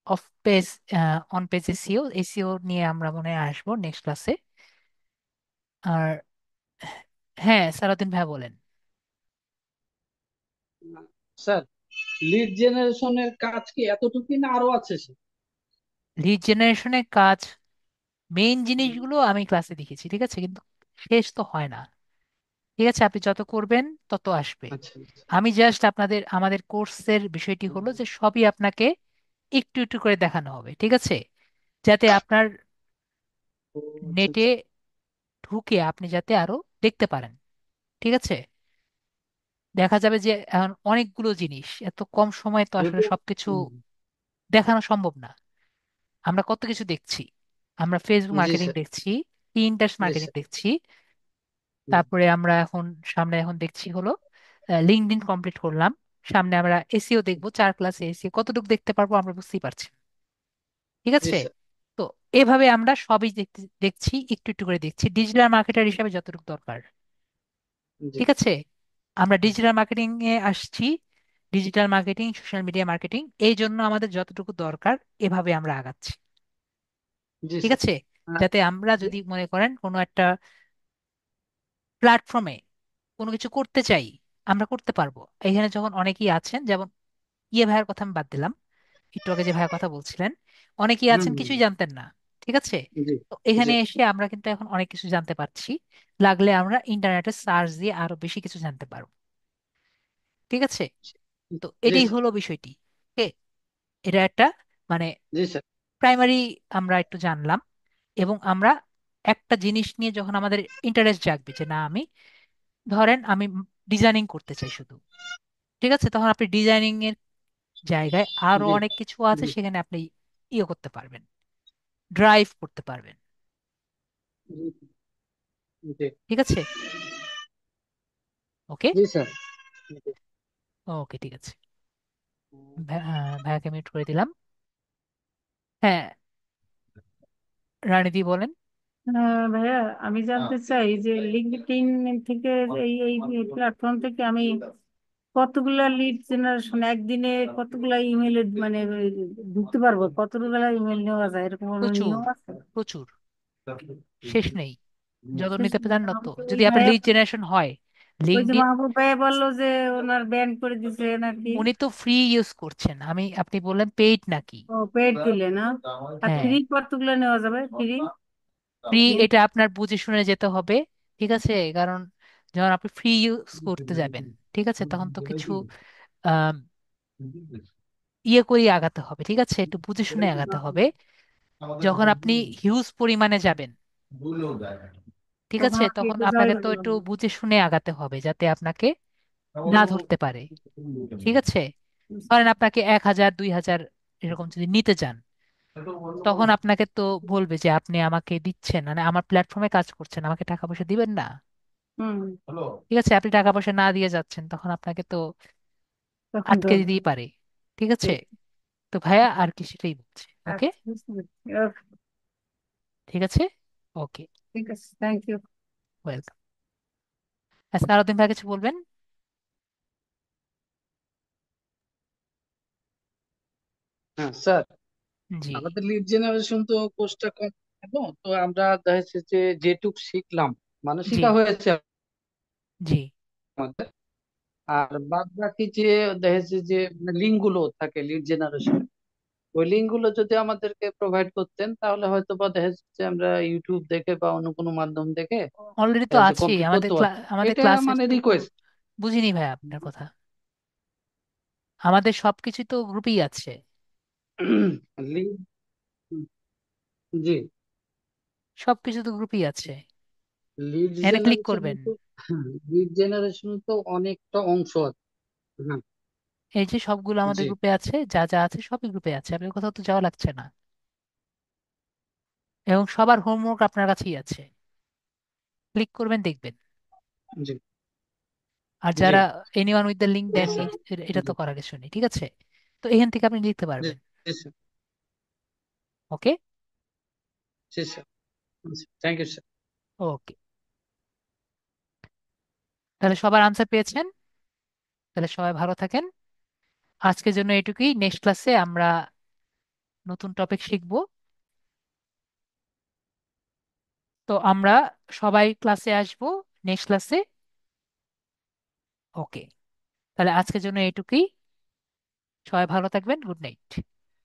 of page, on page SEO, SEO নিয়ে আমরা মনে হয় আসবো নেক্সট ক্লাসে। আর হ্যাঁ, সারাদিন ভাই বলেন। স্যার, লিড জেনারেশনের কাজ কি এতটুকুই না আরো আছে স্যার? লিড জেনারেশনের কাজ, মেইন জিনিসগুলো আমি ক্লাসে দেখেছি, ঠিক আছে, কিন্তু শেষ তো হয় না। ঠিক আছে, আপনি যত করবেন তত আসবে। আচ্ছা আচ্ছা। আমি জাস্ট আমাদের কোর্সের বিষয়টি হলো যে সবই আপনাকে একটু একটু করে দেখানো হবে, ঠিক আছে, যাতে আপনার ও আচ্ছা নেটে আচ্ছা। ঢুকে আপনি যাতে আরো দেখতে পারেন। ঠিক আছে। দেখা যাবে যে এখন অনেকগুলো জিনিস এত কম সময়ে তো আসলে এবং সবকিছু দেখানো সম্ভব না। আমরা কত কিছু দেখছি। আমরা ফেসবুক জি মার্কেটিং স্যার। দেখছি, পিন্টারেস্ট জি মার্কেটিং স্যার। দেখছি, তারপরে আমরা এখন সামনে এখন দেখছি হলো লিঙ্কডইন কমপ্লিট করলাম। সামনে আমরা এসিও দেখবো, 4 ক্লাসে এসিও কতটুকু দেখতে পারবো আমরা বুঝতেই পারছি না। ঠিক জি আছে। স্যার। তো এভাবে আমরা সবই দেখছি, একটু একটু করে দেখছি, ডিজিটাল মার্কেটার হিসাবে যতটুকু দরকার। জি ঠিক আছে। আমরা ডিজিটাল মার্কেটিং এ আসছি, digital marketing, social media marketing, এই জন্য আমাদের যতটুকু দরকার এভাবে আমরা আগাচ্ছি। জি ঠিক স্যার। আছে। আহ, যাতে আমরা যদি মনে করেন কোনো একটা প্ল্যাটফর্মে কোনো কিছু করতে চাই, আমরা করতে পারবো। এখানে যখন অনেকেই আছেন, যেমন ভাইয়ের কথা আমি বাদ দিলাম, একটু আগে যে ভাইয়ের কথা বলছিলেন, অনেকেই হুম আছেন হুম, কিছুই জানতেন না। ঠিক আছে। জি তো জি এখানে এসে আমরা কিন্তু এখন অনেক কিছু জানতে পারছি। লাগলে আমরা ইন্টারনেটে সার্চ দিয়ে আরো বেশি কিছু জানতে পারবো। ঠিক আছে। তো জি এটাই স্যার। হলো বিষয়টি। ওকে, এটা একটা মানে জি স্যার। প্রাইমারি আমরা একটু জানলাম। এবং আমরা একটা জিনিস নিয়ে যখন আমাদের ইন্টারেস্ট জাগবে যে না, আমি ধরেন আমি ডিজাইনিং করতে চাই শুধু, ঠিক আছে, তখন আপনি ডিজাইনিং এর জায়গায় আরো জি অনেক কিছু আছে, জি সেখানে আপনি ইয়ে করতে পারবেন, ড্রাইভ করতে পারবেন। জি ঠিক আছে। ওকে। জি স্যার। ওকে, ঠিক আছে। ভাইয়াকে মিউট করে দিলাম। হ্যাঁ, রানীদি বলেন। ভাইয়া, আমি জানতে চাই যে লিঙ্কডইন থেকে, এই প্ল্যাটফর্ম থেকে আমি কতগুলা লিড জেনারেশন একদিনে, কতগুলা ইমেল মানে ঢুকতে পারবো, কতগুলা ইমেল নেওয়া যায়, এরকম কোনো প্রচুর, নিয়ম আছে? প্রচুর, শেষ নেই। যত শেষ নিতে নেই। পারেন তত, আমাকে ওই যদি আপনার ভাইয়া, লিড জেনারেশন হয়। ওই যে লিঙ্কডইন, মাহবুব ভাইয়া বললো যে ওনার ব্যান করে দিছে নাকি। উনি তো ফ্রি ইউজ করছেন, আপনি বললেন পেইড নাকি? ও, পেড দিলে না? আর হ্যাঁ, ফ্রি কতগুলো নেওয়া যাবে, ফ্রি? ফ্রি এটা আপনার বুঝে শুনে যেতে হবে। ঠিক আছে, কারণ যখন আপনি ফ্রি ইউজ করতে যাবেন, ঠিক আছে, তখন তো কিছু ইয়ে করে আগাতে হবে, ঠিক আছে? একটু বুঝে শুনে আগাতে হবে। যখন আপনি হিউজ পরিমাণে যাবেন, ঠিক তখন আছে, আর কি তখন বোঝাই আপনাকে তো লাগলো একটু না। বুঝে শুনে আগাতে হবে যাতে আপনাকে না ধরতে পারে, ঠিক আছে? ধরেন আপনাকে 1,000 2,000 এরকম যদি নিতে চান, তখন আপনাকে তো বলবে যে আপনি আমাকে দিচ্ছেন, মানে আমার প্ল্যাটফর্মে কাজ করছেন, আমাকে টাকা পয়সা দিবেন না, হুম। ঠিক আছে? আপনি টাকা পয়সা না দিয়ে যাচ্ছেন, তখন আপনাকে তো তখন আটকে ধরবো। দিতেই পারে, ঠিক আছে? ঠিক। তো ভাইয়া আর কি সেটাই বলছে। ওকে, আচ্ছা, বুঝতে পেরেছি। Okay, ঠিক আছে, ওকে, ঠিক আছে, থ্যাংক ইউ। ওয়েলকাম। আচ্ছা, আরো ভাই কিছু বলবেন? হ্যাঁ স্যার, জি, আমাদের লিড জেনারেশন তো কোর্সটা কম, তো আমরা দেখা যাচ্ছে যে যেটুক শিখলাম মানে জি, শেখা হয়েছে জি। আমাদের। আর বাদ বাকি যে দেখা যাচ্ছে যে লিঙ্ক গুলো থাকে লিড জেনারেশন, ওই লিঙ্ক গুলো যদি আমাদেরকে প্রোভাইড করতেন তাহলে হয়তো বা দেখা যাচ্ছে যে আমরা ইউটিউব দেখে বা অন্য কোনো মাধ্যম দেখে অলরেডি তো দেখা যাচ্ছে আছে কমপ্লিট আমাদের করতে পারতাম। আমাদের এটা ক্লাসের মানে তো রিকোয়েস্ট। বুঝিনি ভাই আপনার কথা। আমাদের সবকিছু তো গ্রুপেই আছে। লিঙ্ক, জি, সবকিছু তো গ্রুপেই আছে, লিড এখানে ক্লিক জেনারেশন করবেন। তো, লিড জেনারেশন তো অনেকটা অংশ আছে। হ্যাঁ, এই যে সবগুলো আমাদের জি, গ্রুপে আছে, যা যা আছে সবই গ্রুপে আছে, আপনার কোথাও তো যাওয়া লাগছে না। এবং সবার হোমওয়ার্ক আপনার কাছেই আছে, ক্লিক করবেন দেখবেন। জি, আর জি, যারা এনিওয়ান উইথ দ্য লিঙ্ক জি দেননি, স্যার, এটা জি, তো করার কিছু নেই, ঠিক আছে? তো এখান থেকে আপনি লিখতে জি, পারবেন। জি স্যার, ওকে, জি sir, thank you sir. Okay. তাহলে সবার আনসার পেয়েছেন, তাহলে সবাই ভালো থাকেন। আজকের জন্য এটুকুই, নেক্সট ক্লাসে আমরা নতুন টপিক শিখবো। তো আমরা সবাই ক্লাসে আসবো নেক্সট ক্লাসে। ওকে, তাহলে আজকের জন্য এটুকুই। সবাই ভালো থাকবেন, গুড নাইট।